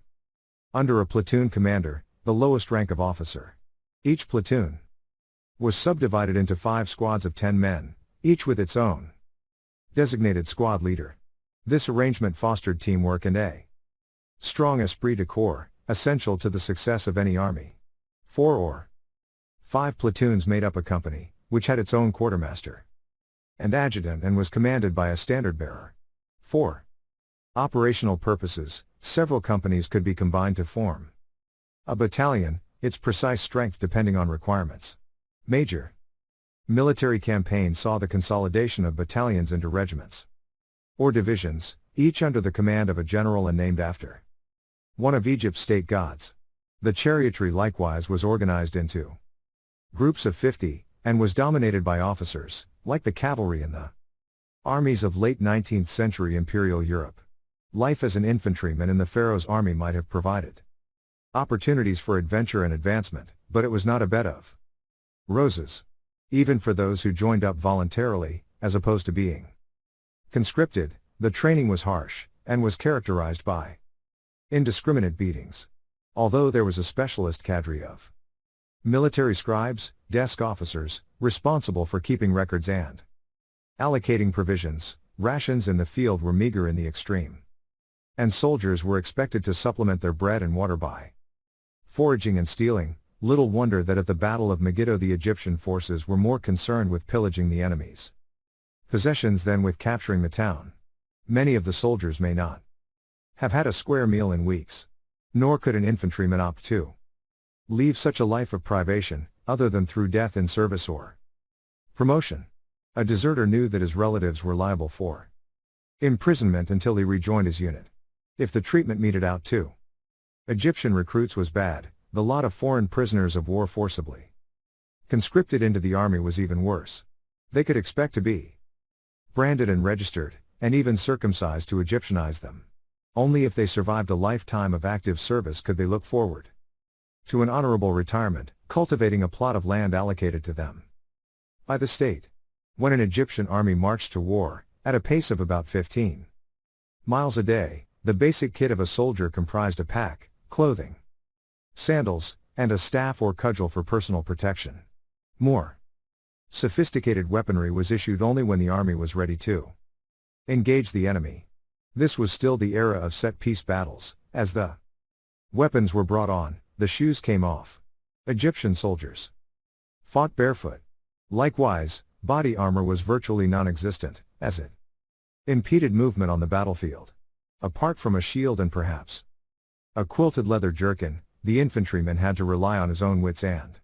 Under a platoon commander, the lowest rank of officer. Each platoon was subdivided into 5 squads of 10 men, each with its own designated squad leader. This arrangement fostered teamwork and a strong esprit de corps, essential to the success of any army. 4 or 5 platoons made up a company, which had its own quartermaster and adjutant and was commanded by a standard-bearer. For operational purposes, several companies could be combined to form a battalion, its precise strength depending on requirements. Major military campaigns saw the consolidation of battalions into regiments or divisions, each under the command of a general and named after one of Egypt's state gods. The chariotry likewise was organized into groups of 50, and was dominated by officers, like the cavalry in the armies of late 19th century imperial Europe. Life as an infantryman in the pharaoh's army might have provided opportunities for adventure and advancement, but it was not a bed of roses. Even for those who joined up voluntarily, as opposed to being conscripted, the training was harsh, and was characterized by indiscriminate beatings. Although there was a specialist cadre of military scribes, desk officers, responsible for keeping records and allocating provisions, rations in the field were meager in the extreme, and soldiers were expected to supplement their bread and water by foraging and stealing. Little wonder that at the Battle of Megiddo the Egyptian forces were more concerned with pillaging the enemy's possessions than with capturing the town. Many of the soldiers may not have had a square meal in weeks. Nor could an infantryman opt to leave such a life of privation, other than through death in service or promotion. A deserter knew that his relatives were liable for imprisonment until he rejoined his unit. If the treatment meted out to Egyptian recruits was bad, The lot of foreign prisoners of war forcibly conscripted into the army was even worse. They could expect to be branded and registered, and even circumcised to Egyptianize them. Only if they survived a lifetime of active service could they look forward to an honorable retirement, cultivating a plot of land allocated to them by the state. When an Egyptian army marched to war, at a pace of about 15 miles a day, the basic kit of a soldier comprised a pack, clothing, sandals, and a staff or cudgel for personal protection. More sophisticated weaponry was issued only when the army was ready to engage the enemy. This was still the era of set-piece battles. As the weapons were brought on, the shoes came off. Egyptian soldiers fought barefoot. Likewise, body armor was virtually non-existent, as it impeded movement on the battlefield. Apart from a shield and perhaps a quilted leather jerkin, the infantryman had to rely on his own wits and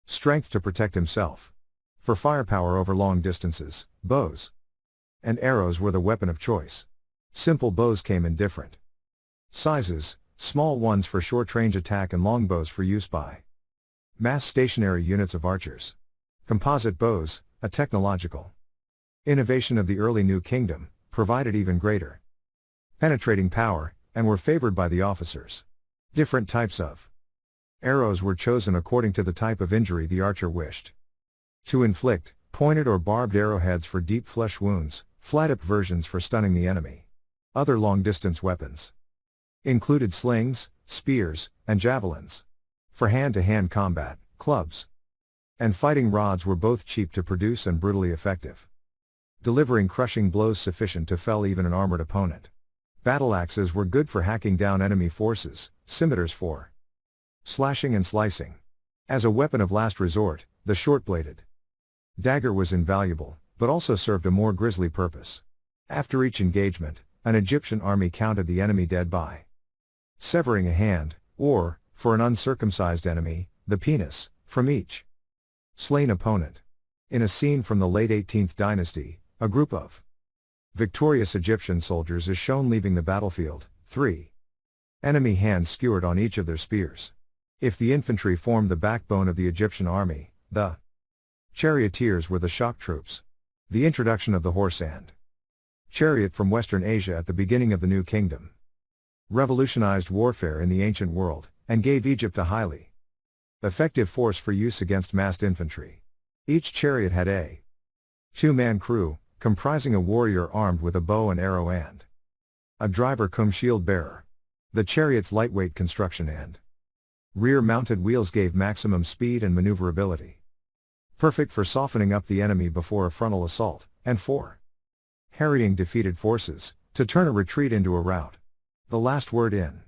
strength to protect himself. For firepower over long distances, bows and arrows were the weapon of choice. Simple bows came in different sizes, small ones for short-range attack and long bows for use by mass stationary units of archers. Composite bows, a technological innovation of the early New Kingdom, provided even greater penetrating power, and were favored by the officers. Different types of arrows were chosen according to the type of injury the archer wished to inflict: pointed or barbed arrowheads for deep flesh wounds, flat-tip versions for stunning the enemy. Other long-distance weapons included slings, spears, and javelins. For hand-to-hand combat, clubs and fighting rods were both cheap to produce and brutally effective, delivering crushing blows sufficient to fell even an armored opponent. Battle axes were good for hacking down enemy forces, scimitars for slashing and slicing. As a weapon of last resort, the short-bladed dagger was invaluable, but also served a more grisly purpose. After each engagement, an Egyptian army counted the enemy dead by severing a hand, or, for an uncircumcised enemy, the penis, from each slain opponent. In a scene from the late 18th dynasty, a group of victorious Egyptian soldiers is shown leaving the battlefield, 3 enemy hands skewered on each of their spears. If the infantry formed the backbone of the Egyptian army, the charioteers were the shock troops. The introduction of the horse and chariot from Western Asia at the beginning of the New Kingdom revolutionized warfare in the ancient world, and gave Egypt a highly effective force for use against massed infantry. Each chariot had a 2-man crew, comprising a warrior armed with a bow and arrow and a driver cum shield bearer. The chariot's lightweight construction and rear-mounted wheels gave maximum speed and maneuverability, perfect for softening up the enemy before a frontal assault, and for harrying defeated forces, to turn a retreat into a rout. The last word in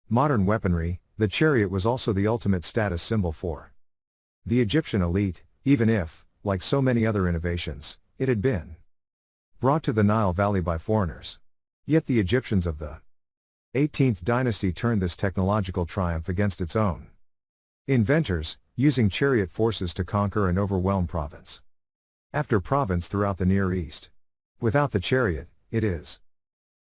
modern weaponry, the chariot was also the ultimate status symbol for the Egyptian elite, even if, like so many other innovations, it had been brought to the Nile Valley by foreigners. Yet the Egyptians of the 18th dynasty turned this technological triumph against its own inventors, using chariot forces to conquer and overwhelm province after province throughout the Near East. Without the chariot, it is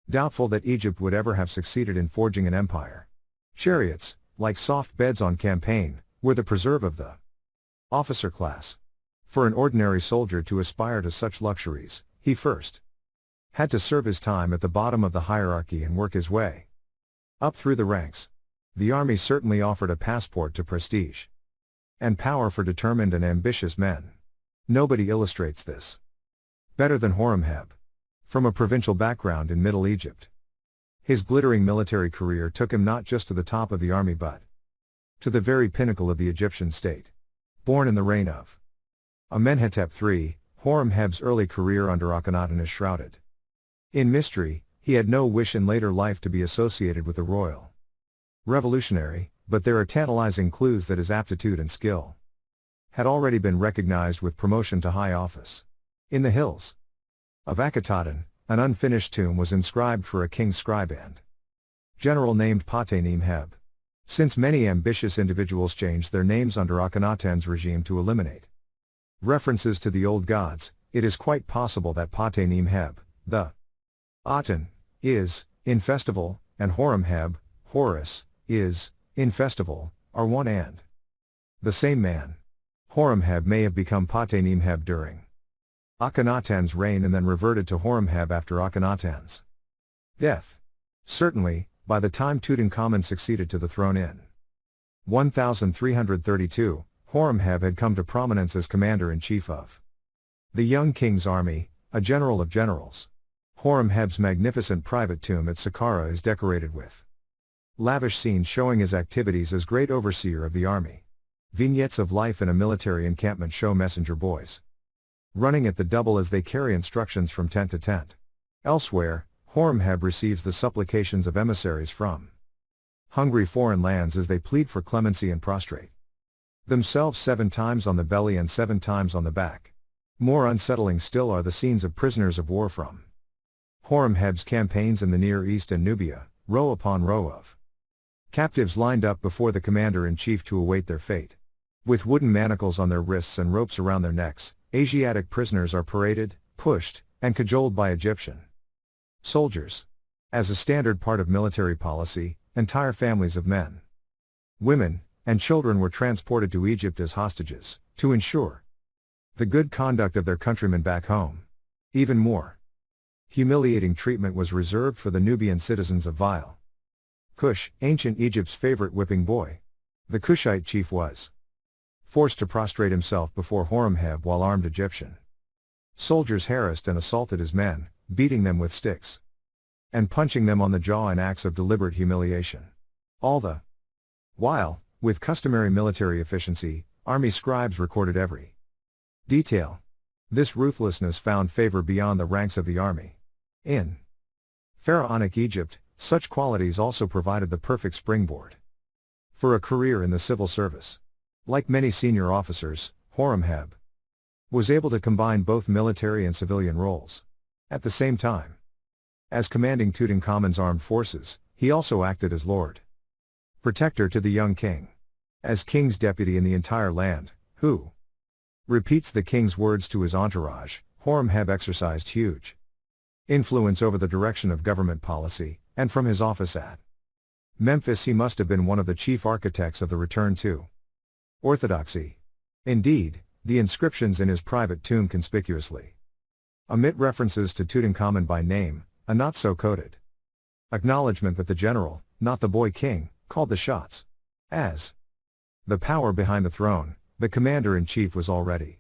doubtful that Egypt would ever have succeeded in forging an empire. Chariots, like soft beds on campaign, were the preserve of the officer class. For an ordinary soldier to aspire to such luxuries, he first had to serve his time at the bottom of the hierarchy and work his way up through the ranks. The army certainly offered a passport to prestige and power for determined and ambitious men. Nobody illustrates this better than Horemheb. From a provincial background in Middle Egypt, his glittering military career took him not just to the top of the army but to the very pinnacle of the Egyptian state. Born in the reign of Amenhotep III, Horemheb's early career under Akhenaten is shrouded in mystery. He had no wish in later life to be associated with the royal revolutionary, but there are tantalizing clues that his aptitude and skill had already been recognized with promotion to high office. In the hills of Akhetaten, an unfinished tomb was inscribed for a king's scribe and general named Ptah-Neem-Heb. Since many ambitious individuals changed their names under Akhenaten's regime to eliminate references to the old gods, it is quite possible that Ptah-Neem-Heb, the Aten, is, in festival, and Horemheb, Horus, is, in festival, are one and the same man. Horemheb may have become Pate-Nimheb during Akhenaten's reign and then reverted to Horemheb after Akhenaten's death. Certainly, by the time Tutankhamun succeeded to the throne in 1332, Horemheb had come to prominence as commander-in-chief of the young king's army, a general of generals. Horemheb's magnificent private tomb at Saqqara is decorated with lavish scenes showing his activities as great overseer of the army. Vignettes of life in a military encampment show messenger boys running at the double as they carry instructions from tent to tent. Elsewhere, Horemheb receives the supplications of emissaries from hungry foreign lands as they plead for clemency and prostrate themselves 7 times on the belly and 7 times on the back. More unsettling still are the scenes of prisoners of war from Horemheb's campaigns in the Near East and Nubia, row upon row of captives lined up before the commander-in-chief to await their fate. With wooden manacles on their wrists and ropes around their necks, Asiatic prisoners are paraded, pushed, and cajoled by Egyptian soldiers. As a standard part of military policy, entire families of men, women, and children were transported to Egypt as hostages, to ensure the good conduct of their countrymen back home. Even more humiliating treatment was reserved for the Nubian citizens of Vile Kush, ancient Egypt's favorite whipping boy. The Kushite chief was forced to prostrate himself before Horemheb while armed Egyptian soldiers harassed and assaulted his men, beating them with sticks and punching them on the jaw in acts of deliberate humiliation. All the while, with customary military efficiency, army scribes recorded every detail. This ruthlessness found favor beyond the ranks of the army. In pharaonic Egypt, such qualities also provided the perfect springboard for a career in the civil service. Like many senior officers, Horemheb was able to combine both military and civilian roles. At the same time, as commanding Tutankhamun's armed forces, he also acted as Lord Protector to the young king. As king's deputy in the entire land, who repeats the king's words to his entourage, Horemheb exercised huge influence over the direction of government policy, and from his office at Memphis he must have been one of the chief architects of the return to orthodoxy. Indeed, the inscriptions in his private tomb conspicuously omit references to Tutankhamun by name, a not-so-coded acknowledgement that the general, not the boy king, called the shots. As the power behind the throne, the commander-in-chief was already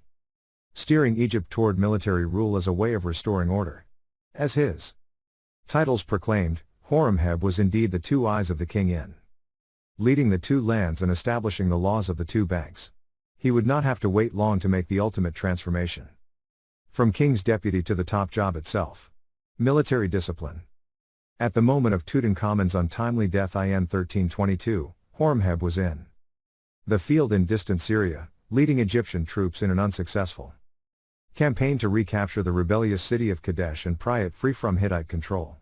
steering Egypt toward military rule as a way of restoring order. As his titles proclaimed, Horemheb was indeed the 2 eyes of the king in leading the 2 lands and establishing the laws of the 2 banks. He would not have to wait long to make the ultimate transformation from king's deputy to the top job itself: military discipline. At the moment of Tutankhamun's untimely death in 1322, Horemheb was in the field in distant Syria, leading Egyptian troops in an unsuccessful campaign to recapture the rebellious city of Kadesh and pry it free from Hittite control.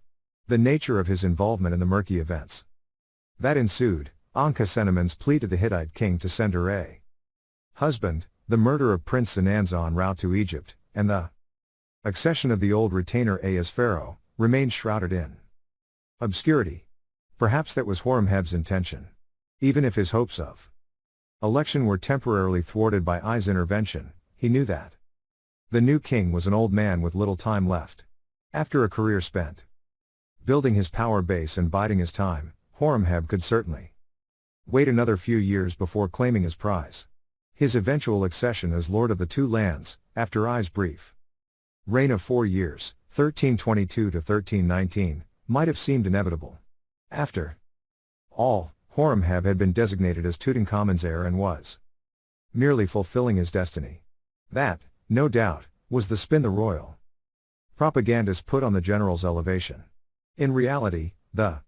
The nature of his involvement in the murky events that ensued, Ankhesenemon's plea to the Hittite king to send her a husband, the murder of Prince Senanza en route to Egypt, and the accession of the old retainer as pharaoh, remained shrouded in obscurity. Perhaps that was Horemheb's intention. Even if his hopes of election were temporarily thwarted by Ai's intervention, he knew that the new king was an old man with little time left. After a career spent building his power base and biding his time, Horemheb could certainly wait another few years before claiming his prize. His eventual accession as Lord of the 2 lands, after Ai's brief reign of 4 years, 1322 to 1319, might have seemed inevitable. After all, Horemheb had been designated as Tutankhamun's heir and was merely fulfilling his destiny. That, no doubt, was the spin the royal propagandists put on the general's elevation. In reality, the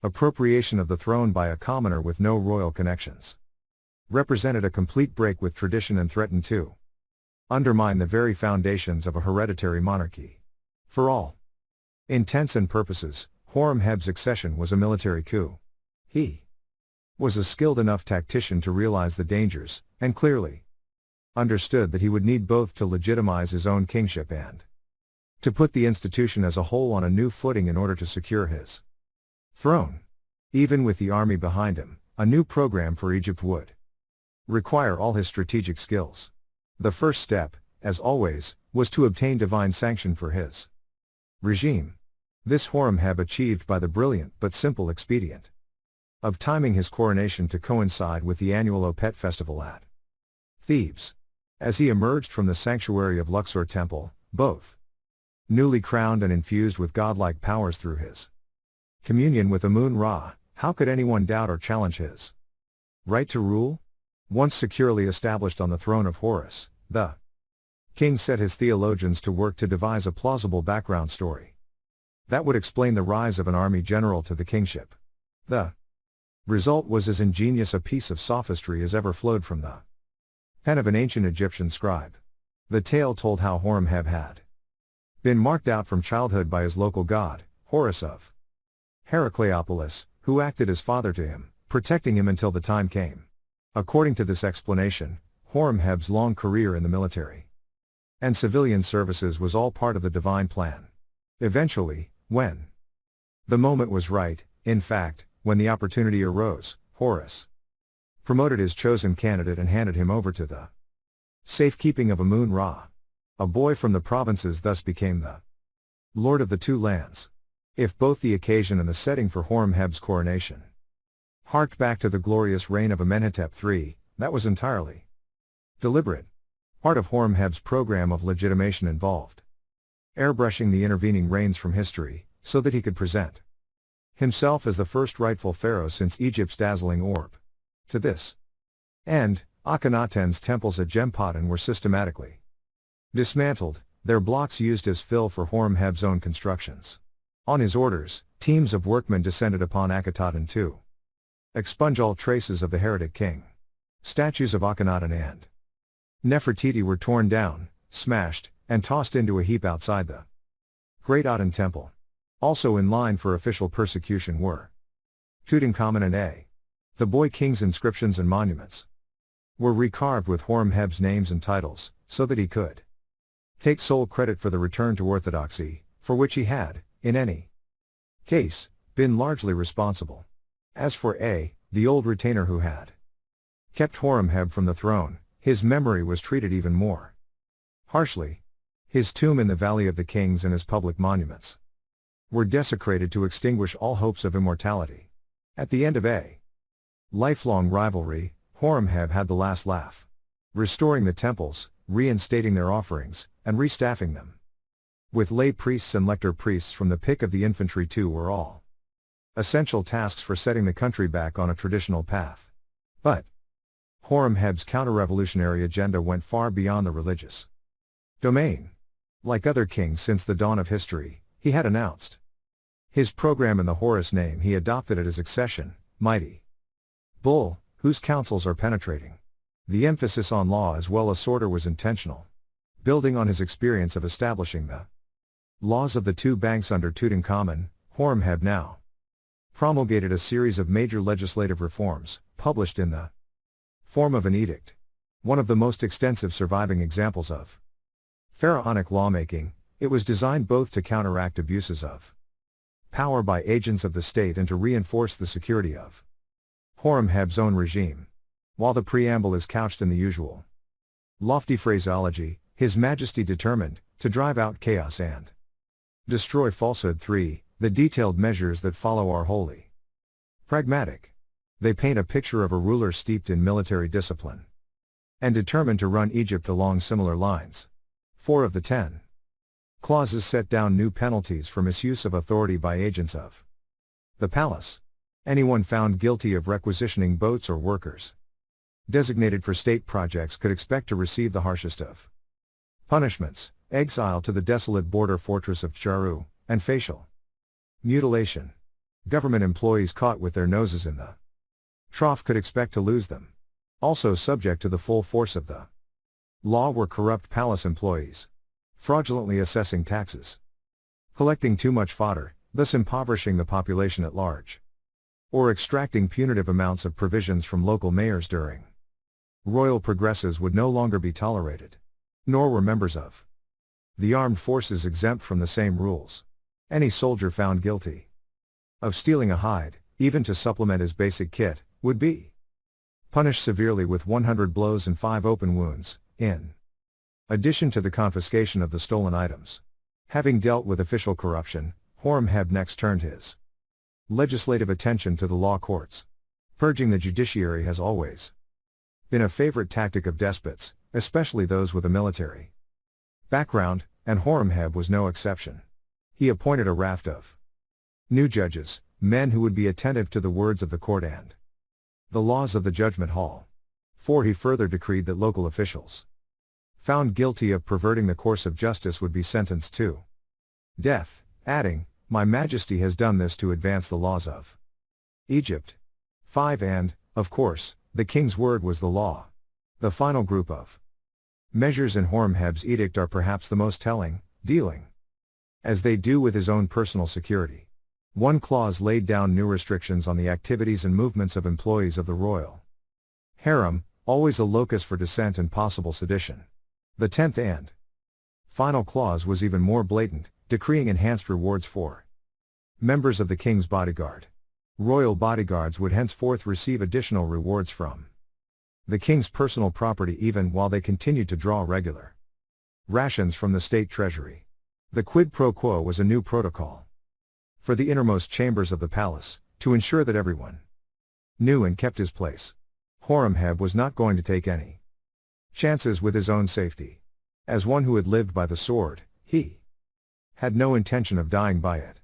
appropriation of the throne by a commoner with no royal connections represented a complete break with tradition and threatened to undermine the very foundations of a hereditary monarchy. For all intents and purposes, Horemheb's accession was a military coup. He was a skilled enough tactician to realize the dangers, and clearly understood that he would need both to legitimize his own kingship and to put the institution as a whole on a new footing in order to secure his throne. Even with the army behind him, a new program for Egypt would require all his strategic skills. The first step, as always, was to obtain divine sanction for his regime. This Horemheb achieved by the brilliant but simple expedient of timing his coronation to coincide with the annual Opet festival at Thebes. As he emerged from the sanctuary of Luxor temple, both newly crowned and infused with godlike powers through his communion with Amun-Ra, how could anyone doubt or challenge his right to rule? Once securely established on the throne of Horus, the king set his theologians to work to devise a plausible background story that would explain the rise of an army general to the kingship. The result was as ingenious a piece of sophistry as ever flowed from the pen of an ancient Egyptian scribe. The tale told how Horemheb had been marked out from childhood by his local god, Horus of Heracleopolis, who acted as father to him, protecting him until the time came. According to this explanation, Horemheb's long career in the military and civilian services was all part of the divine plan. Eventually, when the moment was right, in fact, when the opportunity arose, Horus promoted his chosen candidate and handed him over to the safekeeping of Amun-Ra. A boy from the provinces thus became the Lord of the Two Lands. If both the occasion and the setting for Horemheb's coronation harked back to the glorious reign of Amenhotep III, that was entirely deliberate. Part of Horemheb's program of legitimation involved airbrushing the intervening reigns from history, so that he could present himself as the first rightful pharaoh since Egypt's dazzling orb. To this end, Akhenaten's temples at Gempatan were systematically dismantled, their blocks used as fill for Horemheb's own constructions. On his orders, teams of workmen descended upon Akhetaten to expunge all traces of the heretic king. Statues of Akhenaten and Nefertiti were torn down, smashed, and tossed into a heap outside the Great Aten Temple. Also in line for official persecution were Tutankhamun and the boy king's inscriptions and monuments were recarved with Horemheb's names and titles, so that he could take sole credit for the return to orthodoxy, for which he had, in any case, been largely responsible. As for the old retainer who had kept Horemheb from the throne, his memory was treated even more harshly. His tomb in the Valley of the Kings and his public monuments were desecrated to extinguish all hopes of immortality. At the end of a lifelong rivalry, Horemheb had the last laugh, restoring the temples, reinstating their offerings, and restaffing them with lay priests and lector priests from the pick of the infantry too were all essential tasks for setting the country back on a traditional path. But Horemheb's counter-revolutionary agenda went far beyond the religious domain. Like other kings since the dawn of history, he had announced his program in the Horus name he adopted at his accession, Mighty Bull, whose counsels are penetrating. The emphasis on law as well as order was intentional. Building on his experience of establishing the laws of the two banks under Tutankhamun, Horemheb now promulgated a series of major legislative reforms, published in the form of an edict. One of the most extensive surviving examples of pharaonic lawmaking, it was designed both to counteract abuses of power by agents of the state and to reinforce the security of Horemheb's own regime. While the preamble is couched in the usual lofty phraseology, His Majesty determined to drive out chaos and destroy falsehood. 3. The detailed measures that follow are wholly pragmatic. They paint a picture of a ruler steeped in military discipline and determined to run Egypt along similar lines. 4 of the 10 clauses set down new penalties for misuse of authority by agents of the palace. Anyone found guilty of requisitioning boats or workers designated for state projects could expect to receive the harshest of punishments: exile to the desolate border fortress of Charu, and facial mutilation. Government employees caught with their noses in the trough could expect to lose them. Also subject to the full force of the law were corrupt palace employees, fraudulently assessing taxes, collecting too much fodder, thus impoverishing the population at large, or extracting punitive amounts of provisions from local mayors during royal progresses would no longer be tolerated. Nor were members of the armed forces exempt from the same rules. Any soldier found guilty of stealing a hide, even to supplement his basic kit, would be punished severely with 100 blows and 5 open wounds, in addition to the confiscation of the stolen items. Having dealt with official corruption, Horemheb next turned his legislative attention to the law courts. Purging the judiciary has always been a favorite tactic of despots, especially those with a military background, and Horemheb was no exception. He appointed a raft of new judges, men who would be attentive to the words of the court and the laws of the judgment hall. For he further decreed that local officials found guilty of perverting the course of justice would be sentenced to death, adding, "My Majesty has done this to advance the laws of Egypt." 5 And, of course, the king's word was the law. The final group of measures in Horemheb's edict are perhaps the most telling, dealing as they do with his own personal security. One clause laid down new restrictions on the activities and movements of employees of the royal harem, always a locus for dissent and possible sedition. The 10th and final clause was even more blatant, decreeing enhanced rewards for members of the king's bodyguard. Royal bodyguards would henceforth receive additional rewards from the king's personal property even while they continued to draw regular rations from the state treasury. The quid pro quo was a new protocol for the innermost chambers of the palace, to ensure that everyone knew and kept his place. Horemheb was not going to take any chances with his own safety. As one who had lived by the sword, he had no intention of dying by it.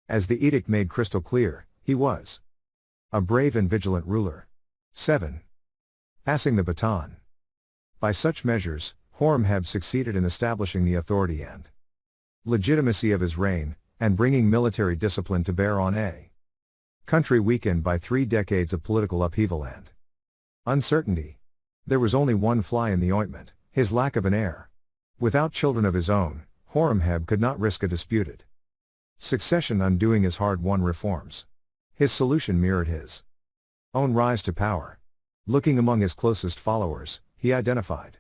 As the edict made crystal clear, he was a brave and vigilant ruler. 7. Passing the baton. By such measures, Horemheb succeeded in establishing the authority and legitimacy of his reign, and bringing military discipline to bear on a country weakened by 3 decades of political upheaval and uncertainty. There was only one fly in the ointment, his lack of an heir. Without children of his own, Horemheb could not risk a disputed succession undoing his hard-won reforms. His solution mirrored his own rise to power. Looking among his closest followers, he identified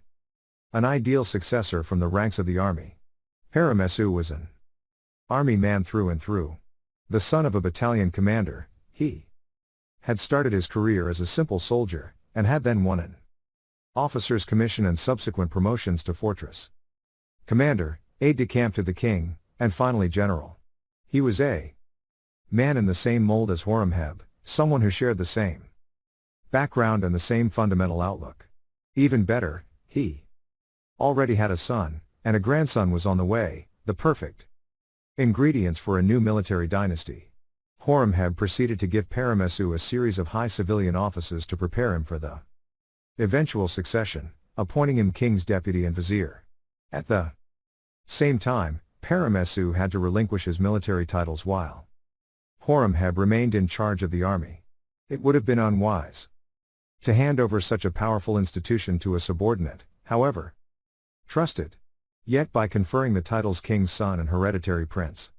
an ideal successor from the ranks of the army. Paramesu was an army man through and through. The son of a battalion commander, he had started his career as a simple soldier, and had then won an officer's commission and subsequent promotions to fortress commander, aide-de-camp to the king, and finally general. He was a man in the same mold as Horemheb, someone who shared the same background and the same fundamental outlook. Even better, he already had a son, and a grandson was on the way, the perfect ingredients for a new military dynasty. Horemheb proceeded to give Paramesu a series of high civilian offices to prepare him for the eventual succession, appointing him king's deputy and vizier. At the same time, Paramesu had to relinquish his military titles while Horemheb remained in charge of the army. It would have been unwise to hand over such a powerful institution to a subordinate, however trusted, yet by conferring the titles king's son and hereditary prince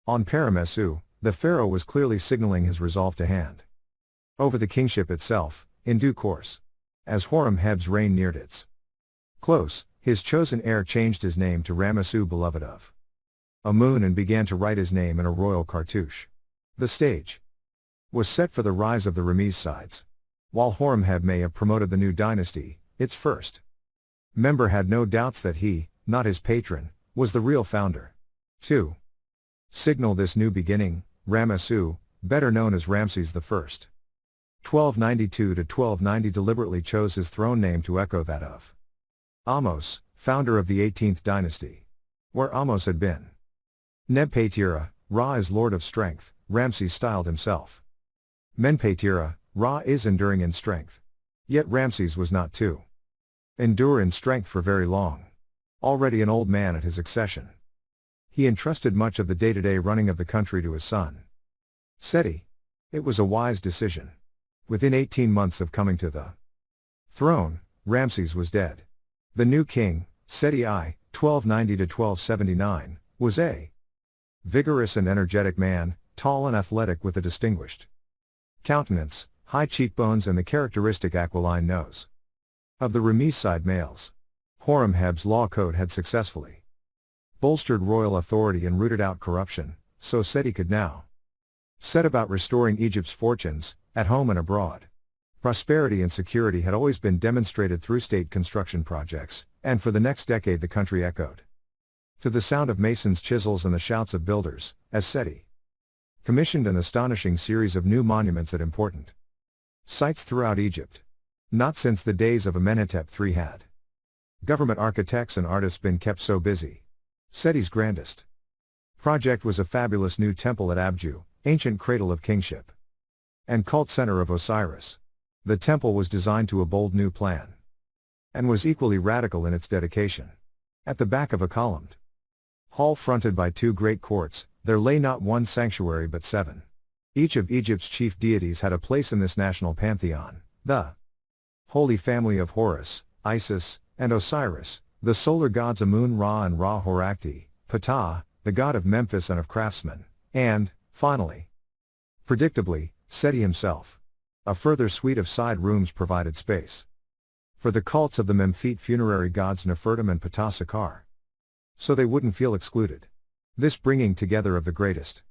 on Paramesu, the pharaoh was clearly signaling his resolve to hand over the kingship itself, in due course. As Horemheb's reign neared its close, his chosen heir changed his name to Ramesu, beloved of Amun, and began to write his name in a royal cartouche. The stage was set for the rise of the Reimposides. While Horemheb may have promoted the new dynasty, its first member had no doubts that he, not his patron, was the real founder. 2. Signal this new beginning, Ramesu, better known as Ramses I, 1292–1290, deliberately chose his throne name to echo that of Ahmose, founder of the 18th dynasty. Where Ahmose had been Nebpatira, Ra is Lord of Strength, Ramses styled himself Menpatira, Ra is enduring in strength. Yet Ramses was not to endure in strength for very long. Already an old man at his accession, he entrusted much of the day-to-day running of the country to his son Seti. It was a wise decision. Within 18 months of coming to the throne, Ramses was dead. The new king, Seti I, 1290–1279, was a vigorous and energetic man, tall and athletic with a distinguished countenance, high cheekbones and the characteristic aquiline nose of the Reimposed males. Horemheb's law code had successfully bolstered royal authority and rooted out corruption, so Seti could now set about restoring Egypt's fortunes, at home and abroad. Prosperity and security had always been demonstrated through state construction projects, and for the next decade the country echoed to the sound of masons' chisels and the shouts of builders, as Seti commissioned an astonishing series of new monuments at important sites throughout Egypt. Not since the days of Amenhotep III had government architects and artists been kept so busy. Seti's grandest project was a fabulous new temple at Abju, ancient cradle of kingship and cult center of Osiris. The temple was designed to a bold new plan and was equally radical in its dedication. At the back of a columned hall fronted by two great courts, there lay not one sanctuary but 7. Each of Egypt's chief deities had a place in this national pantheon: the Holy Family of Horus, Isis, and Osiris, the solar gods Amun Ra and Ra Horakti, Ptah, the god of Memphis and of craftsmen, and, finally, predictably, Seti himself. A further suite of side rooms provided space for the cults of the Memphite funerary gods Nefertum and Ptah Sakkar, so they wouldn't feel excluded. This bringing together of the greatest